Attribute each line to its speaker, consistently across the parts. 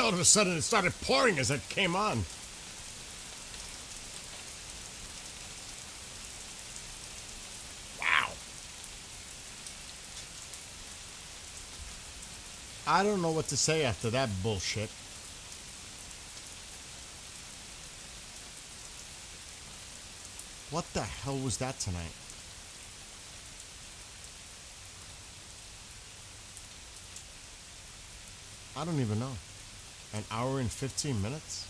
Speaker 1: All of a sudden, it started pouring as it came on. Wow. I don't know what to say after that bullshit. What the hell was that tonight? I don't even know. An hour and 15 minutes?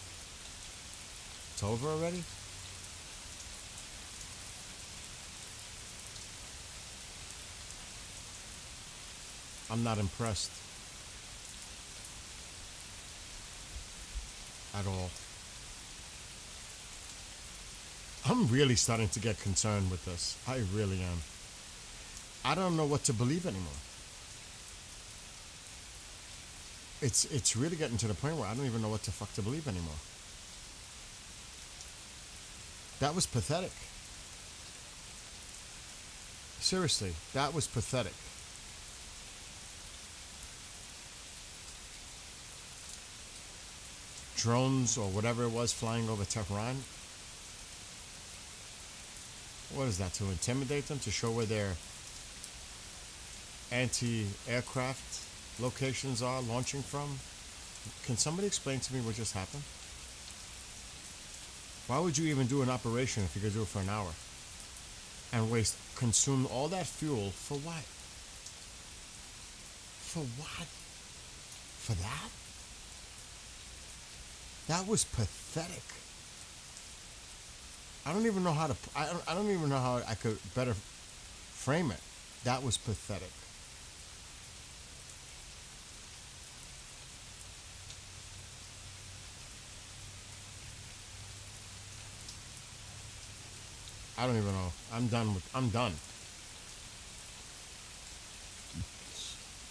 Speaker 1: It's over already? I'm not impressed. At all. I'm really starting to get concerned with this. I really am. I don't know what to believe anymore. It's really getting to the point where I don't even know what the fuck to believe anymore. That was pathetic. Seriously, that was pathetic. Drones or whatever it was flying over Tehran. What is that? To intimidate them? To show where their anti-aircraft locations are launching from? Can somebody explain to me what just happened? Why would you even do an operation if you could do it for an hour? And consume all that fuel for what? For what? For that? That was pathetic. I don't even know how to. I don't even know how I could better frame it. That was pathetic. I don't even know. I'm done.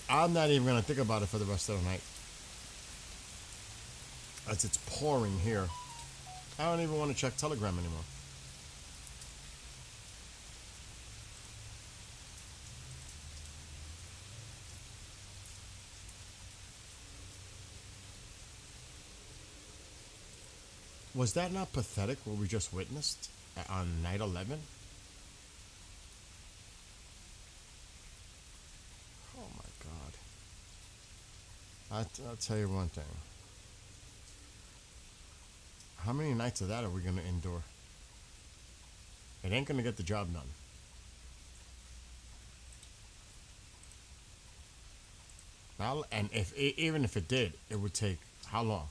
Speaker 1: I'm not even gonna think about it for the rest of the night. As it's pouring here. I don't even want to check Telegram anymore. Was that not pathetic what we just witnessed on night 11? Oh my God. I'll tell you one thing. How many nights of that are we going to endure? It ain't going to get the job done. And even if it did, it would take how long?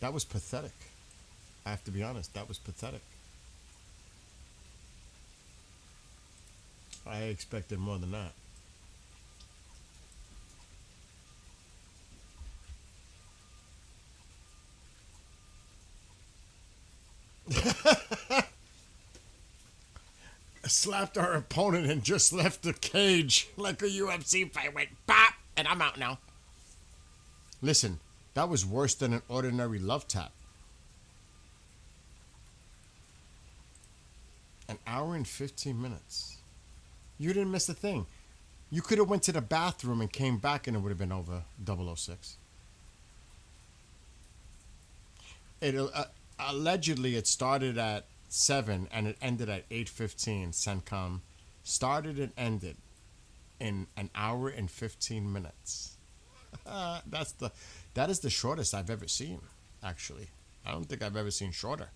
Speaker 1: That was pathetic. I have to be honest, that was pathetic. I expected more than that. Slapped our opponent and just left the cage like a UFC fight. Went bop, and I'm out now. Listen, that was worse than an ordinary love tap. An hour and 15 minutes. You didn't miss a thing. You could have went to the bathroom and came back and it would have been over 006. Allegedly, it started at 7 and it ended at 8:15. CENTCOM started and ended in an hour and 15 minutes. That is the shortest I've ever seen, actually. I don't think I've ever seen shorter.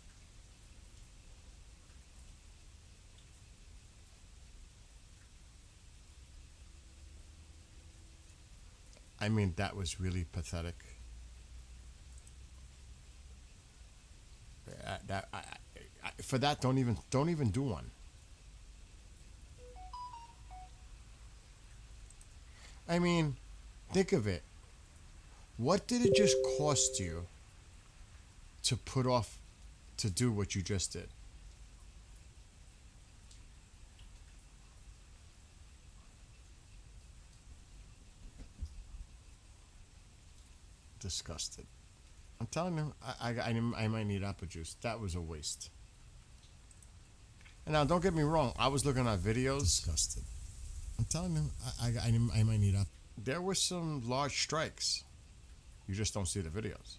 Speaker 1: I mean, that was really pathetic. For that, don't even do one. I mean, think of it. What did it just cost you to put off to do what you just did? Disgusted. I'm telling you, I might need apple juice. That was a waste. And now, don't get me wrong. I was looking at videos. Disgusted. I'm telling you, I might need apple. There were some large strikes. You just don't see the videos.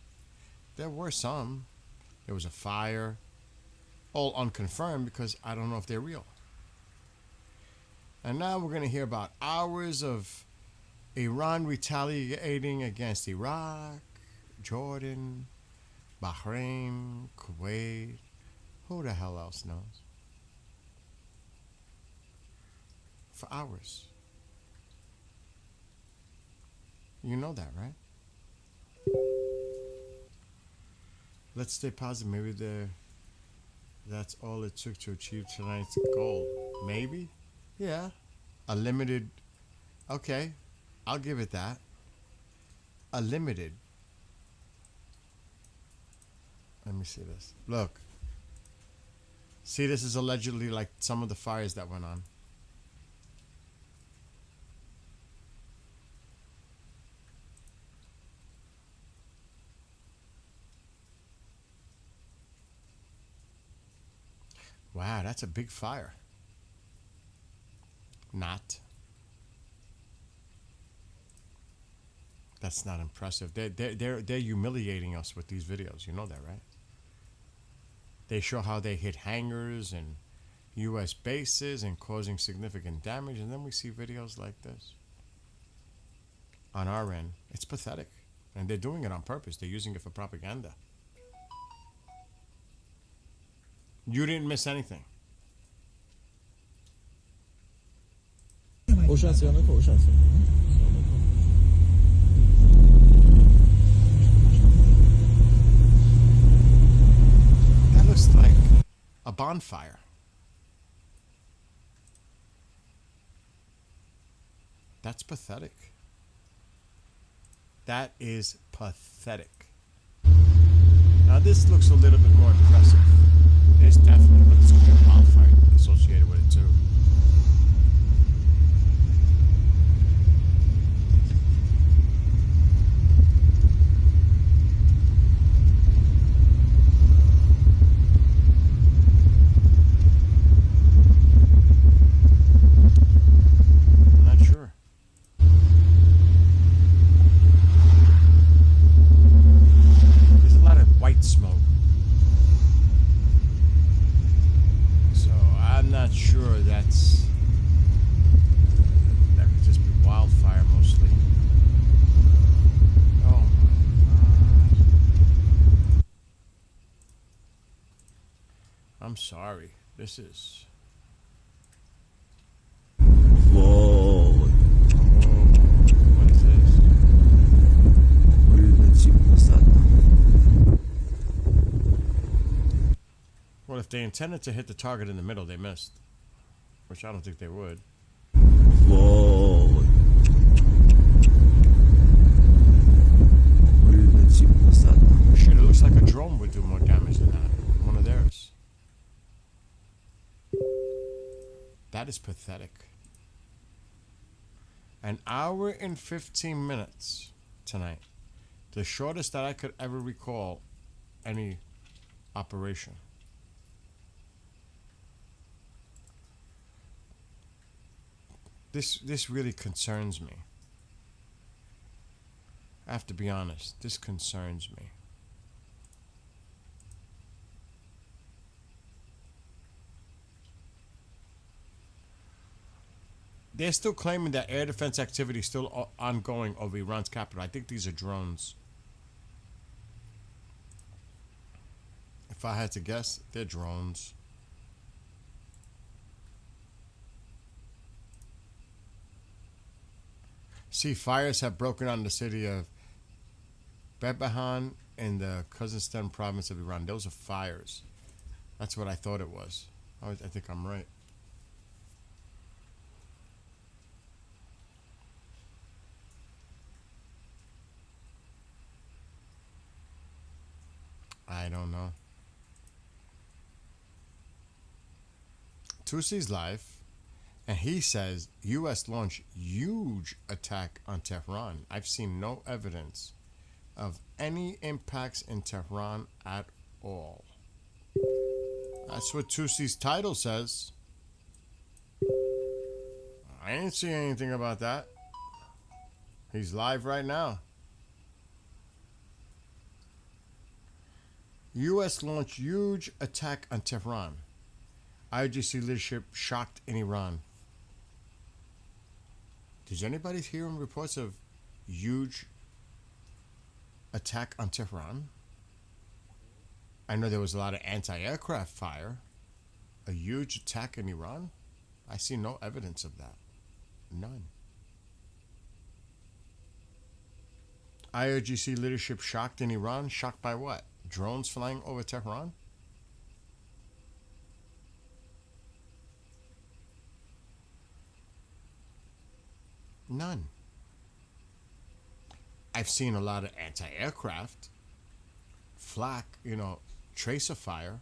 Speaker 1: There were some. There was a fire. All unconfirmed because I don't know if they're real. And now we're going to hear about hours of Iran retaliating against Iraq, Jordan, Bahrain, Kuwait. Who the hell else knows? For hours. You know that, right? Let's stay positive. Maybe that's all it took to achieve tonight's goal. Maybe? Yeah. A limited. Okay. I'll give it that. A limited. Let me see this. Look. See, this is allegedly like some of the fires that went on. Wow, that's a big fire. Not. That's not impressive. They're humiliating us with these videos. You know that, right? They show how they hit hangars and U.S. bases and causing significant damage, and then we see videos like this. On our end, it's pathetic. And they're doing it on purpose. They're using it for propaganda. You didn't miss anything. That looks like a bonfire. That's pathetic. That is pathetic. Now this looks a little bit more impressive. There's definitely, but there's going to be a wildfire associated with it too. I'm not sure. There's a lot of white smoke. I'm not sure that could just be wildfire mostly. Oh my God. I'm sorry. This is.
Speaker 2: Whoa.
Speaker 1: What is this? Well, if they intended to hit the target in the middle, they missed. Which I don't think they would.
Speaker 2: Whoa.
Speaker 1: Shit, it looks like a drone would do more damage than that. One of theirs. That is pathetic. An hour and 15 minutes tonight. The shortest that I could ever recall any operation. This really concerns me. I have to be honest. This concerns me. They're still claiming that air defense activity is still ongoing over Iran's capital. I think these are drones. If I had to guess, they're drones. See, fires have broken out in the city of Bebahan in the Khuzestan province of Iran. Those are fires. That's what I thought it was. I think I'm right. I don't know. Tusi's live, and he says U.S. launched huge attack on Tehran. I've seen no evidence of any impacts in Tehran at all. That's what Tusi's title says. I ain't seeing anything about that. He's live right now. U.S. launched huge attack on Tehran. IRGC leadership shocked in Iran. Did anybody hear reports of huge attack on Tehran? I know there was a lot of anti-aircraft fire. A huge attack in Iran? I see no evidence of that. None. IRGC leadership shocked in Iran? Shocked by what? Drones flying over Tehran? None. I've seen a lot of anti-aircraft, flak, tracer fire.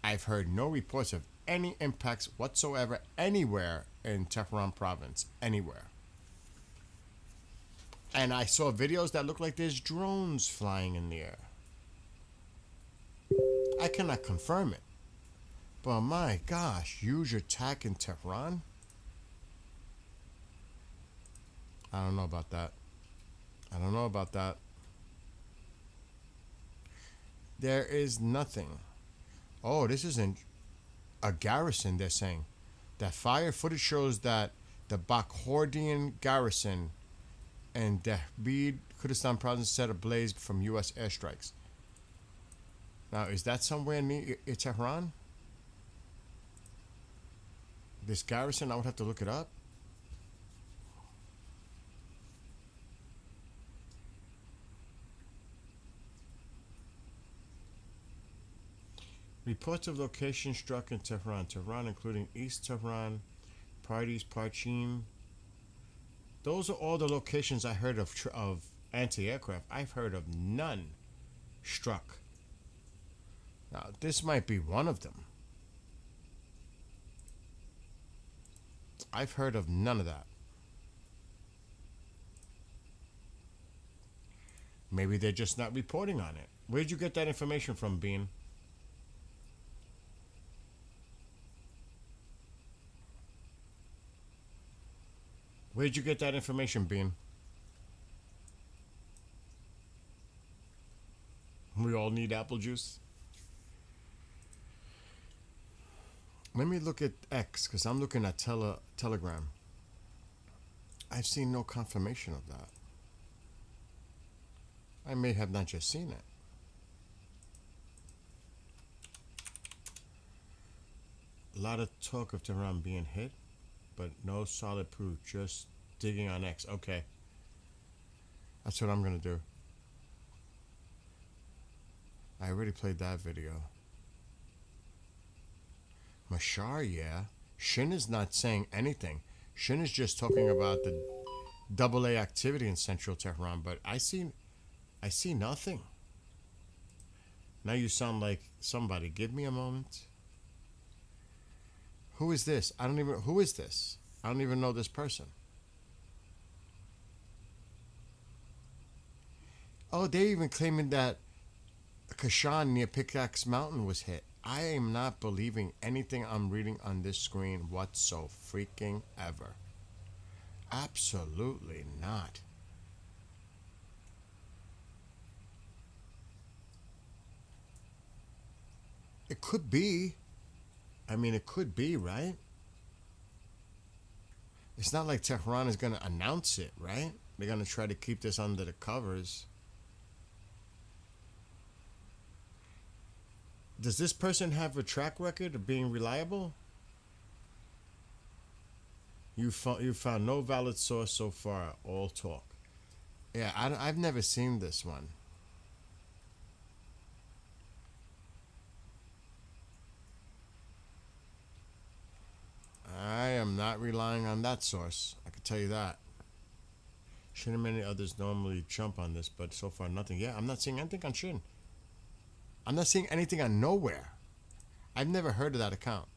Speaker 1: I've heard no reports of any impacts whatsoever anywhere in Tehran province, anywhere. And I saw videos that look like there's drones flying in the air. I cannot confirm it. But my gosh, huge attack in Tehran? I don't know about that. I don't know about that. There is nothing. Oh, this isn't a garrison, they're saying. That fire footage shows that the Bakhordian garrison and Dahbid, Kurdistan province set ablaze from U.S. airstrikes. Now, is that somewhere near Tehran? This garrison, I would have to look it up. Reports of locations struck in Tehran. Tehran, including East Tehran, Pardes, Parchin. Those are all the locations I heard of anti-aircraft. I've heard of none struck. Now, this might be one of them. I've heard of none of that. Maybe they're just not reporting on it. Where'd you get that information from, Bean? Where'd you get that information, Bean? We all need apple juice. Let me look at X, because I'm looking at Telegram. I've seen no confirmation of that. I may have not just seen it. A lot of talk of Tehran being hit, but no solid proof, just digging on X. Okay. That's what I'm going to do. I already played that video. Mashar, yeah. Shin is not saying anything. Shin is just talking about the AA activity in central Tehran, but I see nothing. Now you sound like somebody. Give me a moment. Who is this? Who is this? I don't even know this person. Oh, they're even claiming that Kashan near Pickaxe Mountain was hit. I am not believing anything I'm reading on this screen whatso freaking ever. Absolutely not. It could be. I mean, it could be, right? It's not like Tehran is going to announce it, right? They're going to try to keep this under the covers. Does this person have a track record of being reliable? You found no valid source so far, all talk. Yeah, I've never seen this one. I am not relying on that source. I can tell you that. Shin and many others normally jump on this, but so far nothing. Yeah, I'm not seeing anything on Shin. I'm not seeing anything on nowhere. I've never heard of that account.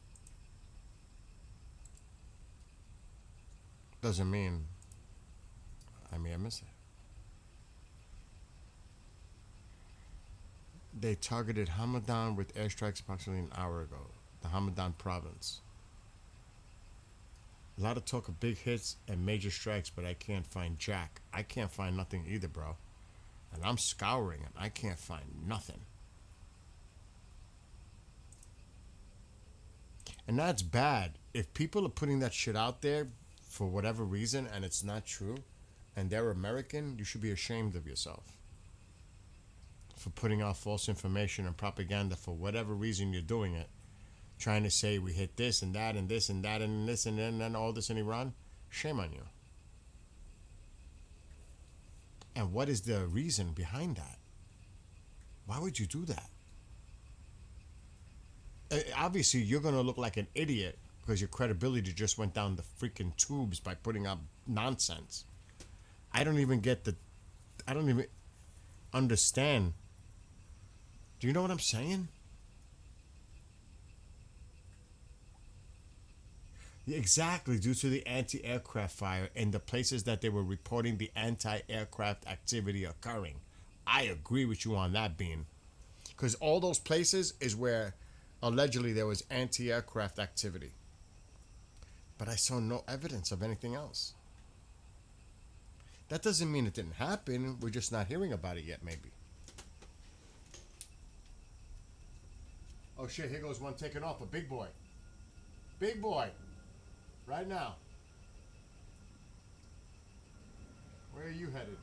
Speaker 1: Doesn't mean I may have missed it. They targeted Hamadan with airstrikes approximately an hour ago. The Hamadan province. A lot of talk of big hits and major strikes, but I can't find jack. I can't find nothing either, bro. And I'm scouring and I can't find nothing. And that's bad. If people are putting that shit out there for whatever reason and it's not true and they're American, you should be ashamed of yourself for putting out false information and propaganda for whatever reason you're doing it. Trying to say we hit this and that and this and that and this and then all this in Iran. Shame on you. And what is the reason behind that? Why would you do that? Obviously, you're going to look like an idiot because your credibility just went down the freaking tubes by putting out nonsense. I don't even understand. Do you know what I'm saying? Exactly, due to the anti-aircraft fire in the places that they were reporting the anti-aircraft activity occurring. I agree with you on that, Bean. Because all those places is where allegedly there was anti-aircraft activity. But I saw no evidence of anything else. That doesn't mean it didn't happen. We're just not hearing about it yet, maybe. Oh shit, here goes one taking off, a big boy. Big boy. Right now. Where are you headed?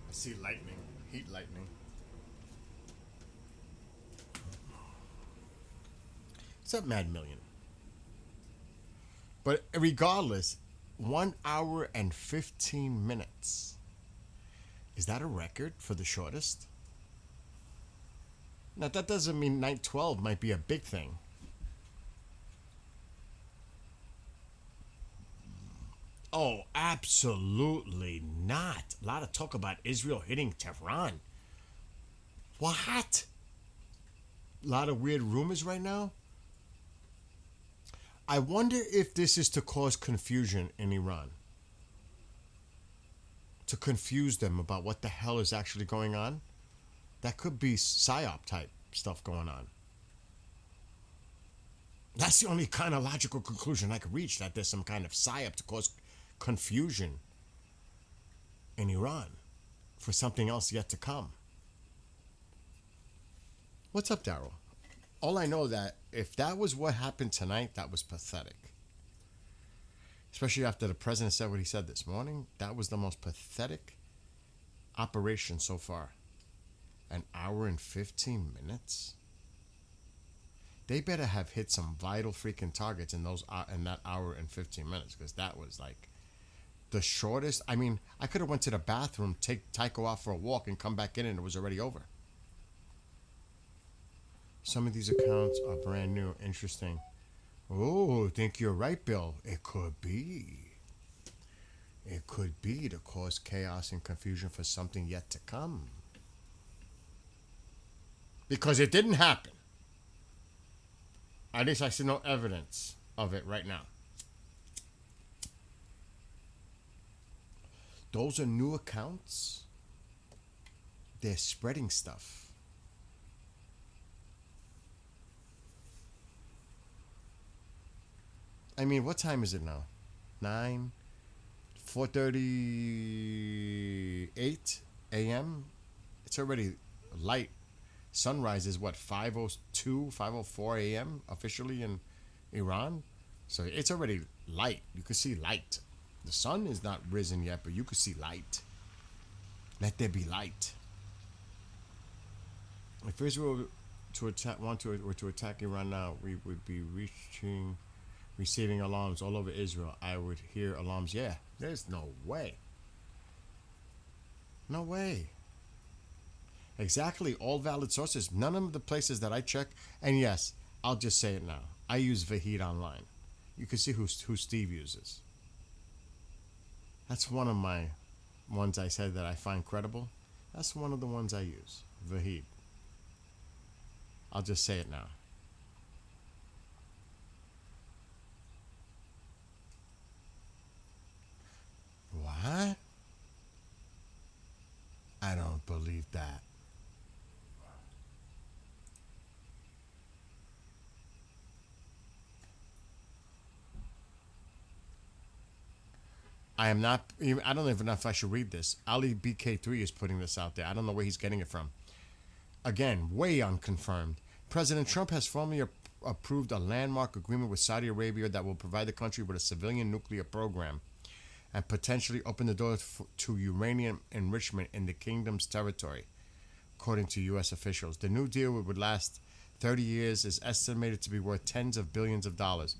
Speaker 1: I see lightning, heat lightning. What's up, Mad Million? But regardless, 1 hour and 15 minutes. Is that a record for the shortest? Now, that doesn't mean night 12 might be a big thing. Oh, absolutely not. A lot of talk about Israel hitting Tehran. What? A lot of weird rumors right now. I wonder if this is to cause confusion in Iran. To confuse them about what the hell is actually going on. That could be PSYOP type stuff going on. That's the only kind of logical conclusion I could reach, that there's some kind of PSYOP to cause confusion in Iran for something else yet to come. What's up, Daryl? All I know that if that was what happened tonight, that was pathetic. Especially after the president said what he said this morning. That was the most pathetic operation so far. 1 hour and 15 minutes? They better have hit some vital freaking targets in that hour and 15 minutes, because that was like the shortest. I mean, I could have went to the bathroom, take Tycho out for a walk, and come back in, and it was already over. Some of these accounts are brand new. Interesting. Oh, think you're right, Bill. It could be. It could be to cause chaos and confusion for something yet to come. Because it didn't happen. At least I see no evidence of it right now. Those are new accounts. They're spreading stuff. I mean, what time is it now? 4:38 a.m. It's already light. Sunrise is what, 5:02, 5:04 a.m. officially in Iran. So it's already light. You can see light. The sun is not risen yet, but you can see light. Let there be light. If Israel to attack Iran now, we would be receiving alarms all over Israel. I would hear alarms. Yeah, there's no way. No way. Exactly, all valid sources. None of the places that I check, and yes, I'll just say it now. I use Vahid online. You can see who Steve uses. That's one of my ones I said that I find credible. That's one of the ones I use, Vahid. I'll just say it now. What? I don't believe that. I am not even. I don't even know if I should read this. Ali BK3 is putting this out there. I don't know where he's getting it from. Again, way unconfirmed. President Trump has formally approved a landmark agreement with Saudi Arabia that will provide the country with a civilian nuclear program and potentially open the door to uranium enrichment in the kingdom's territory, according to U.S. officials. The new deal would last 30 years, is estimated to be worth tens of billions of dollars.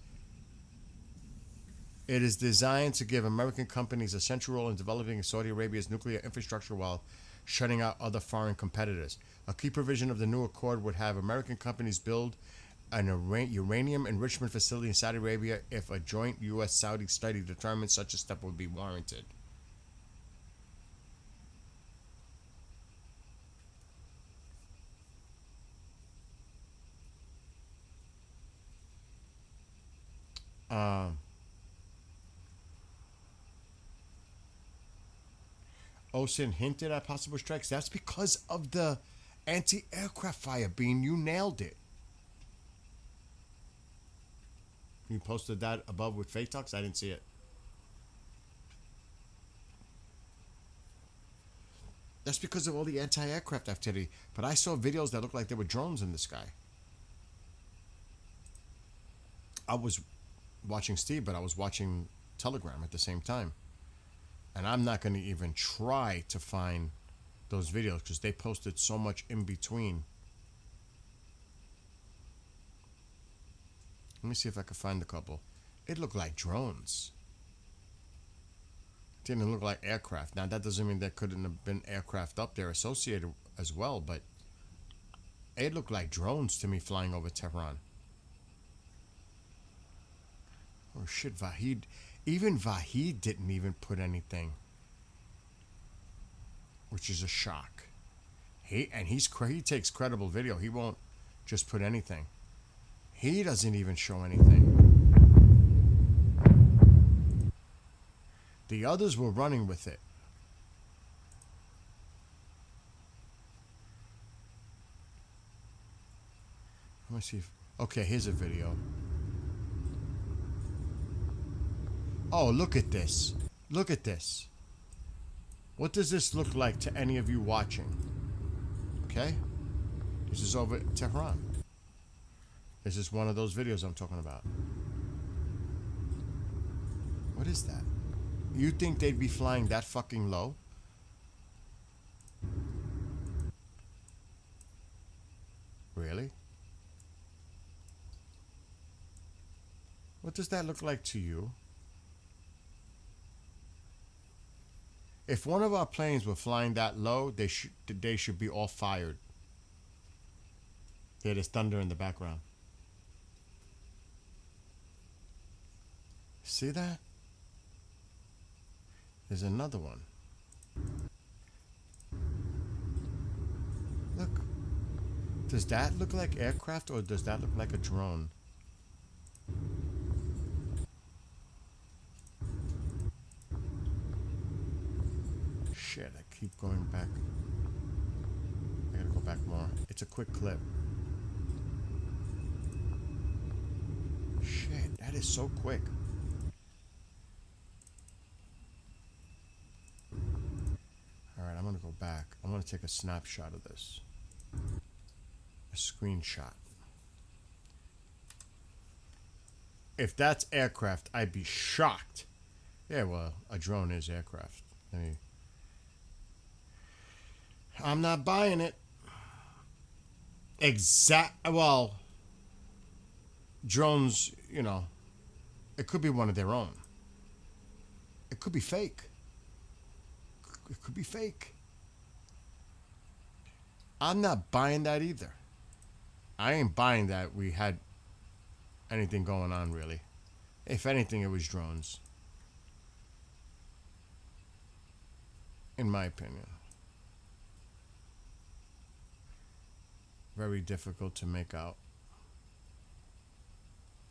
Speaker 1: It is designed to give American companies a central role in developing Saudi Arabia's nuclear infrastructure while shutting out other foreign competitors. A key provision of the new accord would have American companies build an uranium enrichment facility in Saudi Arabia if a joint U.S.-Saudi study determines such a step would be warranted. Osin hinted at possible strikes. That's because of the anti-aircraft fire being. You nailed it. You posted that above with Fake Talks? I didn't see it. That's because of all the anti-aircraft activity. But I saw videos that looked like there were drones in the sky. I was watching Steve, but I was watching Telegram at the same time. And I'm not going to even try to find those videos because they posted so much in between. Let me see if I can find a couple. It looked like drones. It didn't look like aircraft. Now, that doesn't mean there couldn't have been aircraft up there associated as well, but it looked like drones to me flying over Tehran. Oh, shit, Vahid. Even Vahid didn't even put anything, which is a shock. He takes credible video. He won't just put anything. He doesn't even show anything. The others were running with it. Let me see if... Okay, here's a video. Oh, look at this. Look at this. What does this look like to any of you watching? Okay? This is over Tehran. This is one of those videos I'm talking about. What is that? You think they'd be flying that fucking low? Really? What does that look like to you? If one of our planes were flying that low, they should be all fired. Yeah, there's thunder in the background. See that? There's another one. Look. Does that look like aircraft or does that look like a drone? Shit, I keep going back. I gotta go back more. It's a quick clip. Shit, that is so quick. Alright, I'm gonna go back. I'm gonna take a snapshot of this. A screenshot. If that's aircraft, I'd be shocked. Yeah, well, a drone is aircraft. I'm not buying it. Well, drones, you know, it could be one of their own. It could be fake. It could be fake. I'm not buying that either. I ain't buying that we had anything going on, really. If anything, it was drones. In my opinion. Very difficult to make out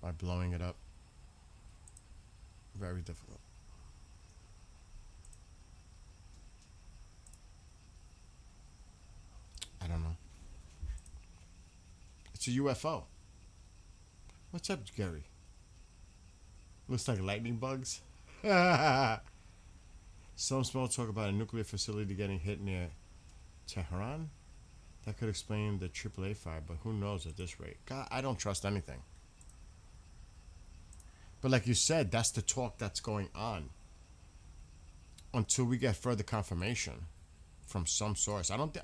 Speaker 1: by blowing it up. Very difficult. I don't know. It's a UFO. What's up, Gary? Looks like lightning bugs. Some small talk about a nuclear facility getting hit near Tehran. That could explain the AAA fire, but who knows at this rate? God, I don't trust anything. But like you said, that's the talk that's going on until we get further confirmation from some source. I don't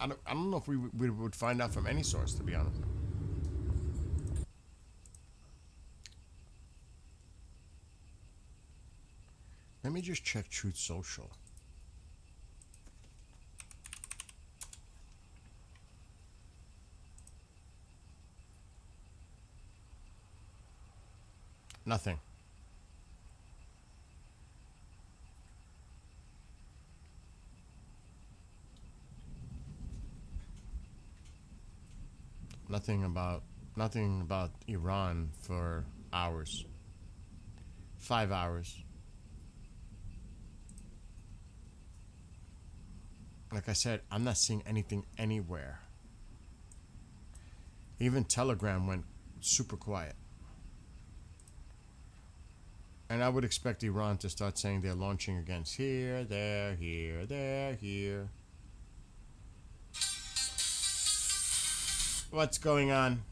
Speaker 1: know if we would find out from any source, to be honest. Let me just check Truth Social. Nothing. Nothing about Iran for hours. 5 hours. Like I said, I'm not seeing anything anywhere. Even Telegram went super quiet. And I would expect Iran to start saying they're launching against here, there, here. What's going on?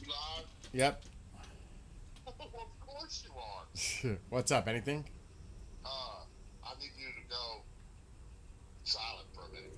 Speaker 3: Live?
Speaker 1: Yep.
Speaker 3: Of course you are.
Speaker 1: What's up? Anything?
Speaker 3: I need you to go silent for a minute.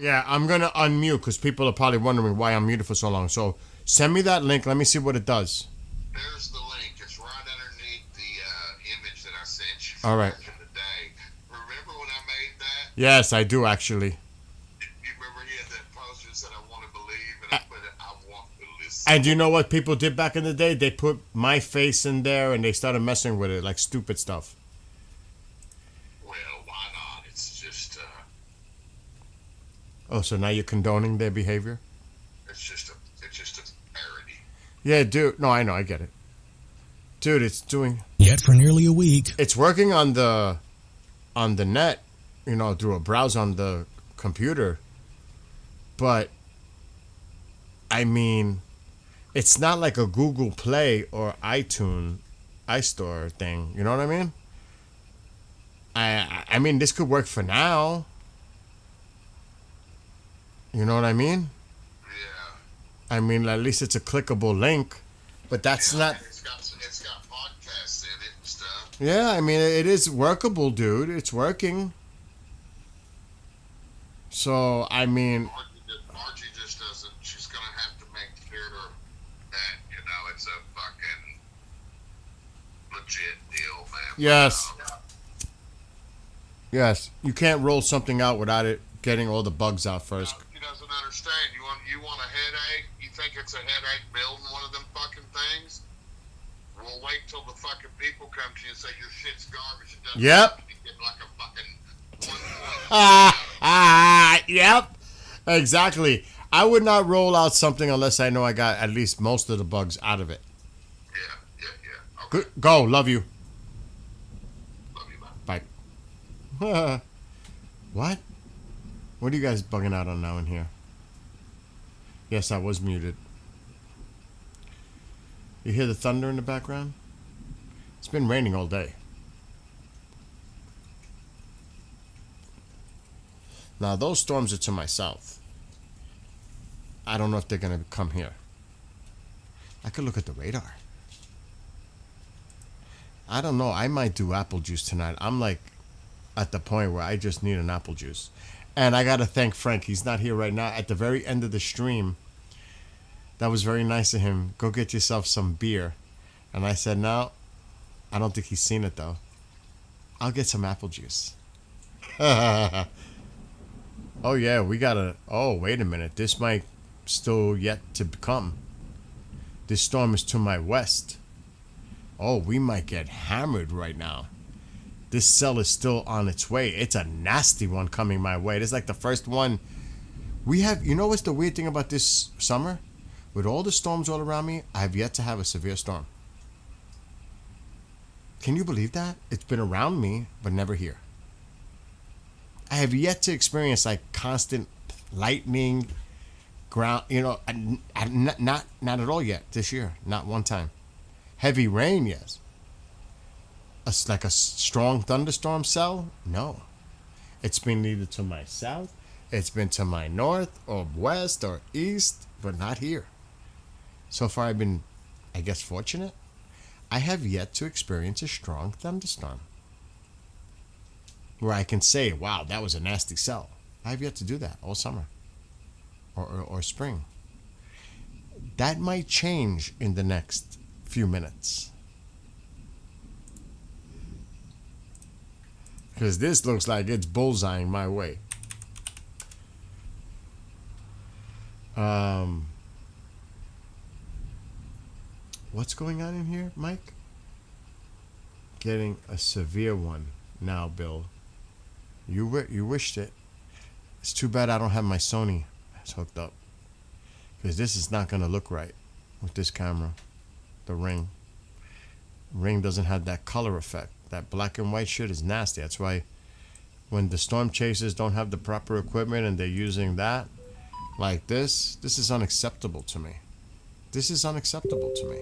Speaker 1: Yeah, I'm gonna unmute because people are probably wondering why I'm muted for so long. So send me that link. Let me see what it does.
Speaker 3: There's the link. It's right underneath the image that I sent you
Speaker 1: All
Speaker 3: from
Speaker 1: right.
Speaker 3: back in the day. Remember when I made that?
Speaker 1: Yes, I do actually.
Speaker 3: You remember he had that poster that said, I want to believe, and I put it, I want to listen.
Speaker 1: And you know what people did back in the day? They put my face in there and they started messing with it, like stupid stuff.
Speaker 3: Well, why not? It's just,
Speaker 1: Oh, so now you're condoning their behavior?
Speaker 3: it's just a parody.
Speaker 1: Yeah, dude. No, I know. I get it. Dude, it's doing...
Speaker 4: Yet for nearly a week,
Speaker 1: It's working on the net, you know, through a browser on the computer. But, I mean, it's not like a Google Play or iTunes, iStore thing. You know what I mean? I mean, this could work for now. You know what I mean?
Speaker 3: Yeah.
Speaker 1: I mean, at least it's a clickable link. But that's
Speaker 3: Yeah,
Speaker 1: not...
Speaker 3: It's got podcasts in it and stuff.
Speaker 1: Yeah, I mean, it is workable, dude. It's working. So, I mean...
Speaker 3: Margie just doesn't. She's gonna have to make sure that it's a fucking legit deal, man.
Speaker 1: Yes. Yes. You can't roll something out without it getting all the bugs out first.
Speaker 3: He doesn't understand. You want a headache? You think it's a headache building one of them fucking things? We'll wait till the fucking people come to you and say your shit's garbage. It doesn't
Speaker 1: Yep.
Speaker 3: You get like a fucking 1 point.
Speaker 1: Yep. Exactly. I would not roll out something unless I know I got at least most of the bugs out of it.
Speaker 3: Yeah. Okay.
Speaker 1: Good. Go. Love you.
Speaker 3: Love you, man.
Speaker 1: Bye. What? What are you guys bugging out on now in here? Yes, I was muted. You hear the thunder in the background? It's been raining all day. Now, those storms are to my south. I don't know if they're going to come here. I could look at the radar. I don't know. I might do apple juice tonight. I'm like at the point where I just need an apple juice. And I got to thank Frank. He's not here right now. At the very end of the stream, that was very nice of him. Go get yourself some beer. And I said, no, I don't think he's seen it, though. I'll get some apple juice. Oh, yeah, we got to... Oh, wait a minute. This might still yet to come. This storm is to my west. Oh, we might get hammered right now. This cell is still on its way. It's a nasty one coming my way. It's like the first one. We have... You know what's the weird thing about this summer? With all the storms all around me, I have yet to have a severe storm. Can you believe that? It's been around me, but never here. I have yet to experience like constant lightning, ground, not at all yet this year. Not one time. Heavy rain, yes. Like a strong thunderstorm cell? No. It's been either to my south, it's been to my north or west or east, but not here. So far I've been, I guess, fortunate. I have yet to experience a strong thunderstorm where I can say, wow, that was a nasty cell. I have yet to do that all summer or spring. That might change in the next few minutes. Because this looks like it's bullseyeing my way. What's going on in here, Mike? Getting a severe one now, Bill. You wished it. It's too bad I don't have my Sony hooked up. Because this is not going to look right with this camera. The Ring. Ring doesn't have that color effect. That black and white shit is nasty. That's why when the storm chasers don't have the proper equipment and they're using that like this is unacceptable to me. This is unacceptable to me.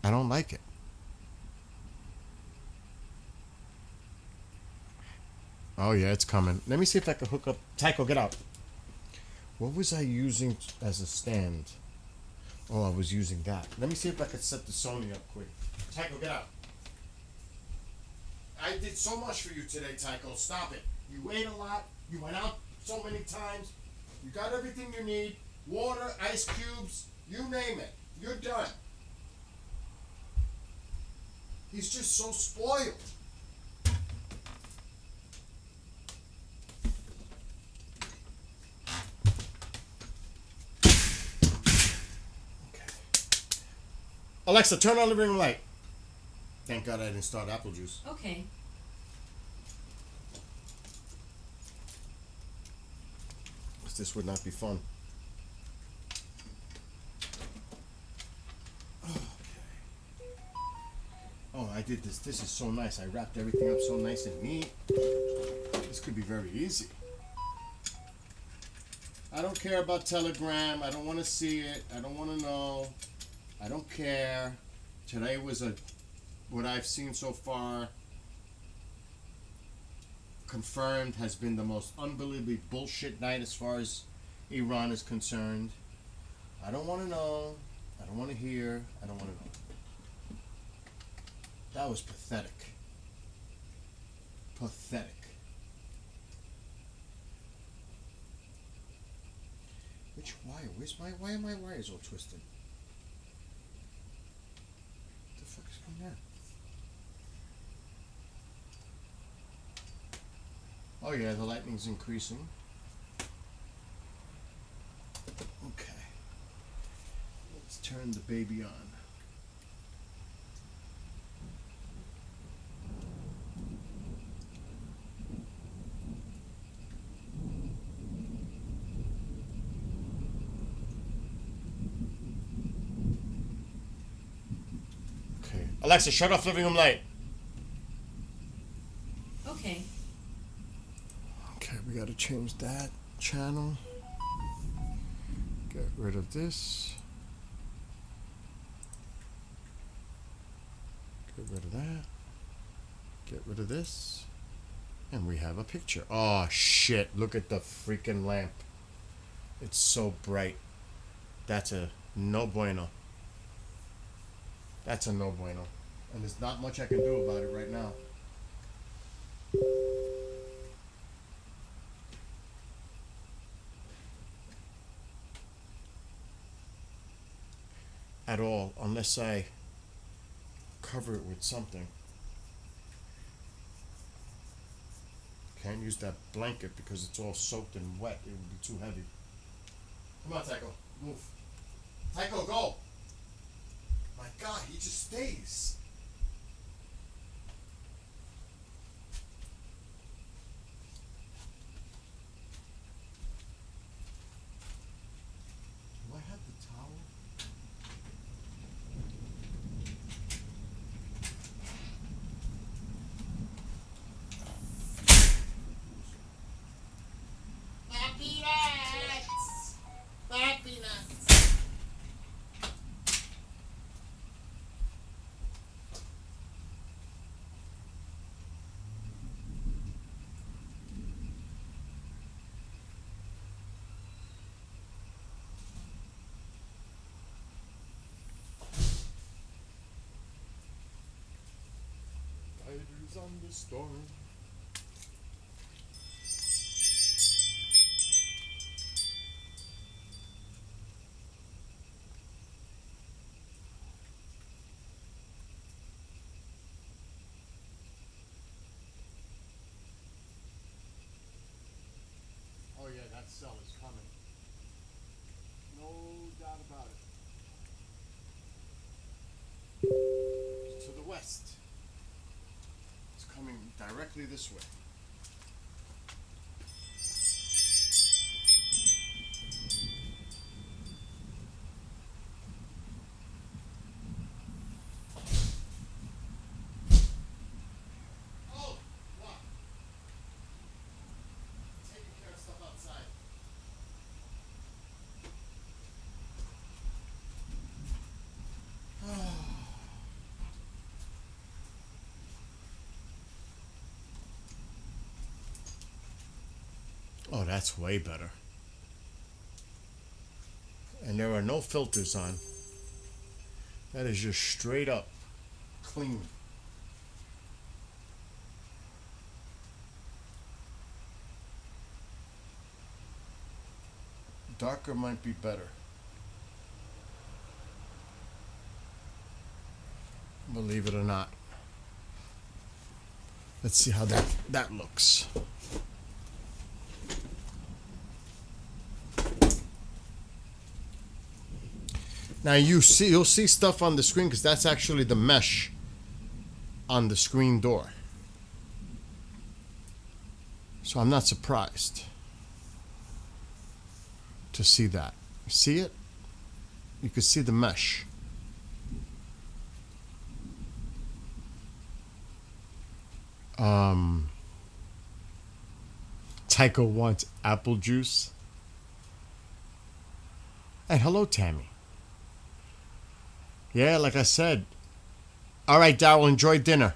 Speaker 1: I don't like it. Oh yeah, it's coming. Let me see if I can hook up. Tycho, get out. What was I using as a stand? Oh, I was using that. Let me see if I could set the Sony up quick. Tycho, get out. I did so much for you today, Tycho. Stop it. You ate a lot. You went out so many times. You got everything you need. Water, ice cubes, you name it. You're done. He's just so spoiled. Okay. Alexa, turn on the living room light. Thank God I didn't start apple juice.
Speaker 4: Okay.
Speaker 1: This would not be fun. Okay. Oh, I did this. This is so nice. I wrapped everything up so nice and neat. This could be very easy. I don't care about Telegram. I don't want to see it. I don't want to know. I don't care. Today was what I've seen so far confirmed has been the most unbelievably bullshit night as far as Iran is concerned. I don't want to know. I don't want to hear. I don't want to know. That was pathetic. Pathetic. Which wire? Why are my wires all twisted? What the fuck is going on? Oh yeah, the lightning's increasing. Okay. Let's turn the baby on. Okay. Alexa, shut off living room light.
Speaker 4: Okay.
Speaker 1: Okay, we gotta change that channel. Get rid of this. Get rid of that. Get rid of this. And we have a picture. Oh shit, look at the freaking lamp. It's so bright. That's a no bueno. That's a no bueno. And there's not much I can do about it right now. At all, unless I cover it with something. Can't use that blanket because it's all soaked and wet. It would be too heavy. Come on, Tycho. Move. Tycho, go! My God, he just stays. Do I have the towel? Happy nuts! Happy nuts! Riders on the storm. Oh yeah, that cell is coming. No doubt about it. It's to the west. It's coming directly this way. Oh, what? Taking care of stuff outside. Oh, that's way better. And there are no filters on. That is just straight up clean. Darker might be better. Believe it or not. Let's see how that looks. Now you'll see stuff on the screen because that's actually the mesh on the screen door. So I'm not surprised to see that. You see it? You can see the mesh. Tycho wants apple juice. And hello, Tammy. Yeah, like I said. All right, Daryl, enjoy dinner.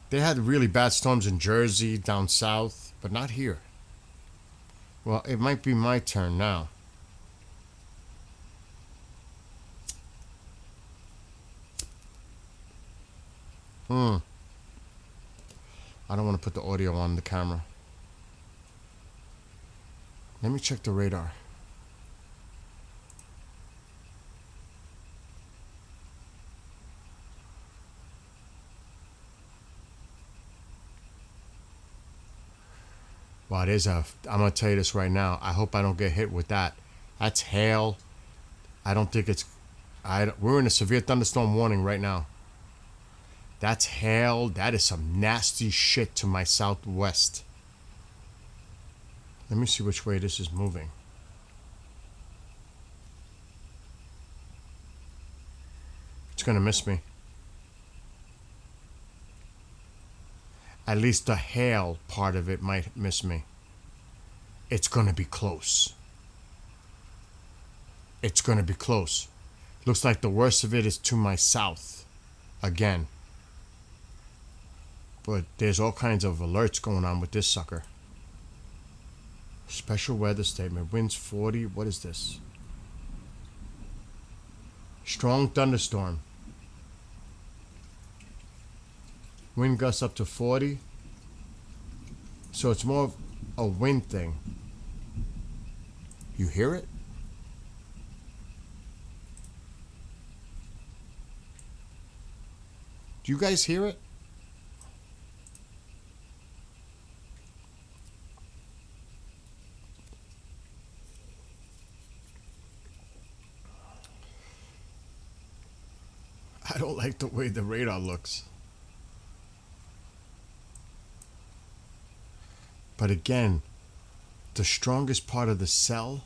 Speaker 1: They had really bad storms in Jersey, down south, but not here. Well, it might be my turn now. I don't want to put the audio on the camera. Let me check the radar. Wow, I'm going to tell you this right now. I hope I don't get hit with that. That's hail. I don't think it's, we're in a severe thunderstorm warning right now. That's hail. That is some nasty shit to my southwest. Let me see which way this is moving. It's going to miss me. At least the hail part of it might miss me. It's going to be close. It's going to be close. Looks like the worst of it is to my south. Again. But there's all kinds of alerts going on with this sucker. Special weather statement. Winds 40. What is this? Strong thunderstorm. Wind gusts up to 40. So it's more of a wind thing. You hear it? Do you guys hear it? I don't like the way the radar looks. But again, the strongest part of the cell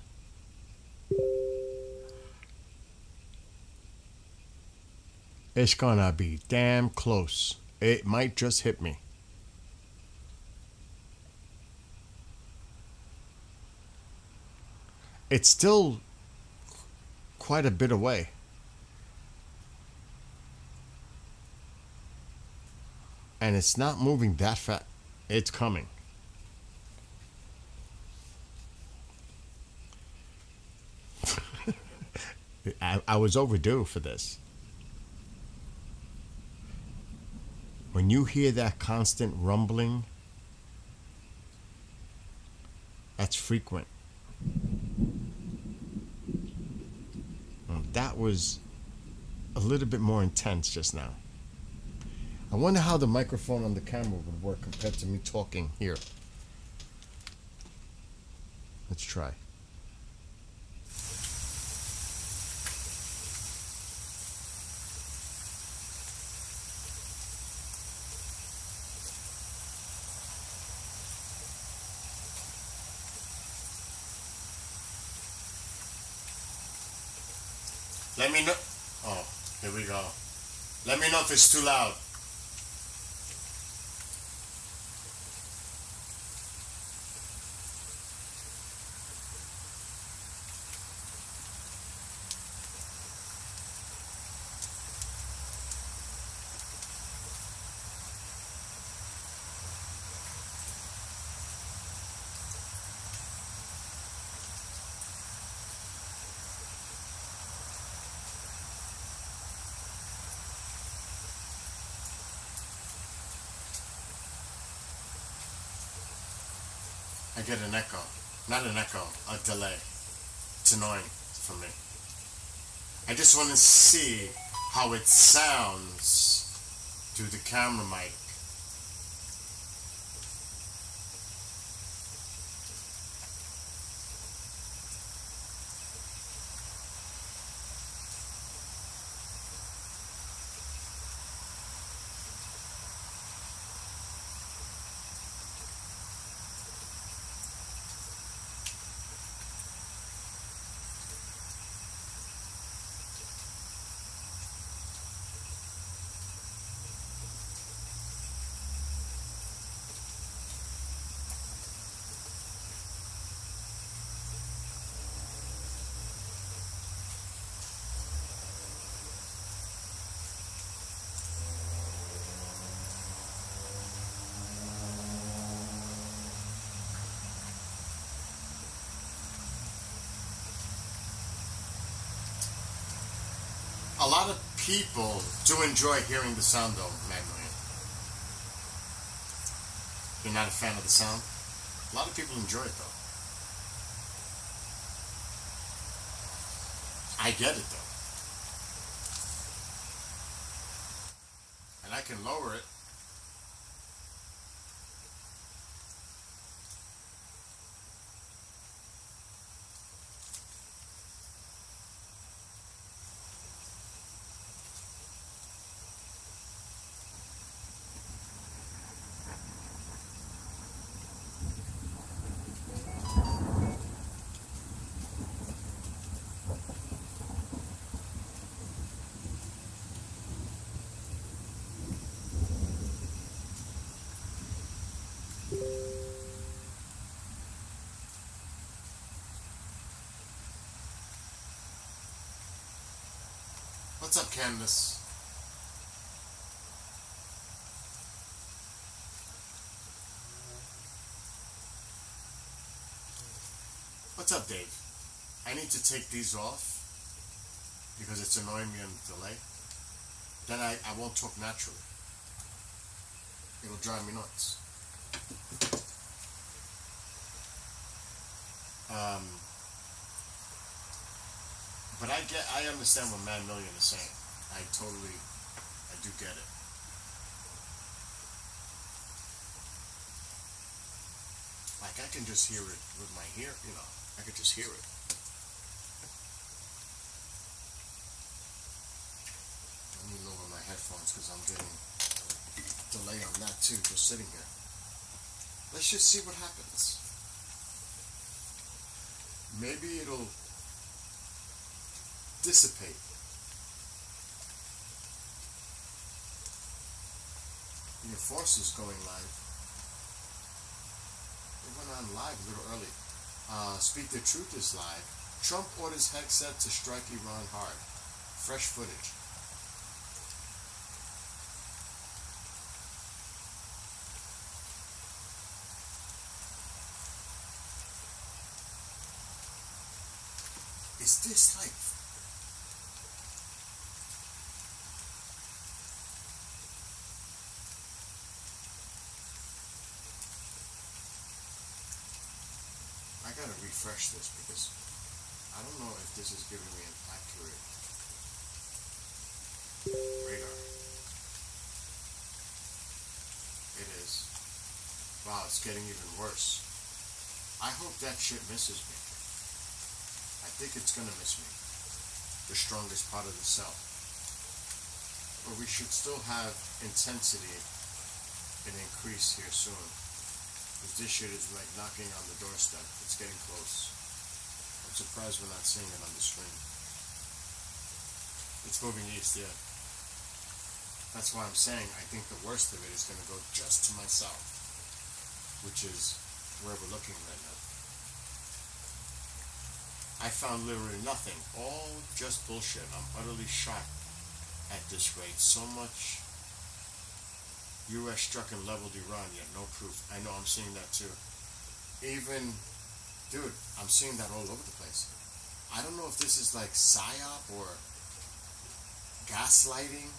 Speaker 1: it's gonna be damn close. It might just hit me. It's still quite a bit away. And it's not moving that fast. It's coming. I was overdue for this. When you hear that constant rumbling, that's frequent. That was a little bit more intense just now. I wonder how the microphone on the camera would work compared to me talking here. Let's try. Let me know. Oh, here we go. Let me know if it's too loud. get an echo. Not an echo, a delay. It's annoying for me. I just want to see how it sounds through the camera mic. A lot of people do enjoy hearing the sound though, Magdalene. You're not a fan of the sound? A lot of people enjoy it though. I get it though. And I can lower it. What's up, Candace? What's up, Dave? I need to take these off because it's annoying me on the delay. Then I won't talk naturally. It'll drive me nuts. But I understand what Man Million is saying. I do get it. Like I can just hear it with my ear, I could just hear it. Let me lower my headphones because I'm getting delay on that too, just sitting here. Let's just see what happens. Maybe it'll dissipate. Your force is going live. It went on live a little early. Speak the Truth is live. Trump orders headset to strike Iran hard. Fresh footage. Is this like I gotta refresh this because I don't know if this is giving me an accurate radar. It is. Wow, it's getting even worse. I hope that shit misses me. I think it's gonna miss me. The strongest part of the cell. But we should still have intensity and increase here soon. Because this shit is like knocking on the doorstep. It's getting close. I'm surprised we're not seeing it on the screen. It's moving east, yeah. That's why I'm saying I think the worst of it is going to go just to my south, which is where we're looking right now. I found literally nothing. All just bullshit. I'm utterly shocked at this rate. So much U.S. struck and leveled Iran, yet no proof. I know, I'm seeing that too. Even, dude, I'm seeing that all over the place. I don't know if this is like PSYOP or gaslighting,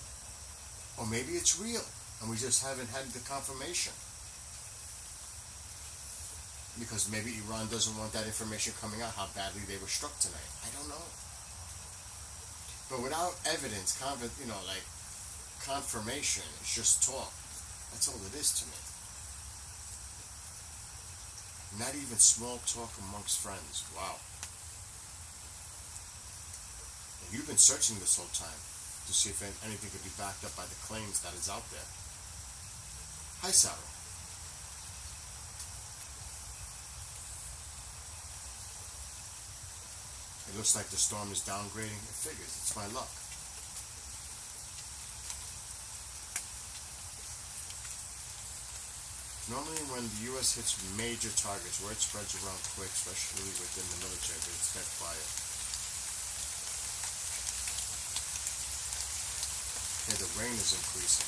Speaker 1: or maybe it's real, and we just haven't had the confirmation. Because maybe Iran doesn't want that information coming out how badly they were struck tonight. I don't know. But without evidence, like confirmation, it's just talk. That's all it is to me. Not even small talk amongst friends. Wow. And you've been searching this whole time to see if anything could be backed up by the claims that is out there. Hi, Sarah. It looks like the storm is downgrading. It figures. It's my luck. Normally when the U.S. hits major targets, word spreads around quick, especially within the military, they expect fire. Okay, the rain is increasing.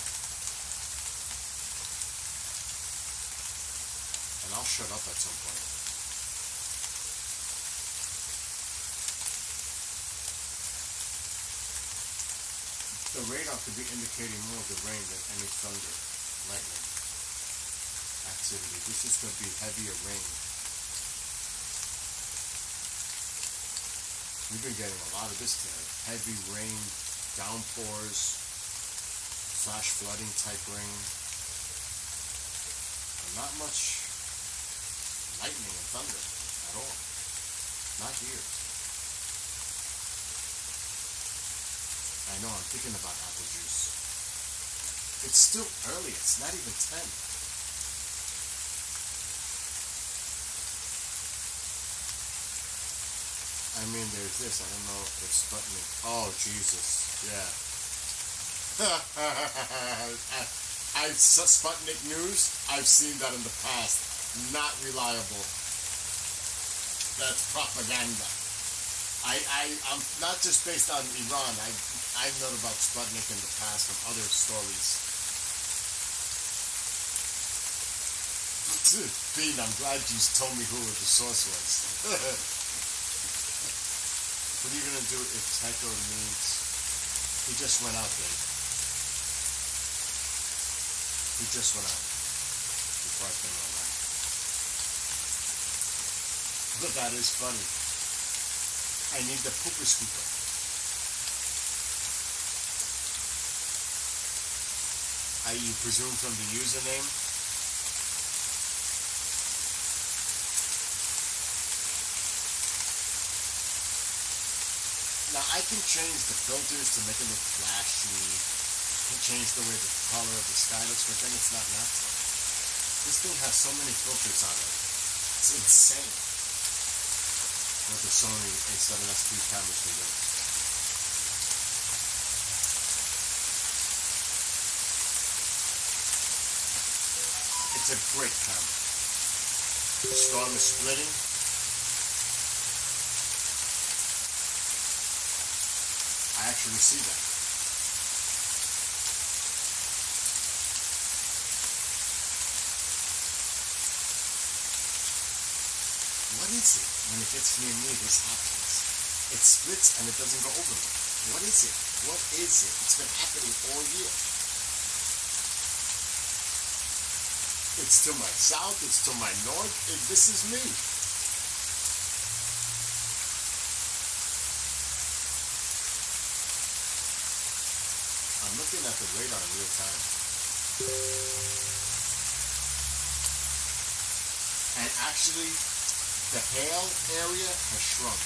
Speaker 1: And I'll shut up at some point. The radar could be indicating more of the rain than any thunder, lightning activity. This is going to be heavier rain. We've been getting a lot of this today. Heavy rain, downpours, flash flooding type rain. And not much lightning and thunder at all. Not here. I know, I'm thinking about apple juice. It's still early. It's not even 10. I mean, there's this. I don't know if it's Sputnik. Oh, Jesus. Yeah. Sputnik News, I've seen that in the past. Not reliable. That's propaganda. I'm not just based on Iran. I've known about Sputnik in the past from other stories. Bean, I'm glad you told me who the source was. What are you gonna do if Tycho needs? He just went out, Dave. He just went out before I came online. But that is funny. I need the pooper scooper. You presume from the username? Now I can change the filters to make it look flashy. I can change the way the color of the sky looks, but then it's not natural. This thing has so many filters on it. It's insane what the Sony A7S III cameras can do. It's a great camera. The storm is splitting. I actually see that. What is it? When it gets near me, this happens. It splits and it doesn't go over me. What is it? What is it? It's been happening all year. It's to my south, it's to my north, this is me. I'm looking at the radar in real time. And actually, the hail area has shrunk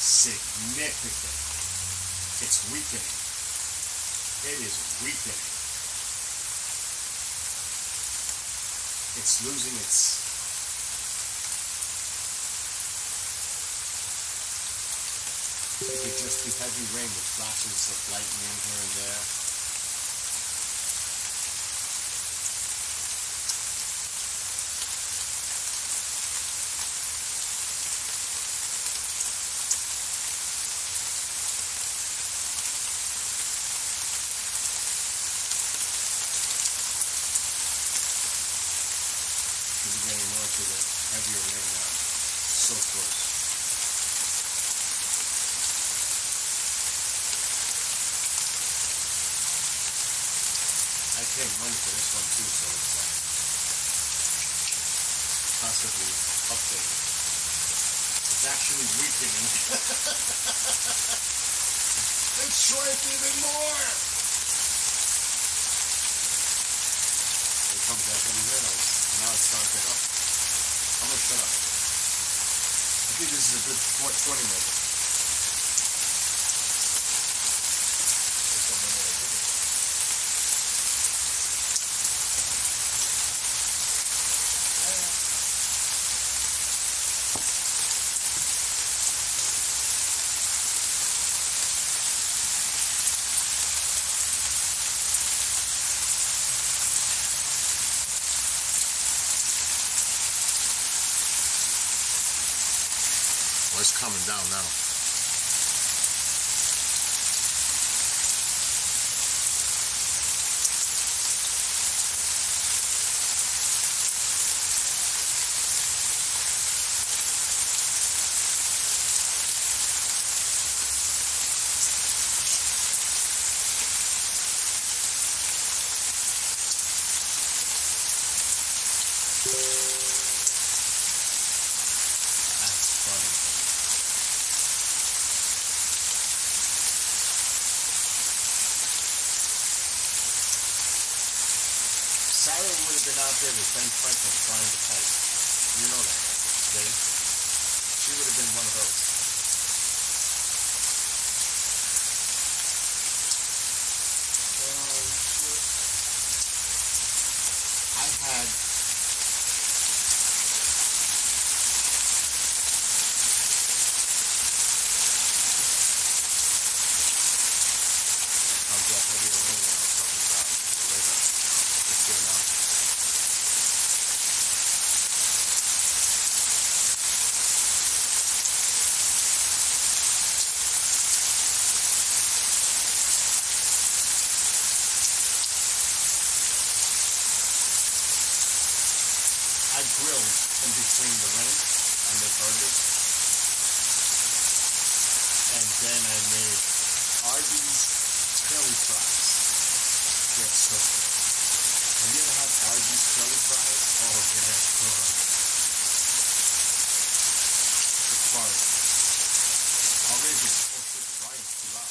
Speaker 1: significantly. It's weakening. It is weakening. It's losing its... It could just be heavy rain with flashes of lightning here and there. constantly updated. It's actually weakening. It shrank even more. Here comes that heavy noise. Now it's starting to pick up. I'm gonna shut up. I think this is a good 420 minutes. Well, it's coming down now. That's funny. Sarah would have been out there with Ben Franklin flying the kite. You know that, right? Dave? She would have been one of those. I had comes that heavier rain that I was talking about the radar. It's here now. I grilled in between the rain. I made burgers. And then I made Arby's curly fries. They're so good. Have you ever had Arby's curly fries? Oh, they're good. It's fun. I'll raise it. Oh shit, Ryan's too loud.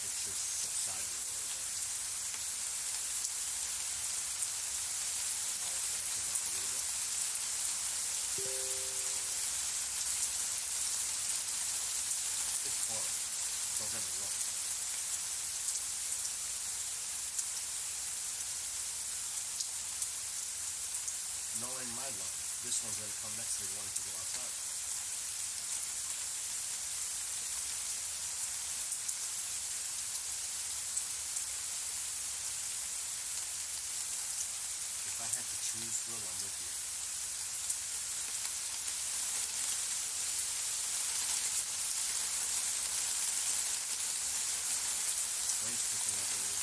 Speaker 1: It's just subsided a little bit. Now it's acting up a little bit. It's horrible. Don't get me wrong. Knowing my luck, this one's gonna come next to me wanting to go outside. If I had to choose, Will, I'm with you. Rain's picking up a little.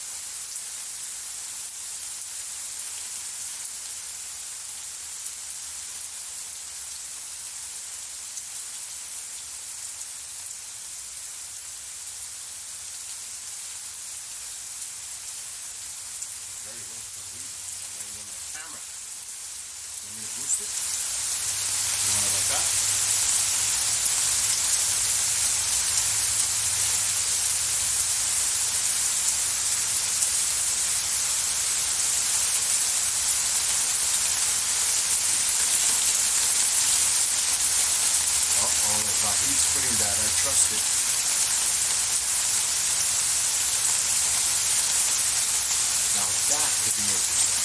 Speaker 1: Very low for a reason. I'm laying in my camera. You want me to boost it? You want it like that? Uh-oh, if Vahid's putting that, I trust it. Now that could be interesting.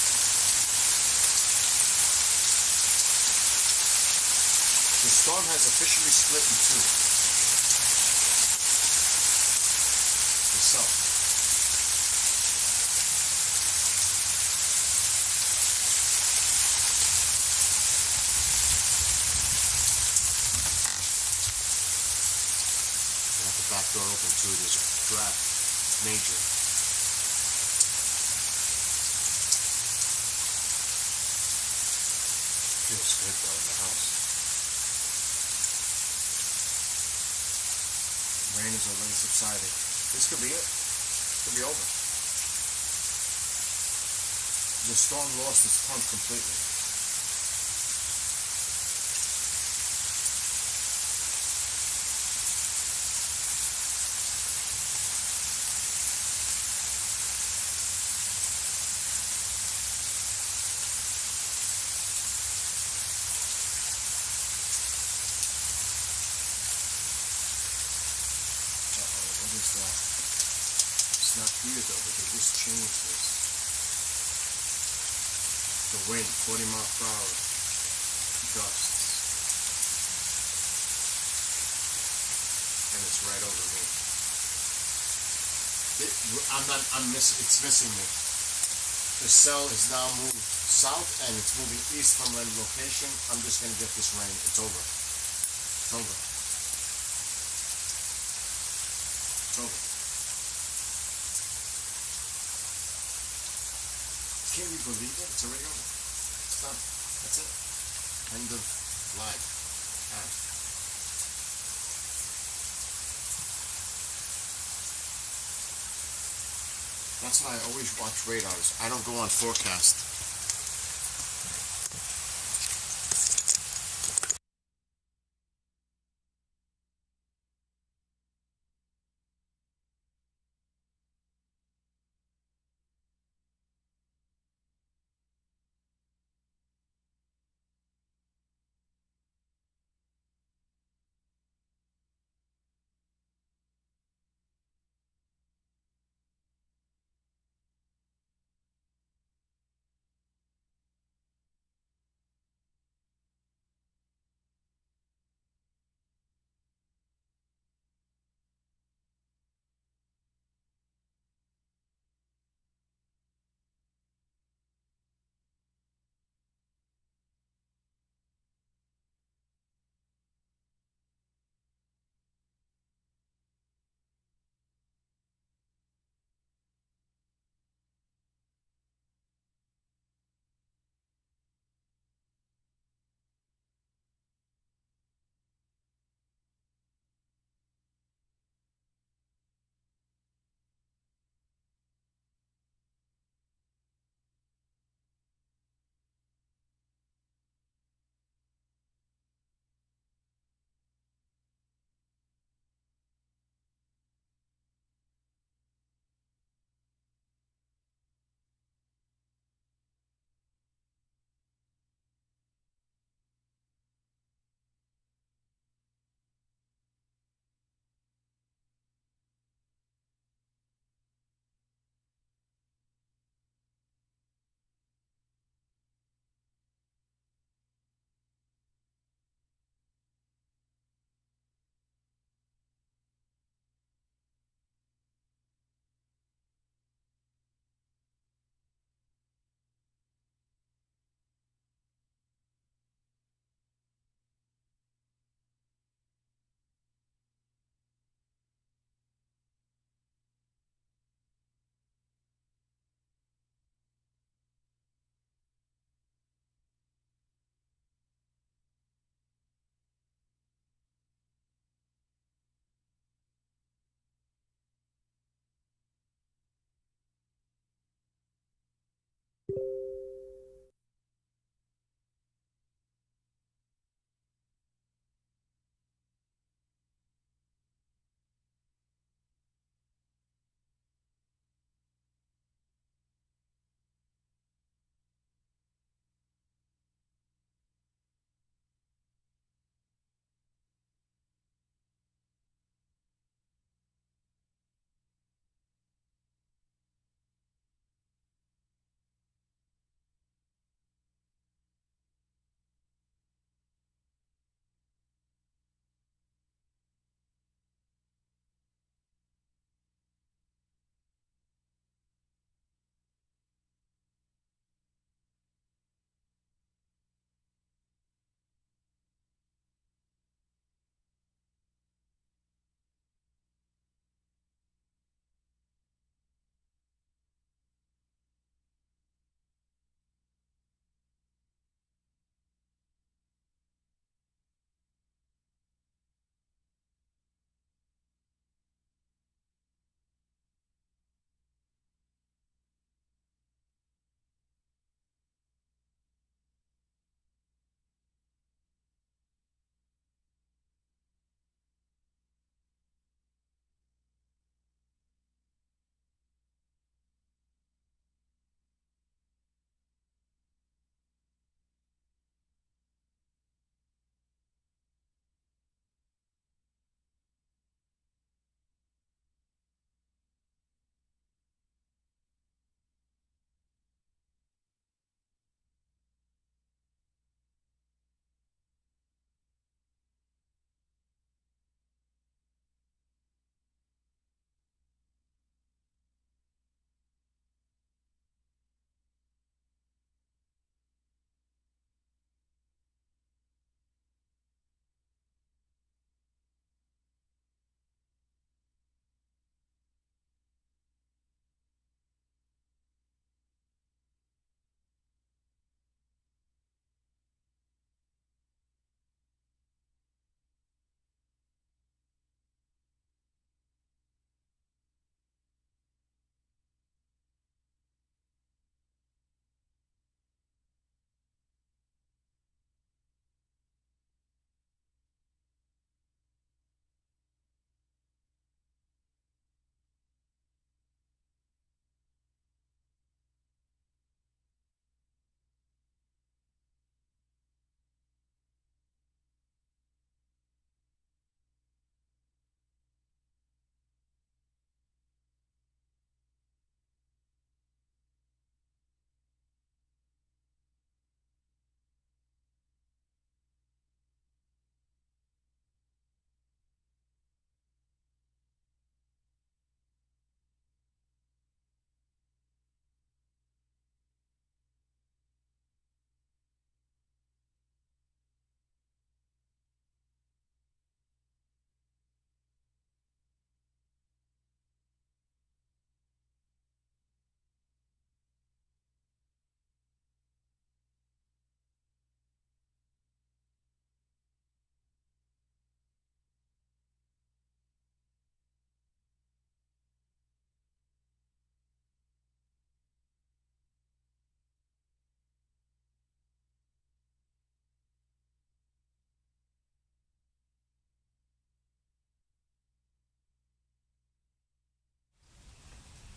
Speaker 1: The storm has officially split in two. Itself. back door open too. There's a draft. Major. Feels good though in the house. Rain is already subsiding. This could be it. Could be over. The storm lost its punch completely. What is that? It's not here though, but they just changed this. The wind, 40 mile per hour gusts. And it's right over me. It's missing me. The cell is now moved south and it's moving east from my location. I'm just gonna get this rain. It's over. It's over. It's over. Can you believe it? It's already over. It's done. That's it. End of live. That's why I always watch radars. I don't go on forecast.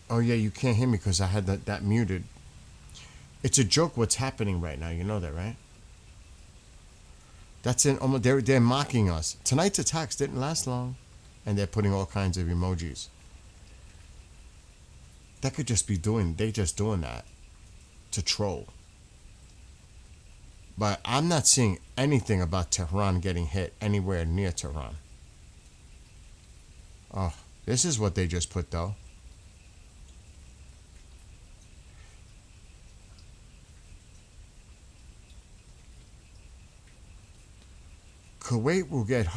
Speaker 1: Oh yeah, you can't hear me because I had that muted. It's a joke what's happening right now. You know that, right? That's in almost. They're mocking us. Tonight's attacks didn't last long, and they're putting all kinds of emojis. That could just be they just doing that to troll. But I'm not seeing anything about Tehran getting hit anywhere near Tehran. Oh, this is what they just put though. Kuwait will get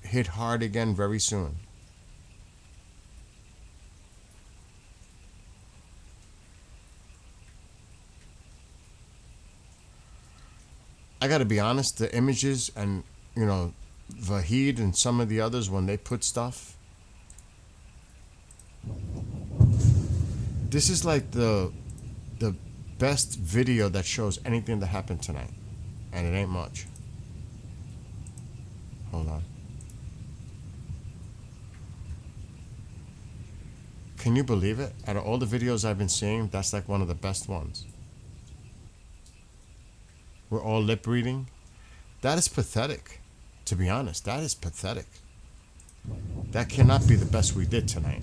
Speaker 1: hit hard again very soon. I gotta be honest, the images and, Vahid and some of the others, when they put stuff, this is like the best video that shows anything that happened tonight. And it ain't much. Hold on. Can you believe it? Out of all the videos I've been seeing, that's like one of the best ones. We're all lip reading. That is pathetic. To be honest, that is pathetic. That cannot be the best we did tonight.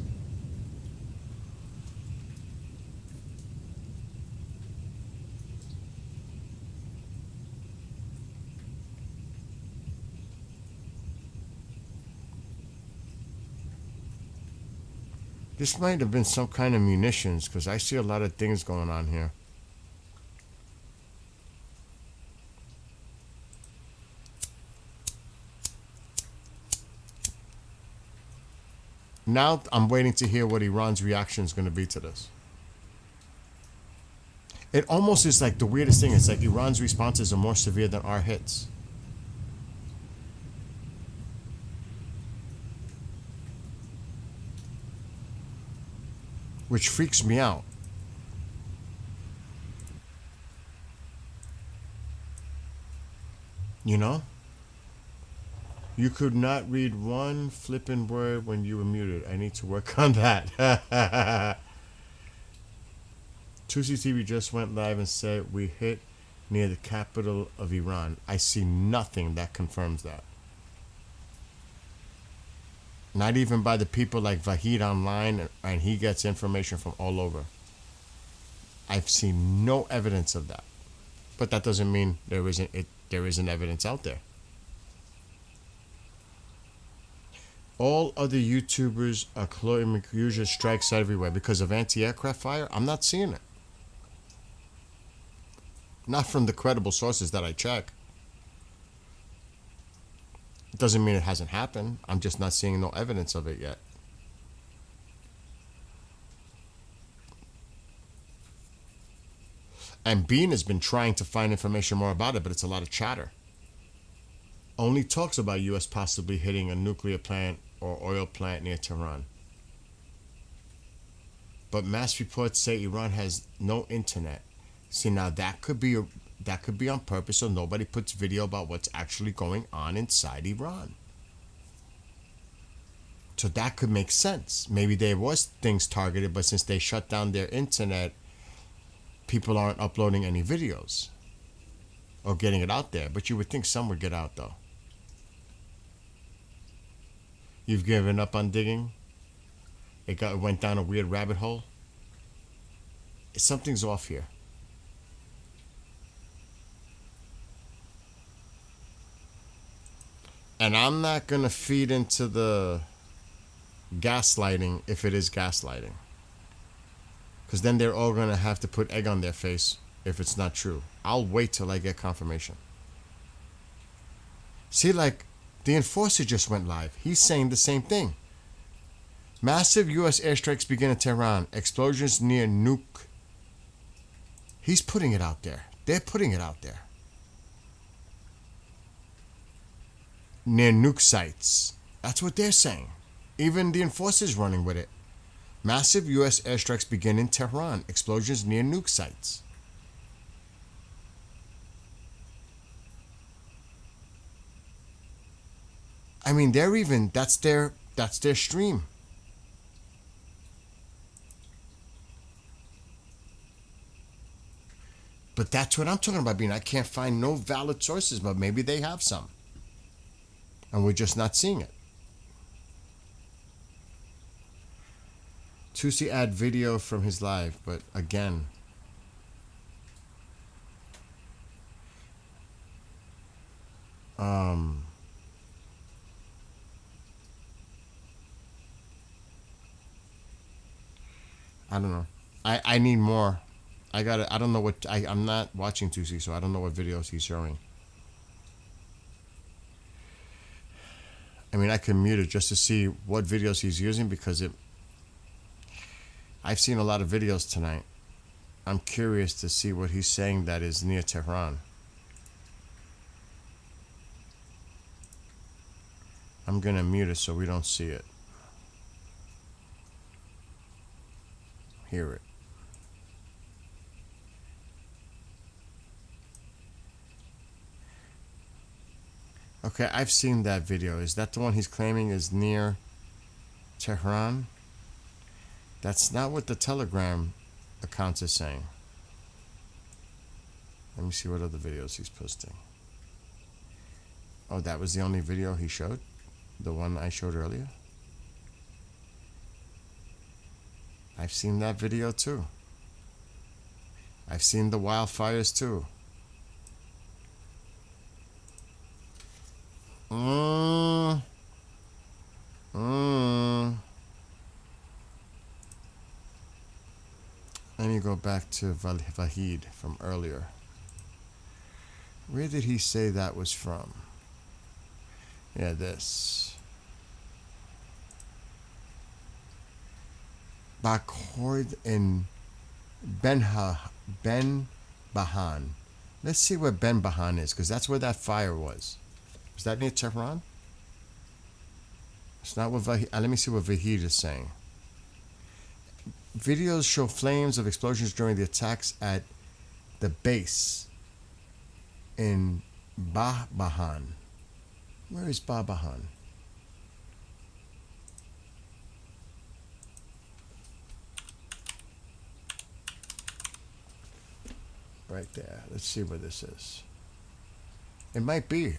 Speaker 1: This might have been some kind of munitions because I see a lot of things going on here. Now I'm waiting to hear what Iran's reaction is going to be to this. It almost is like the weirdest thing. It's like Iran's responses are more severe than our hits. Which freaks me out. You know? You could not read one flippin' word when you were muted. I need to work on that. 2CTV just went live and said we hit near the capital of Iran. I see nothing that confirms that. Not even by the people like Vahid online, and he gets information from all over. I've seen no evidence of that. But that doesn't mean there isn't evidence out there. All other YouTubers are claiming usual strikes everywhere because of anti-aircraft fire. I'm not seeing it. Not from the credible sources that I check. It doesn't mean it hasn't happened. I'm just not seeing no evidence of it yet. And Bean has been trying to find information more about it, but it's a lot of chatter. Only talks about U.S. possibly hitting a nuclear plant or oil plant near Tehran. But mass reports say Iran has no internet. See, now that could be on purpose so nobody puts video about what's actually going on inside Iran. So that could make sense. Maybe there was things targeted, but since they shut down their internet, people aren't uploading any videos or getting it out there. But you would think some would get out though. You've given up on digging? It went down a weird rabbit hole? Something's off here. And I'm not going to feed into the gaslighting if it is gaslighting. Because then they're all going to have to put egg on their face if it's not true. I'll wait till I get confirmation. See, like, the enforcer just went live. He's saying the same thing. Massive U.S. airstrikes begin in Tehran. Explosions near nuke. He's putting it out there. They're putting it out there. Near nuke sites. That's what they're saying. Even the enforcer's running with it. Massive U.S. airstrikes begin in Tehran. Explosions near nuke sites. I mean, that's their stream. But that's what I'm talking about, Bean. I can't find no valid sources, but maybe they have some. And we're just not seeing it. Tusi add video from his live, but again, I don't know. I need more. I don't know what I'm not watching Tusi, so I don't know what videos he's showing. I mean, I can mute it just to see what videos he's using because I've seen a lot of videos tonight. I'm curious to see what he's saying that is near Tehran. I'm gonna mute it so we don't see it. Hear it. Okay, I've seen that video. Is that the one he's claiming is near Tehran? That's not what the Telegram account is saying. Let me see what other videos he's posting. Oh, that was the only video he showed? The one I showed earlier? I've seen that video too. I've seen the wildfires too. Let me go back to Vahid from earlier. Where did he say that was from? Yeah, this. Bakhord in Ben Bahan. Let's see where Ben Bahan is, because that's where that fire was. Is that near Tehran? It's not what Vahid. Let me see what Vahid is saying. Videos show flames of explosions during the attacks at the base in Bahan. Where is Bahan? Right there. Let's see where this is. It might be.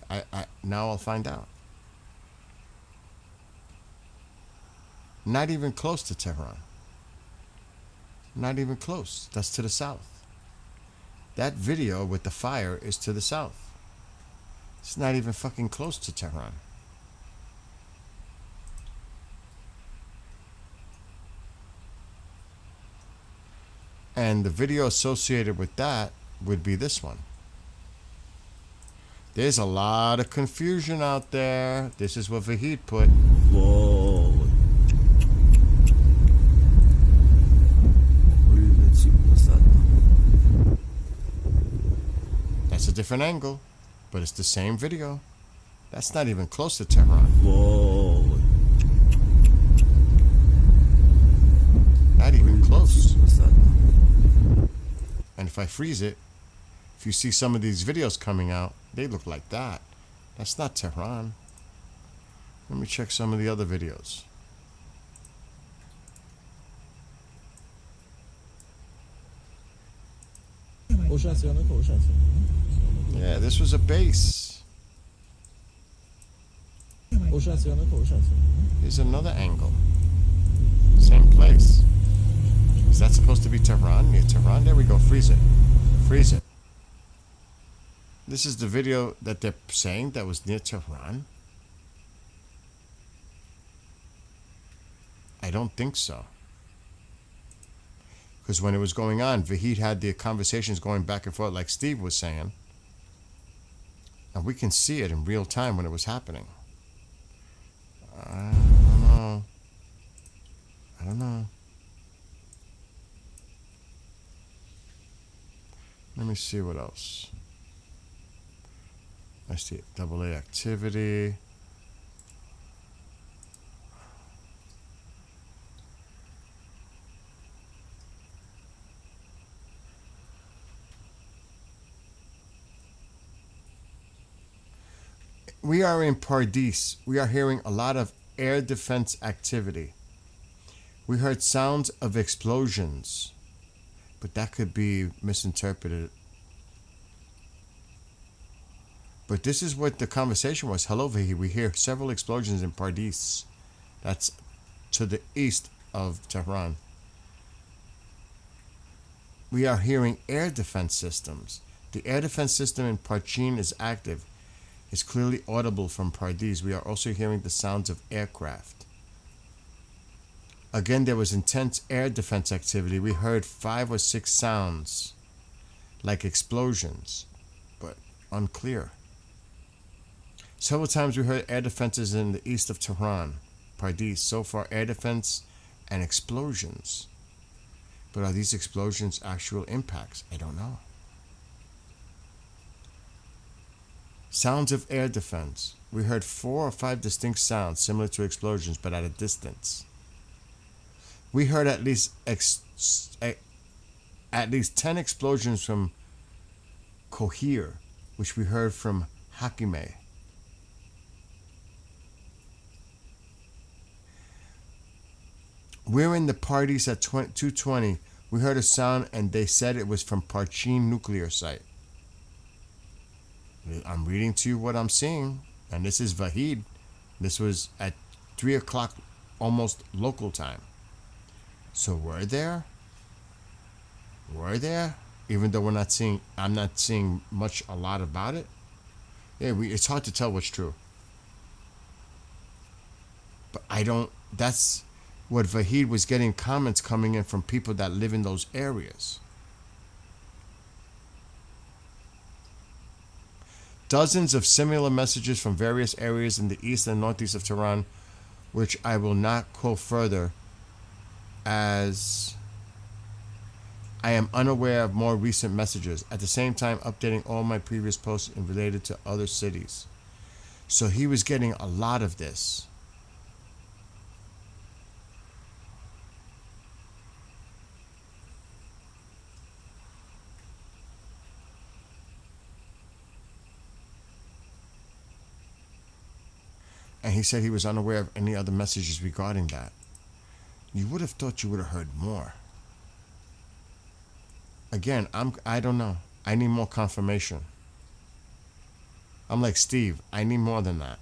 Speaker 1: Now I'll find out. Not even close to Tehran. Not even close. That's to the south. That video with the fire is to the south. It's not even fucking close to Tehran. And the video associated with that would be this one. There's a lot of confusion out there. This is what Vahid put.
Speaker 2: Whoa.
Speaker 1: That's a different angle, but it's the same video. That's not even close to Tehran.
Speaker 2: Whoa.
Speaker 1: Not even close. And if I freeze it, if you see some of these videos coming out, they look like that. That's not Tehran. Let me check some of the other videos. Yeah, this was a base. Here's another angle. Same place. Is that supposed to be Tehran? Near Tehran? There we go. Freeze it. Freeze it. This is the video that they're saying that was near Tehran? I don't think so. Because when it was going on, Vahid had the conversations going back and forth like Steve was saying. And we can see it in real time when it was happening. I don't know. I don't know. Let me see what else. I see AA activity. We are in Pardis. We are hearing a lot of air defense activity. We heard sounds of explosions, but that could be misinterpreted But this is what the conversation was. Hello, Vahi. We hear several explosions in Pardis. That's to the east of Tehran. We are hearing air defense systems. The air defense system in Parchin is active. It's clearly audible from Pardis. We are also hearing the sounds of aircraft. Again, there was intense air defense activity. We heard 5 or 6 sounds, like explosions, but unclear. Several times we heard air defenses in the east of Tehran, Pardis. So far, air defense and explosions. But are these explosions actual impacts? I don't know. Sounds of air defense. We heard 4 or 5 distinct sounds similar to explosions, but at a distance. We heard at least 10 explosions from Kohir, which we heard from Hakime. We're in the Pardis at 2:20. We heard a sound and they said it was from Parchin nuclear site. I'm reading to you what I'm seeing, and this is Vahid. This was at 3 o'clock, almost local time. So we're there, even though I'm not seeing a lot about it. Yeah, it's hard to tell what's true. But that's what Vahid was getting, comments coming in from people that live in those areas. Dozens of similar messages from various areas in the east and northeast of Tehran, which I will not quote further, as I am unaware of more recent messages. At the same time, updating all my previous posts related to other cities. So he was getting a lot of this. And he said he was unaware of any other messages regarding that. You would have thought you would have heard more. Again, I don't know. I need more confirmation. I'm like Steve. I need more than that.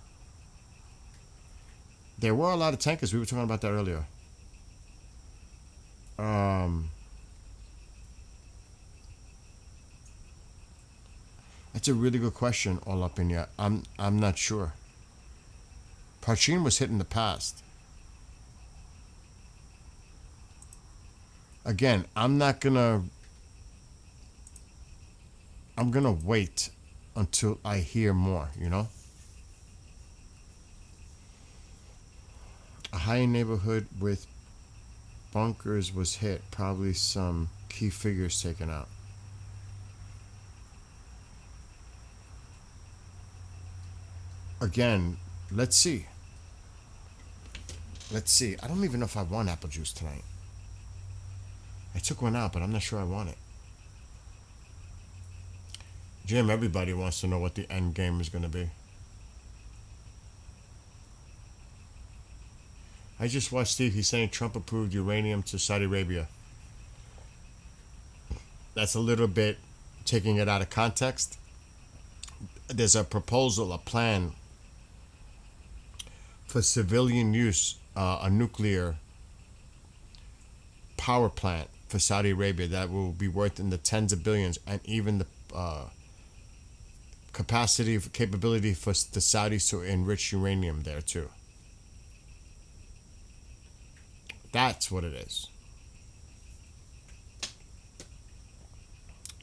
Speaker 1: There were a lot of tankers. We were talking about that earlier. That's a really good question, all up in here. I'm not sure. Parchin was hit in the past. Again, I'm gonna wait until I hear more, A high neighborhood with bunkers was hit. Probably some key figures taken out. Again, let's see. I don't even know if I want apple juice tonight. I took one out, but I'm not sure I want it. Jim, everybody wants to know what the end game is going to be. I just watched Steve. He's saying Trump approved uranium to Saudi Arabia. That's a little bit taking it out of context. There's a proposal, a plan for civilian use, a nuclear power plant for Saudi Arabia that will be worth in the tens of billions, and even the capability for the Saudis to enrich uranium there too. That's what it is.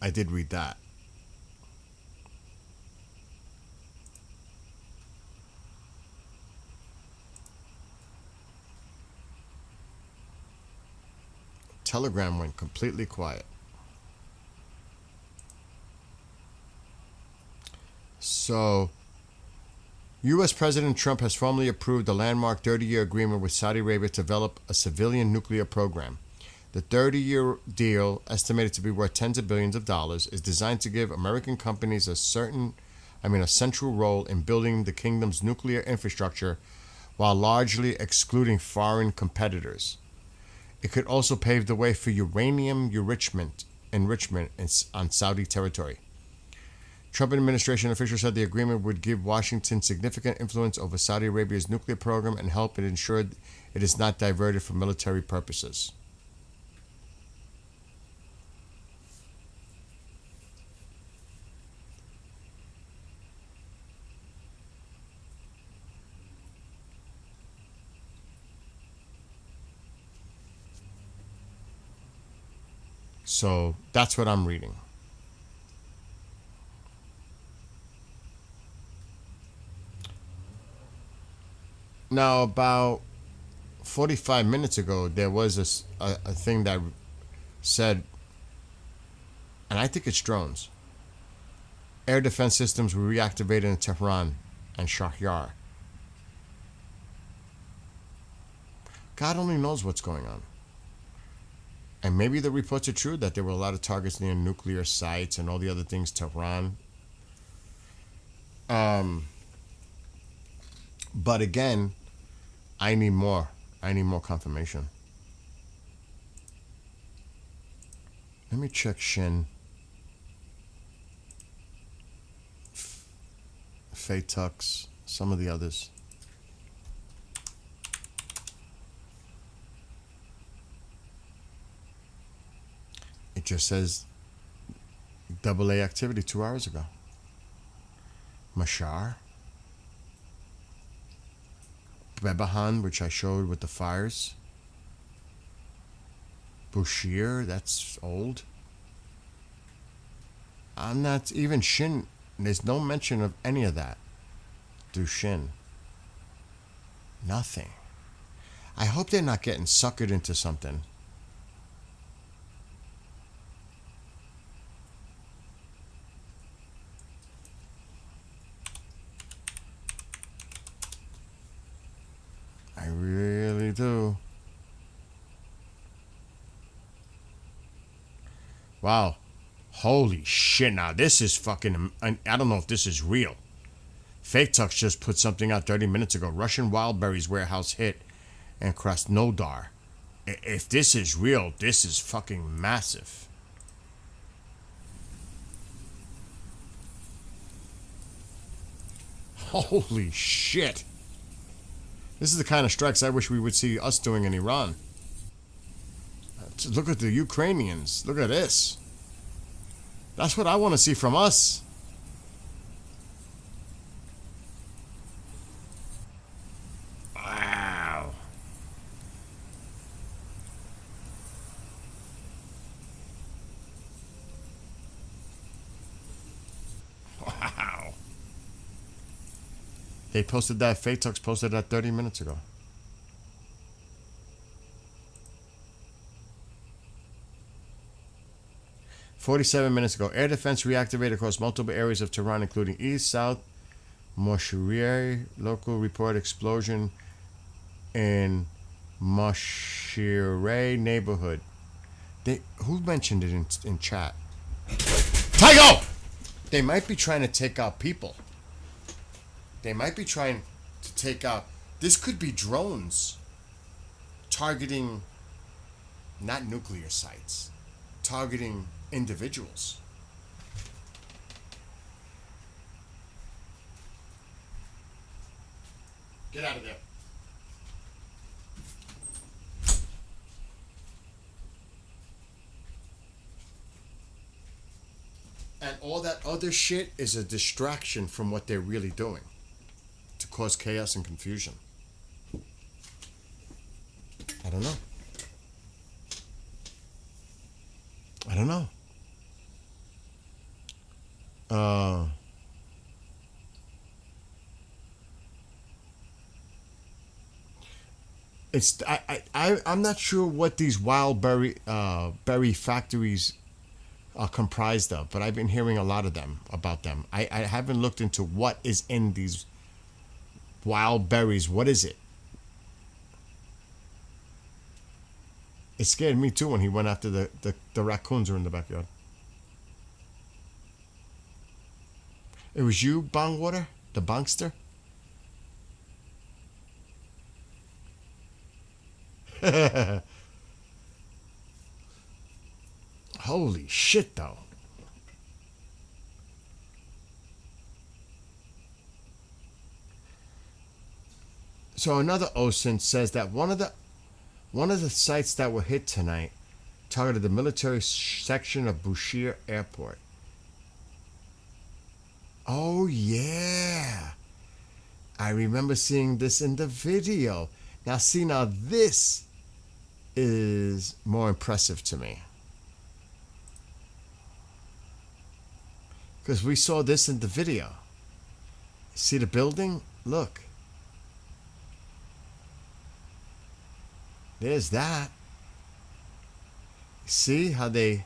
Speaker 1: I did read that. Telegram went completely quiet. So, U.S. President Trump has formally approved the landmark 30-year agreement with Saudi Arabia to develop a civilian nuclear program. The 30-year deal, estimated to be worth tens of billions of dollars, is designed to give American companies a central role in building the kingdom's nuclear infrastructure while largely excluding foreign competitors. It could also pave the way for uranium enrichment on Saudi territory. Trump administration officials said the agreement would give Washington significant influence over Saudi Arabia's nuclear program and help it ensure it is not diverted for military purposes. So that's what I'm reading. Now, about 45 minutes ago, there was a thing that said, and I think it's drones. Air defense systems were reactivated in Tehran and Shahryar. God only knows what's going on. And maybe the reports are true that there were a lot of targets near nuclear sites and all the other things, Tehran. But again, I need more. I need more confirmation. Let me check Shin. Phaetux, some of the others. It just says AA activity 2 hours ago. Mashar. Bebahan, which I showed with the fires. Bushir, that's old. I'm not even Shin. There's no mention of any of that through Shin. Nothing. I hope they're not getting suckered into something. I really do. Wow. Holy shit, now this is fucking... I don't know if this is real. Phaetux just put something out 30 minutes ago. Russian Wildberries warehouse hit in Krasnodar. If this is real, this is fucking massive. Holy shit. This is the kind of strikes I wish we would see us doing in Iran. Look at the Ukrainians. Look at this. That's what I want to see from us. Wow. Wow. They posted that, Phaetux posted that 30 minutes ago. "47 minutes ago, air defense reactivated across multiple areas of Tehran, including east, south, Moshiri. Local report explosion in Moshiri neighborhood." Who mentioned it in chat? Tygo! They might be trying to take out people. They might be trying to take out... This could be drones targeting not nuclear sites, targeting individuals. Get out of there. And all that other shit is a distraction from what they're really doing to cause chaos and confusion. I don't know. I don't know. I'm not sure what these wild berry factories are comprised of, but I've been hearing a lot of them about them. I haven't looked into what is in these wild berries. What is it? It scared me too when he went after the raccoons who are in the backyard. It was you, Bongwater? The Bongster? Holy shit, though. So another OSINT says that one of the sites that were hit tonight targeted the military section of Bushehr Airport. Oh yeah, I remember seeing this in the video. Now see, now this is more impressive to me, because we saw this in the video. See the building? Look. There's that. See how they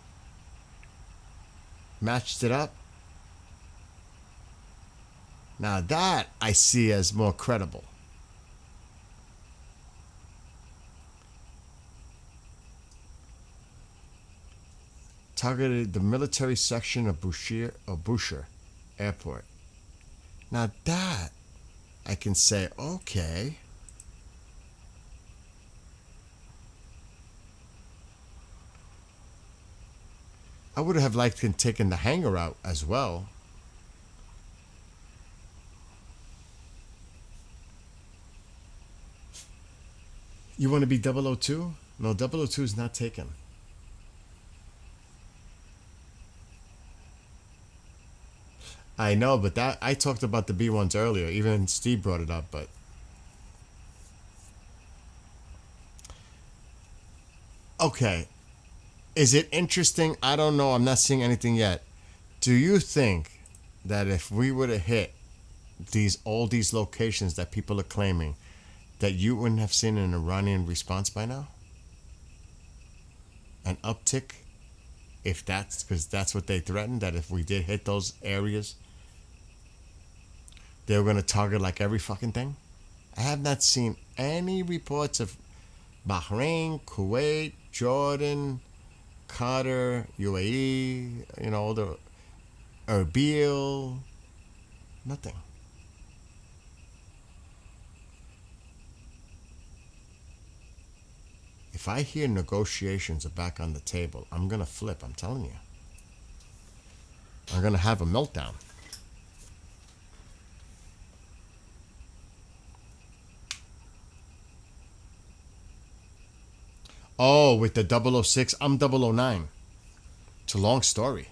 Speaker 1: matched it up? Now that I see as more credible. Targeted the military section of Bushehr Airport. Now that I can say, okay. I would have liked him taking the hangar out as well. You want to be 002? No, 002 is not taken. I know, but that I talked about the B1s earlier. Even Steve brought it up, but okay. Is it interesting? I don't know. I'm not seeing anything yet. Do you think that if we would have hit all these locations that people are claiming, that you wouldn't have seen an Iranian response by now? An uptick? If that's because that's what they threatened, that if we did hit those areas, they were going to target like every fucking thing? I have not seen any reports of Bahrain, Kuwait, Jordan, Qatar, UAE, the Erbil, nothing. If I hear negotiations are back on the table, I'm going to flip, I'm telling you. I'm going to have a meltdown. Oh, with the 006, I'm 009. It's a long story.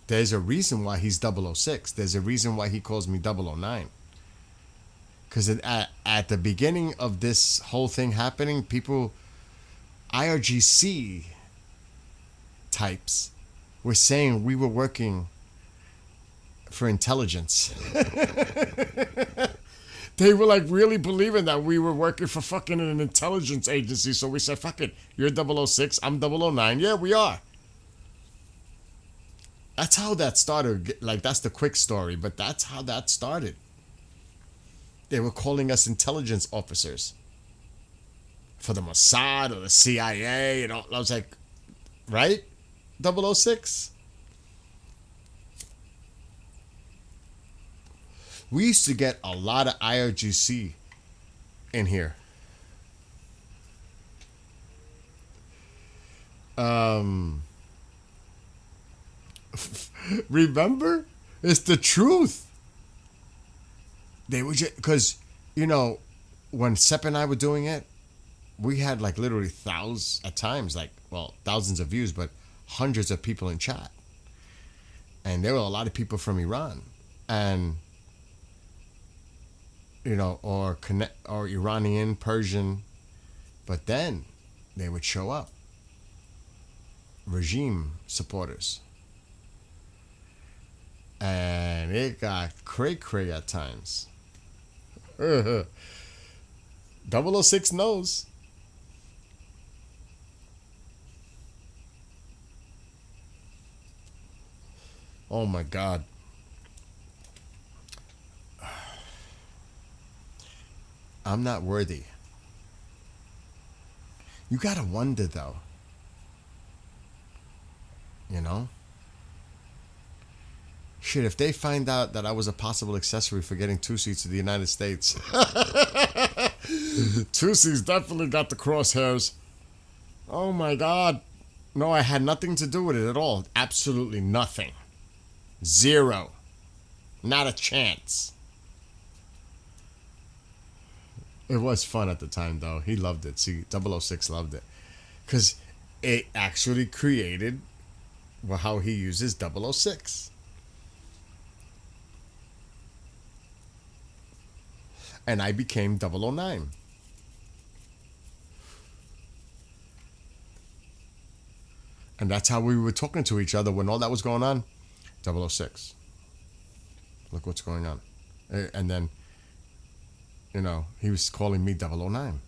Speaker 1: There's a reason why he's 006. There's a reason why he calls me 009. Because at the beginning of this whole thing happening, people, IRGC types, were saying we were working for intelligence. They were like really believing that we were working for fucking an intelligence agency. So we said, fuck it. You're 006, I'm 009. Yeah, we are. That's how that started. Like, that's the quick story, but that's how that started. They were calling us intelligence officers for the Mossad or the CIA. I was like, right? 006? We used to get a lot of IRGC in here. Remember? It's the truth. They were just, because, when Sepp and I were doing it, we had like literally thousands, at times, thousands of views, but hundreds of people in chat. And there were a lot of people from Iran. And, or Iranian, Persian. But then they would show up. Regime supporters. And it got cray-cray at times. 006 knows. Oh my God. I'm not worthy. You gotta wonder though. Shit, if they find out that I was a possible accessory for getting 2 seats to the United States. 2 seats definitely got the crosshairs. Oh my God. No, I had nothing to do with it at all. Absolutely nothing. Zero. Not a chance. It was fun at the time, though. He loved it. See, 006 loved it. Because it actually created how he uses 006. And I became 009. And that's how we were talking to each other when all that was going on. 006. Look what's going on. And then, he was calling me 009.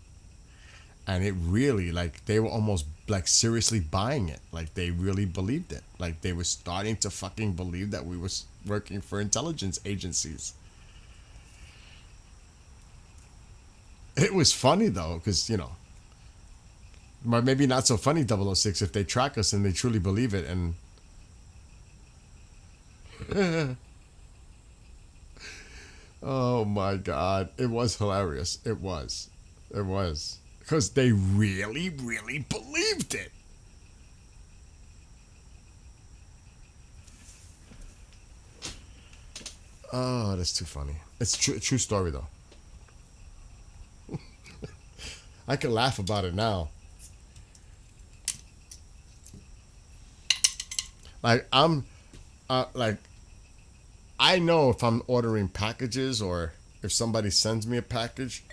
Speaker 1: And it really, like, they were almost, like, seriously buying it. Like, they really believed it. Like, they were starting to fucking believe that we were working for intelligence agencies. It was funny, though, because, but maybe not so funny 006 if they track us and they truly believe it. And oh my God, it was hilarious. It was because they really believed it. Oh, that's too funny. It's true story, though. I can laugh about it now. Like, I know if I'm ordering packages or if somebody sends me a package,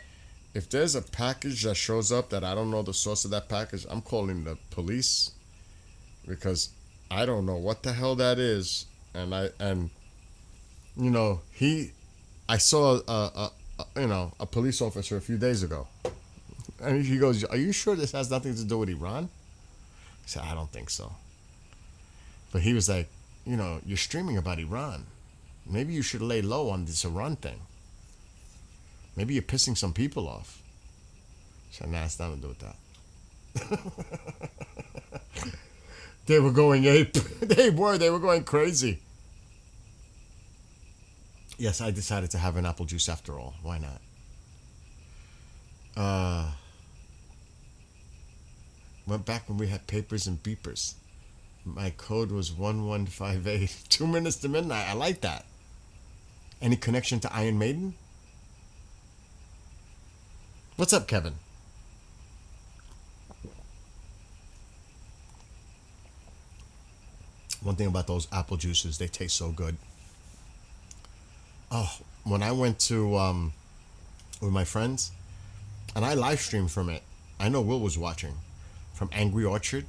Speaker 1: if there's a package that shows up that I don't know the source of that package, I'm calling the police because I don't know what the hell that is. And I saw a police officer a few days ago. And he goes, "Are you sure this has nothing to do with Iran?" I said, "I don't think so." But he was like, "You're streaming about Iran. Maybe you should lay low on this Iran thing. Maybe you're pissing some people off." I said, "Nah, it's nothing to do with that." They were going ape. They were going crazy. Yes, I decided to have an apple juice after all. Why not? Went back when we had papers and beepers. My code was 1158. 2 minutes to midnight. I like that. Any connection to Iron Maiden? What's up, Kevin? One thing about those apple juices, they taste so good. Oh, when I went to with my friends, and I live streamed from it. I know Will was watching. From Angry Orchard.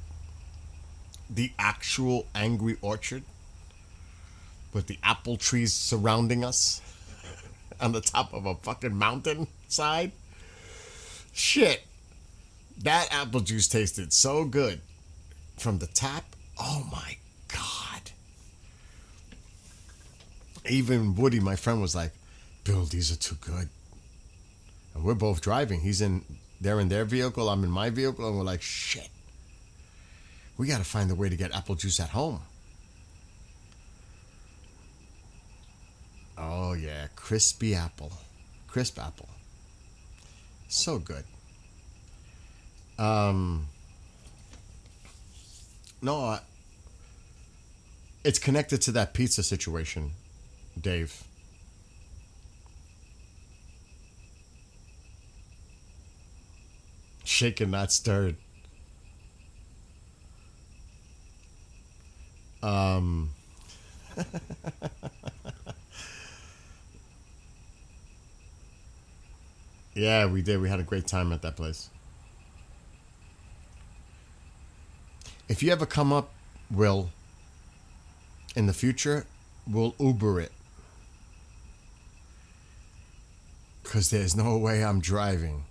Speaker 1: The actual Angry Orchard. With the apple trees surrounding us. On the top of a fucking mountain side. Shit. That apple juice tasted so good. From the tap. Oh my God. Even Woody, my friend, was like, "Bill, these are too good." And we're both driving. They're in their vehicle, I'm in my vehicle, and we're like, shit. We got to find a way to get apple juice at home. Oh, yeah. Crispy apple. Crisp apple. So good. No, it's connected to that pizza situation, Dave. Shaken, not stirred. Yeah, we did. We had a great time at that place. If you ever come up, Will, in the future, we'll Uber it. Because there's no way I'm driving.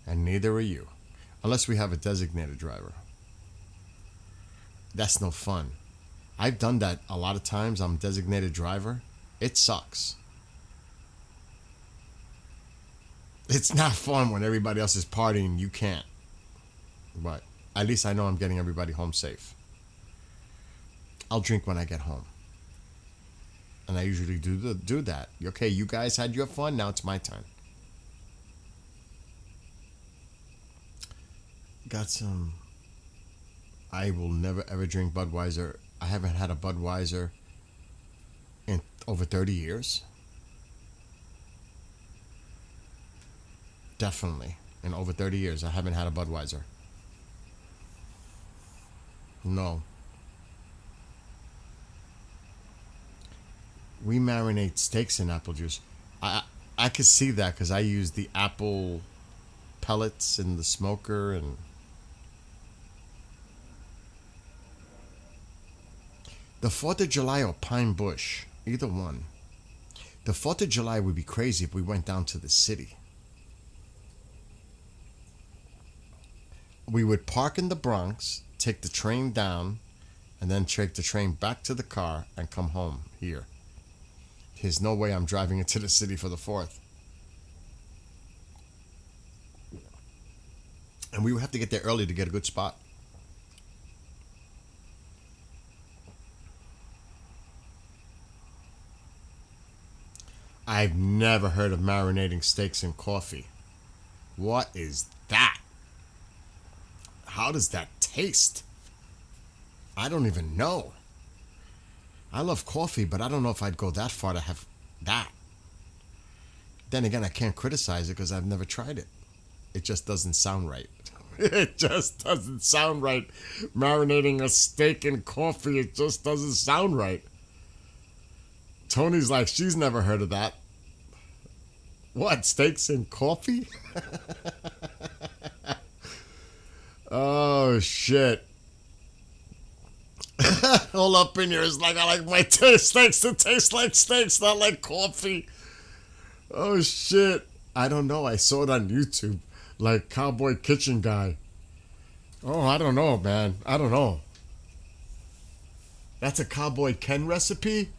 Speaker 1: And neither are you. Unless we have a designated driver. That's no fun. I've done that a lot of times. I'm designated driver. It sucks. It's not fun when everybody else is partying and you can't. But at least I know I'm getting everybody home safe. I'll drink when I get home. And I usually do that. Okay, you guys had your fun. Now it's my turn. Got some. I will never ever drink Budweiser. I haven't had a Budweiser in over 30 years. Definitely. In over 30 years, I haven't had a Budweiser. No. We marinate steaks in apple juice. I could see that because I use the apple pellets in the smoker and the 4th of July or Pine Bush, either one. The 4th of July would be crazy if we went down to the city. We would park in the Bronx, take the train down, and then take the train back to the car and come home here. There's no way I'm driving into the city for the 4th. And we would have to get there early to get a good spot. I've never heard of marinating steaks in coffee. What is that? How does that taste? I don't even know. I love coffee, but I don't know if I'd go that far to have that. Then again, I can't criticize it because I've never tried it. It just doesn't sound right. It just doesn't sound right. Marinating a steak in coffee, it just doesn't sound right. Tony's like, she's never heard of that. What, steaks in coffee? Oh, shit. All up in here is like, I like my steaks to taste like steaks, not like coffee. Oh, shit. I don't know. I saw it on YouTube. Like Cowboy Kitchen Guy. Oh, I don't know, man. I don't know. That's a Cowboy Ken recipe?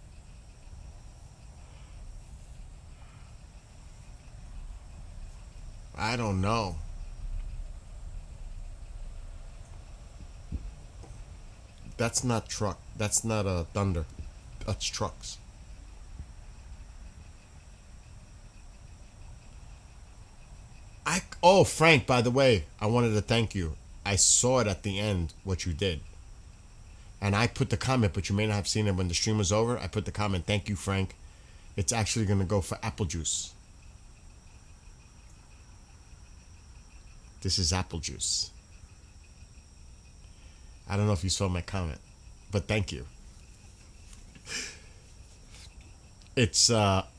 Speaker 1: I don't know. That's not truck. That's not a Thunder. That's trucks. Oh, Frank, by the way, I wanted to thank you. I saw it at the end, what you did. And I put the comment, but you may not have seen it when the stream was over. I put the comment, thank you, Frank. It's actually going to go for apple juice. This is apple juice. I don't know if you saw my comment, but thank you. It's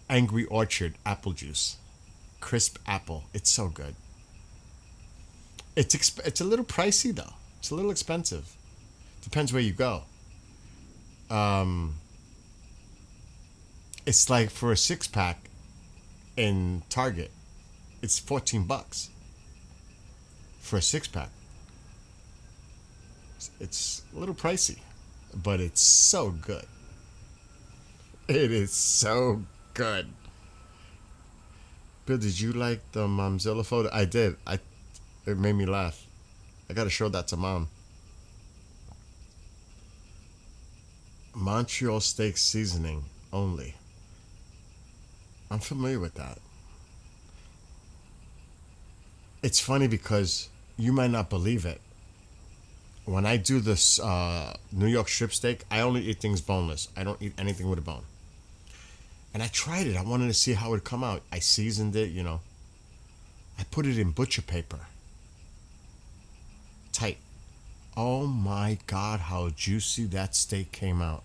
Speaker 1: Angry Orchard apple juice. Crisp apple. It's so good. It's a little pricey though. It's a little expensive. Depends where you go. It's like for a 6-pack in Target, it's $14 for a 6-pack. It's a little pricey, but it's so good. It is so good. Bill, did you like the Momzilla photo? I did. It made me laugh. I gotta show that to Mom. Montreal steak seasoning only. I'm familiar with that. It's funny because you might not believe it. When I do this New York strip steak, I only eat things boneless. I don't eat anything with a bone. And I tried it. I wanted to see how it would come out. I seasoned it, you know. I put it in butcher paper. Tight. Oh my God, how juicy that steak came out.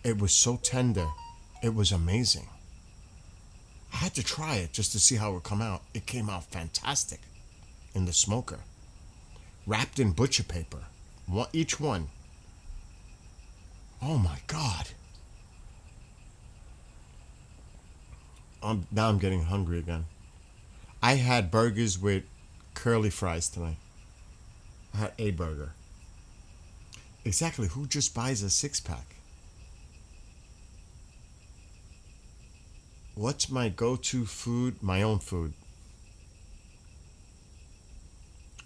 Speaker 1: It was so tender. It was amazing. I had to try it just to see how it would come out. It came out fantastic in the smoker. Wrapped in butcher paper. Each one. Oh my God. Now I'm getting hungry again. I had burgers with curly fries tonight. I had a burger. Exactly. Who just buys a 6-pack? What's my go-to food? My own food.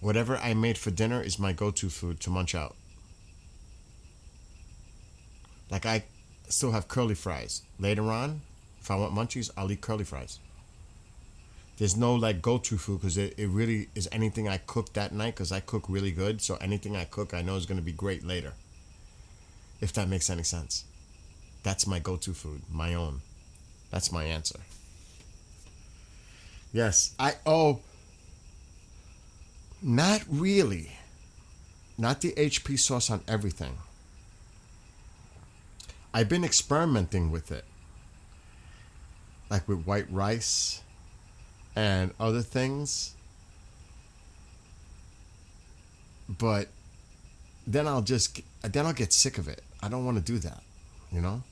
Speaker 1: Whatever I made for dinner is my go-to food to munch out. Like I still have curly fries. Later on, if I want munchies, I'll eat curly fries. There's no like go-to food because it really is anything I cook that night because I cook really good. So anything I cook I know is going to be great later. If that makes any sense. That's my go-to food. My own. That's my answer. Yes. Not really. Not the HP sauce on everything. I've been experimenting with it. Like with white rice and other things. But then I'll get sick of it. I don't want to do that, you know?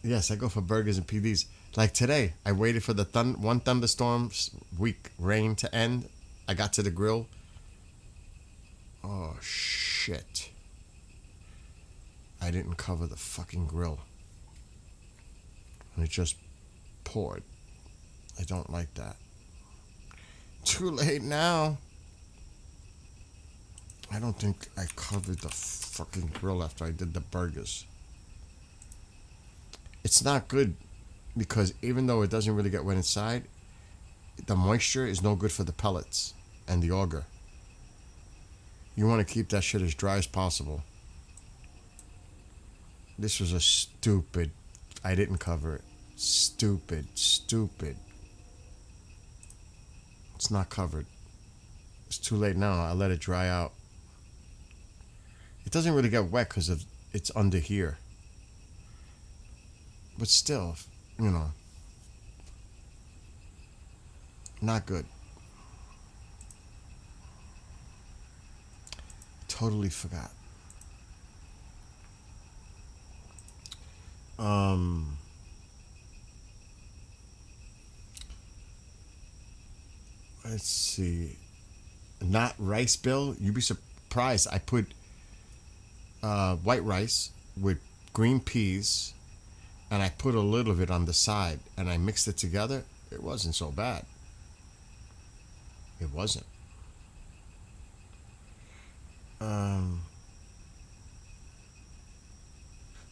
Speaker 1: Yes, I go for burgers and PDs. Like today, I waited for the one thunderstorm week rain to end. I got to the grill. Oh, shit. I didn't cover the fucking grill. And it just poured. I don't like that. Too late now. I don't think I covered the fucking grill after I did the burgers. It's not good because even though it doesn't really get wet inside, the moisture is no good for the pellets and the auger. You want to keep that shit as dry as possible. This was a stupid. I didn't cover it. Stupid. It's not covered. It's too late now. I let it dry out. It doesn't really get wet because it's under here. But still, you know, not good. Totally forgot. Let's see. Not rice, Bill. You'd be surprised. I put white rice with green peas, and I put a little of it on the side, and I mixed it together. It wasn't so bad. It wasn't.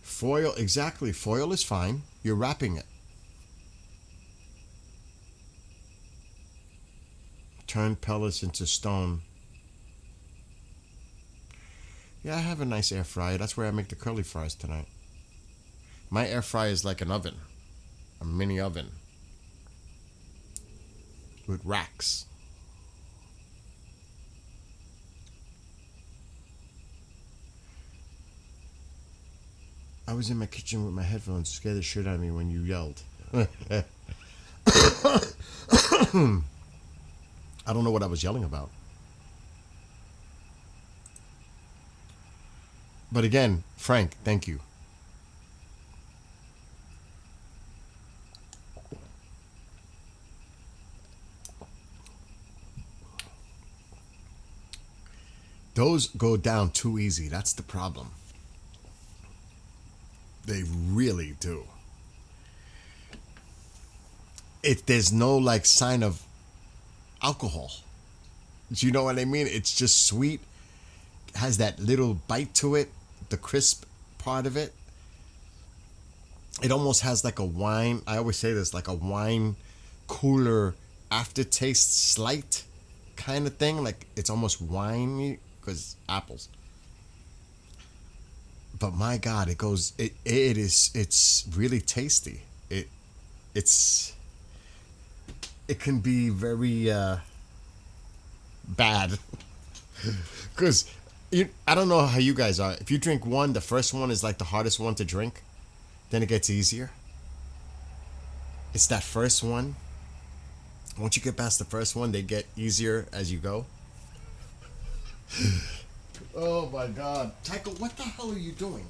Speaker 1: Foil, exactly. Foil is fine. You're wrapping it. Turn pellets into stone. Yeah, I have a nice air fryer. That's where I make the curly fries tonight. My air fryer is like an oven. A mini oven. With racks. I was in my kitchen with my headphones. Scared the shit out of me when you yelled. I don't know what I was yelling about. But again, Frank, thank you. Those go down too easy. That's the problem. They really do. There's no like sign of alcohol. Do you know what I mean? It's just sweet. Has that little bite to it, the crisp part of it. It almost has like a wine. I always say this, like a wine cooler aftertaste, slight kind of thing. Like it's almost winey because apples. But my God, it's really tasty. It can be very bad because I don't know how you guys are. If you drink one, the first one is like the hardest one to drink. Then it gets easier. It's that first one. Once you get past the first one, they get easier as you go. Oh my God. Tycho, what the hell are you doing?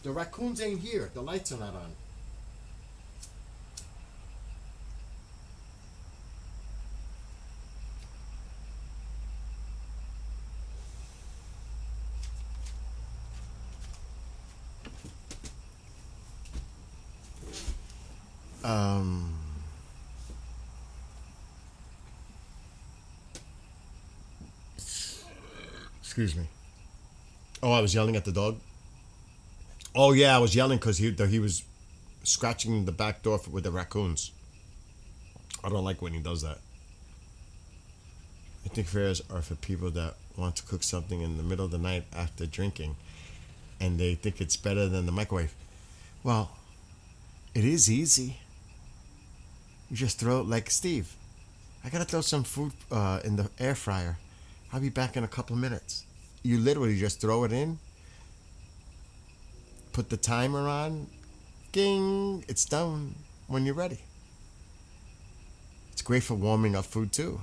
Speaker 1: The raccoons ain't here. The lights are not on. Excuse me. Oh, I was yelling at the dog. Oh yeah, I was yelling because he was scratching the back door with the raccoons. I don't like when he does that. I think fairs are for people that want to cook something in the middle of the night after drinking. and they think it's better than the microwave. Well, it is easy. You just throw it like Steve. I gotta throw some food in the air fryer. I'll be back in a couple of minutes. You literally just throw it in, put the timer on, ding, it's done when you're ready. It's great for warming up food too.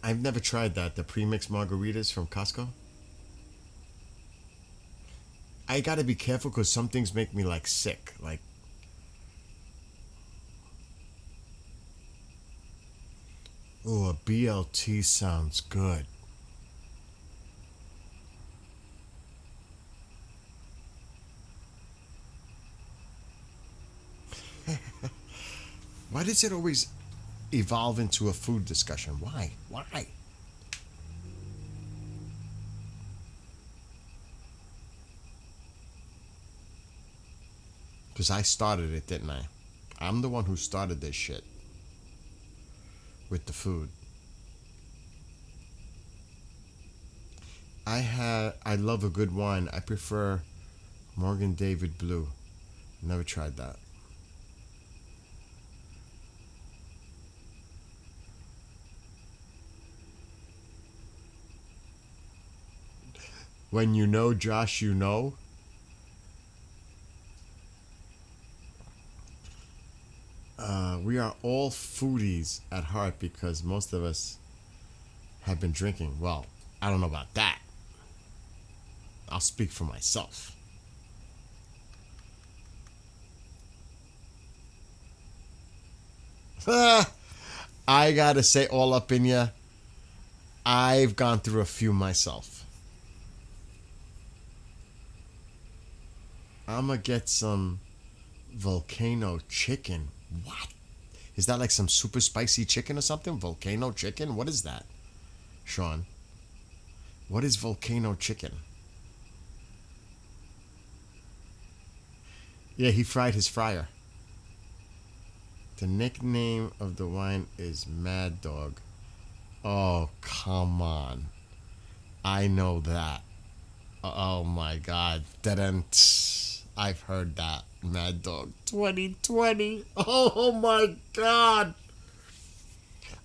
Speaker 1: I've never tried that. The pre-mixed margaritas from Costco. I gotta be careful because some things make me like sick. Like, oh, a BLT sounds good. Why does it always evolve into a food discussion? Why? Why? Because I started it, didn't I? I'm the one who started this shit with the food. I love a good wine. I prefer Morgan David Blue. Never tried that. When you know Josh, you know. We are all foodies at heart because most of us have been drinking. Well, I don't know about that. I'll speak for myself. I gotta say, all up in ya, I've gone through a few myself. I'm gonna get some volcano chicken. What? Is that like some super spicy chicken or something? Volcano chicken? What is that, Sean? What is volcano chicken? Yeah, he fried his fryer. The nickname of the wine is Mad Dog. Oh, come on. I know that. Oh my God. I've heard that. Mad Dog 2020. Oh my God.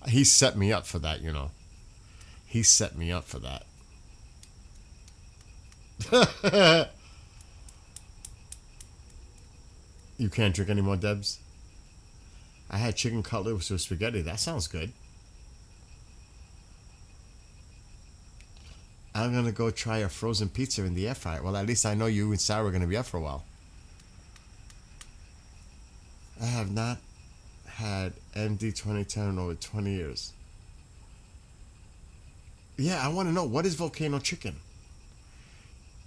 Speaker 1: He set me up for that, you know. He set me up for that. You can't drink any more, Debs? I had chicken cutlets with spaghetti. That sounds good. I'm going to go try a frozen pizza in the air fryer. Well, at least I know you and Sarah are going to be up for a while. I have not had MD 2010 in over 20 years. Yeah, I want to know, what is volcano chicken?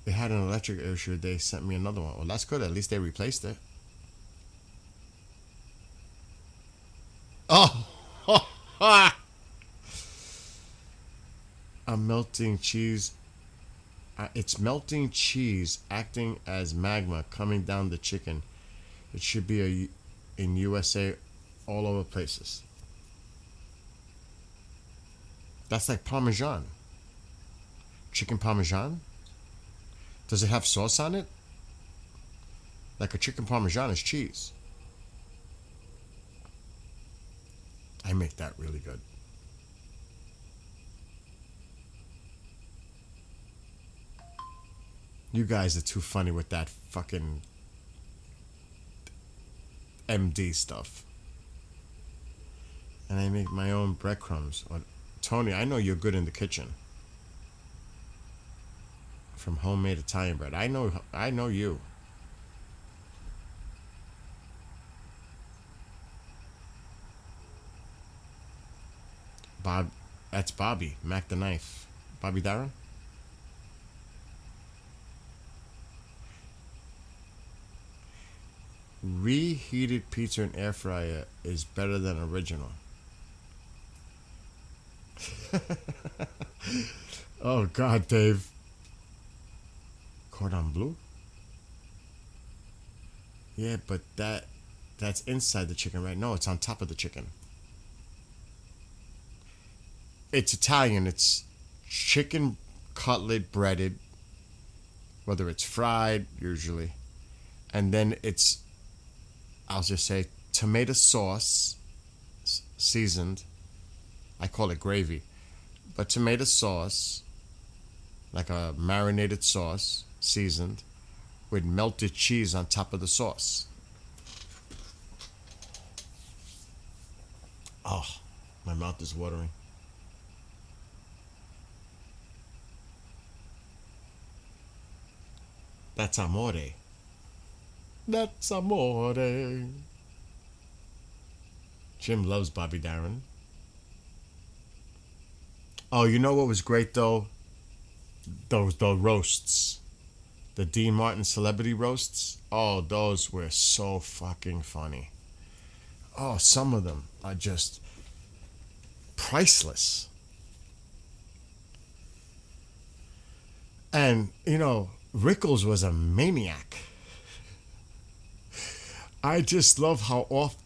Speaker 1: They had an electric issue. They sent me another one. Well, that's good. At least they replaced it. Oh! A melting cheese. It's melting cheese acting as magma coming down the chicken. It should be in USA all over places. That's like Parmesan. Chicken Parmesan? Does it have sauce on it? Like a chicken Parmesan is cheese. I make that really good. You guys are too funny with that fucking MD stuff. And I make my own breadcrumbs. Tony, I know you're good in the kitchen. From homemade Italian bread. I know you. Bob, that's Bobby, Mac the Knife. Bobby Darren? Reheated pizza in air fryer is better than original. Oh God, Dave. Cordon bleu? Yeah, but that's inside the chicken, right? No, it's on top of the chicken. It's Italian. It's chicken cutlet breaded, whether it's fried usually, and then it's, I'll just say, tomato sauce seasoned. I call it gravy, but tomato sauce, like a marinated sauce, seasoned, with melted cheese on top of the sauce. Oh, my mouth is watering. That's amore. That's amore. Jim loves Bobby Darin. Oh, you know what was great though? The roasts. The Dean Martin celebrity roasts. Oh, those were so fucking funny. Oh, some of them are just priceless. And, Rickles was a maniac. I just love how off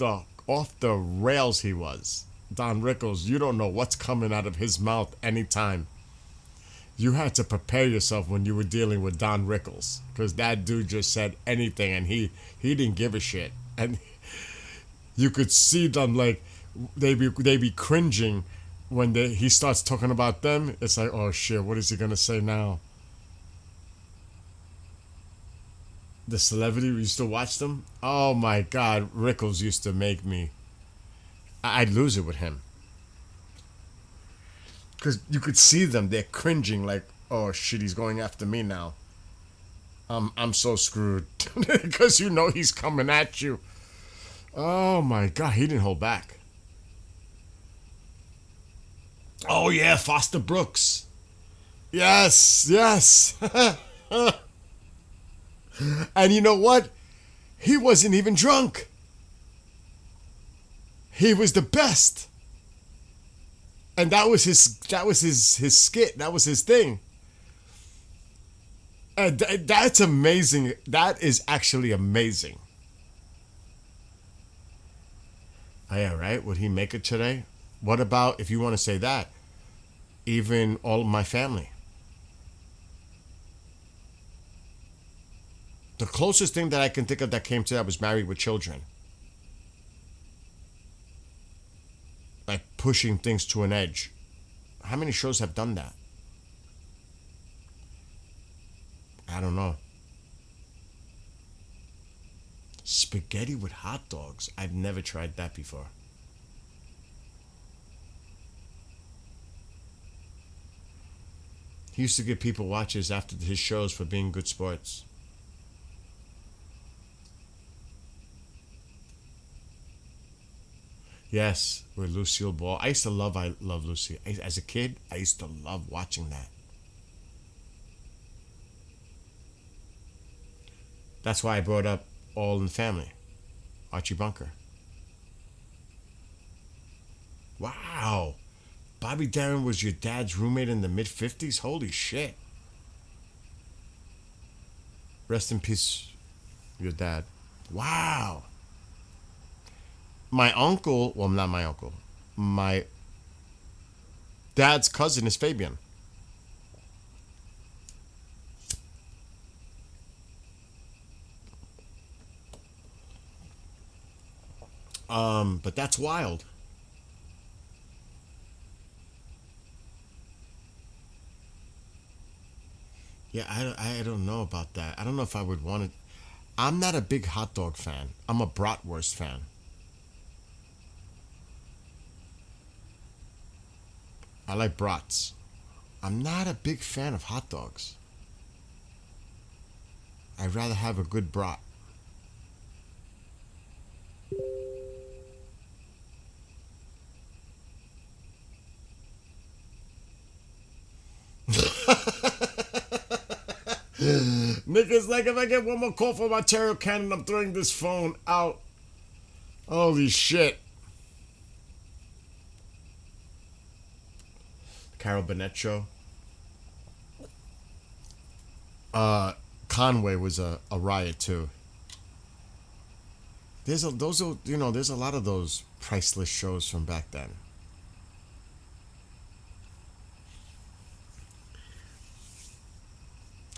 Speaker 1: the rails he was. Don Rickles, you don't know what's coming out of his mouth anytime. You had to prepare yourself when you were dealing with Don Rickles, because that dude just said anything and he didn't give a shit. And you could see them like they be cringing when he starts talking about them. It's like, oh shit, what is he gonna say now? The Celebrity, we used to watch them. Oh my God, Rickles used to make me. I'd lose it with him. Because you could see them, they're cringing like, oh shit, he's going after me now. I'm so screwed. Because he's coming at you. Oh my God, he didn't hold back. Oh yeah, Foster Brooks. Yes. And you know what? He wasn't even drunk. He was the best. And that was his skit. That was his thing. And that's amazing. That is actually amazing. Oh, yeah, right? Would he make it today? What about, if you want to say that, even All of My Family? The closest thing that I can think of that came to that was Married with Children. Like pushing things to an edge. How many shows have done that? I don't know. Spaghetti with hot dogs. I've never tried that before. He used to give people watches after his shows for being good sports. Yes, with Lucille Ball. I love Lucy. As a kid, I used to love watching that. That's why I brought up All in the Family. Archie Bunker. Wow. Bobby Darin was your dad's roommate in the mid-50s? Holy shit. Rest in peace, your dad. Wow. My uncle, well, not my uncle, my dad's cousin is Fabian. But that's wild. Yeah, I don't know about that. I don't know if I would want it. I'm not a big hot dog fan. I'm a bratwurst fan. I like brats. I'm not a big fan of hot dogs. I'd rather have a good brat. Niggas like, if I get one more call from Ontario, Canada, I'm throwing this phone out. Holy shit. Carol Burnett show. Conway was a riot too. There's a lot of those priceless shows from back then.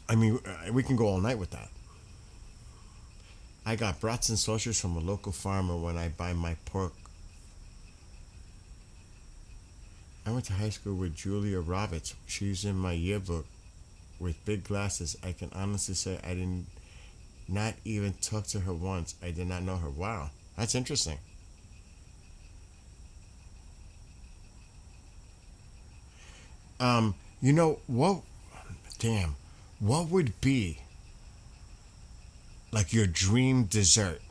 Speaker 1: I mean, we can go all night with that. I got brats and sausages from a local farmer when I buy my pork. I went to high school with Julia Roberts. She's in my yearbook with big glasses. I can honestly say I didn't not even talk to her once. I did not know her. Wow, that's interesting. You know what? Damn, what would be like your dream dessert?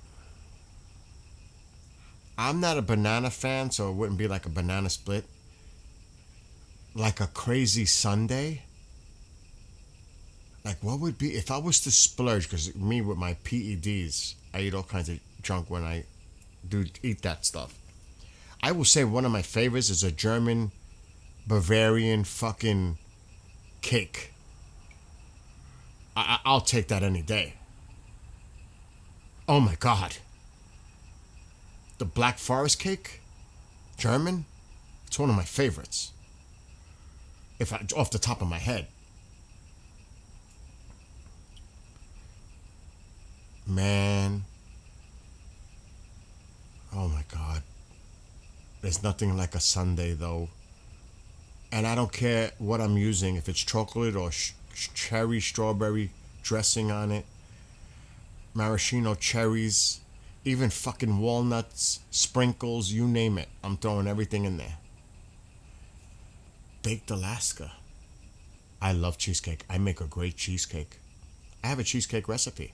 Speaker 1: I'm not a banana fan, so it wouldn't be like a banana split. Like a crazy sundae. Like what would be if I was to splurge? Because me with my PEDs, I eat all kinds of junk when I do eat that stuff. I will say one of my favorites is a German Bavarian fucking cake. I'll take that any day. Oh my god. The Black Forest cake? German? It's one of my favorites. If I off the top of my head. Man. Oh my god. There's nothing like a sundae though. And I don't care what I'm using, if it's chocolate or cherry strawberry dressing on it, maraschino cherries, even fucking walnuts, sprinkles, you name it. I'm throwing everything in there. Baked Alaska. I love cheesecake. I make a great cheesecake. I have a cheesecake recipe.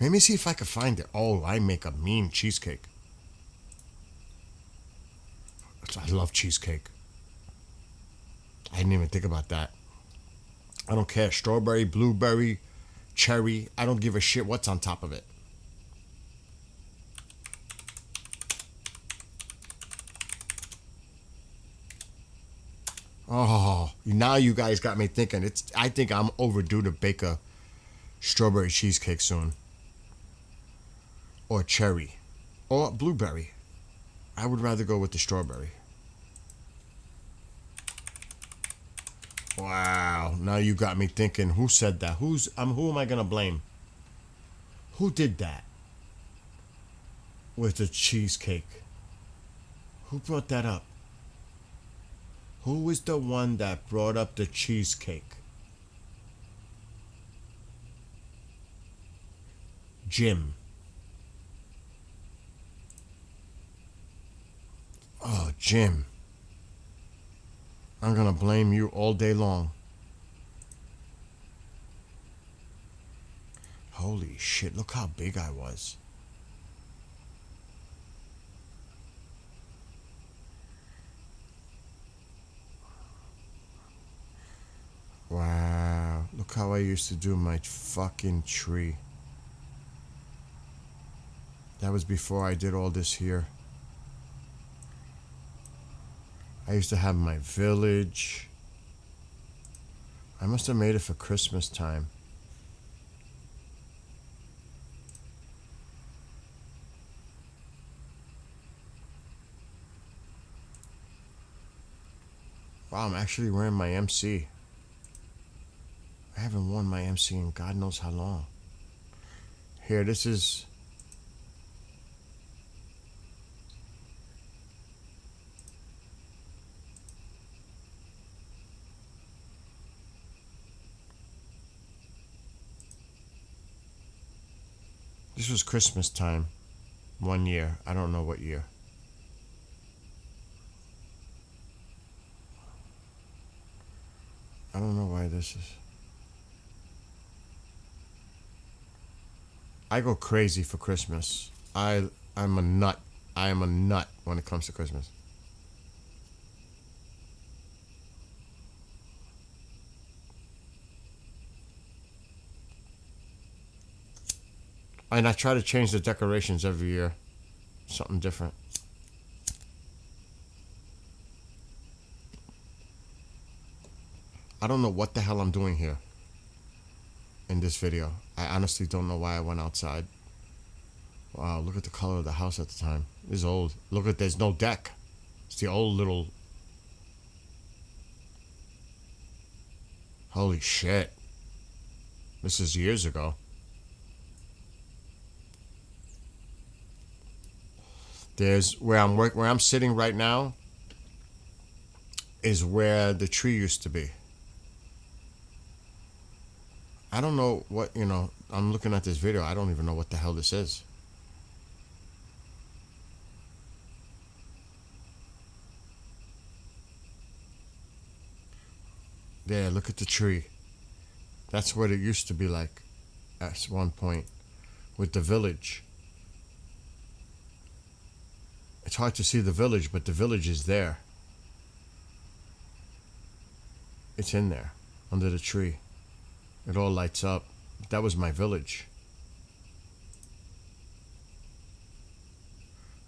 Speaker 1: Let me see if I can find it. Oh, I make a mean cheesecake. I love cheesecake. I didn't even think about that. I don't care. Strawberry, blueberry, cherry. I don't give a shit what's on top of it. Oh, now you guys got me thinking. I think I'm overdue to bake a strawberry cheesecake soon. Or cherry. Or blueberry. I would rather go with the strawberry. Wow. Now you got me thinking, who said that? Who am I gonna blame? Who did that? With the cheesecake? Who brought that up? Who was the one that brought up the cheesecake? Jim. Oh, Jim. I'm gonna blame you all day long. Holy shit, look how big I was. Wow, look how I used to do my fucking tree. That was before I did all this here. I used to have my village. I must have made it for Christmas time. Wow, I'm actually wearing my MC. I haven't worn my MC in God knows how long. Here, this is... This was Christmas time. One year. I don't know what year. I don't know why this is... I go crazy for Christmas. I'm a nut. I am a nut when it comes to Christmas. And I try to change the decorations every year. Something different. I don't know what the hell I'm doing here in this video. I honestly don't know why I went outside. Wow, look at the color of the house at the time. It's old. Look at, there's no deck. It's the old little... Holy shit. This is years ago. There's where I'm sitting right now is where the tree used to be. I don't know what, I'm looking at this video. I don't even know what the hell this is. There, look at the tree. That's what it used to be like at one point with the village. It's hard to see the village, but the village is there. It's in there, under the tree. It all lights up. That was my village.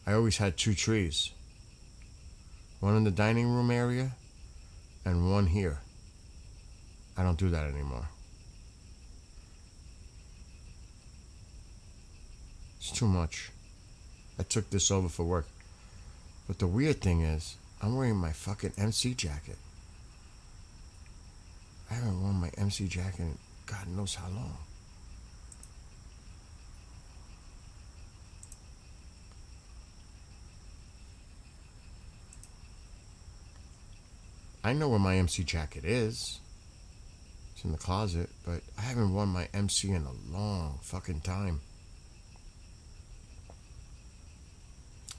Speaker 1: I always had 2 trees. One in the dining room area and one here. I don't do that anymore. It's too much. I took this over for work. But the weird thing is, I'm wearing my fucking MC jacket. I haven't worn my MC jacket in God knows how long. I know where my MC jacket is. It's in the closet, but I haven't worn my MC in a long fucking time.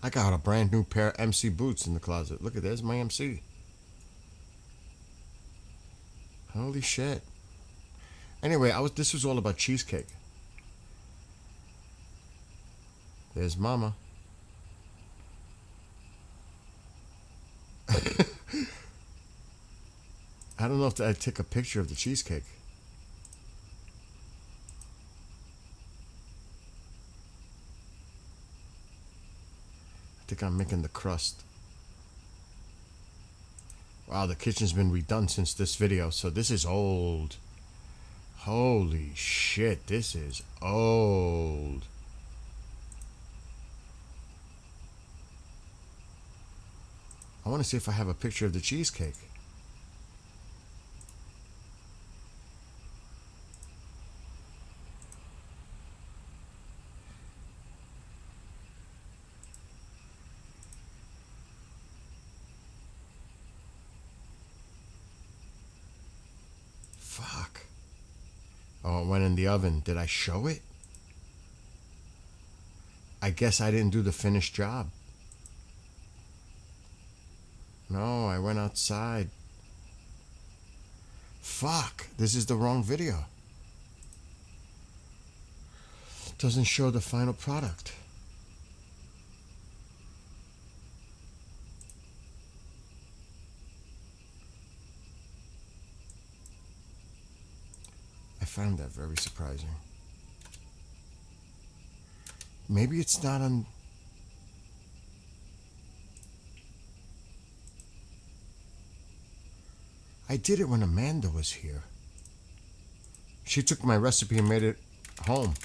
Speaker 1: I got a brand new pair of MC boots in the closet. Look at, there's my MC. Holy shit. Anyway, this was all about cheesecake. There's Mama. I don't know if I'd take a picture of the cheesecake. I think I'm making the crust. Wow, the kitchen's been redone since this video, so this is old. Holy shit, this is old. I want to see if I have a picture of the cheesecake. Fuck. Oh, it went in the oven. Did I show it? I guess I didn't do the finished job. No, I went outside. Fuck. This is the wrong video. Doesn't show the final product. I found that very surprising. Maybe it's not on... I did it when Amanda was here. She took my recipe and made it home.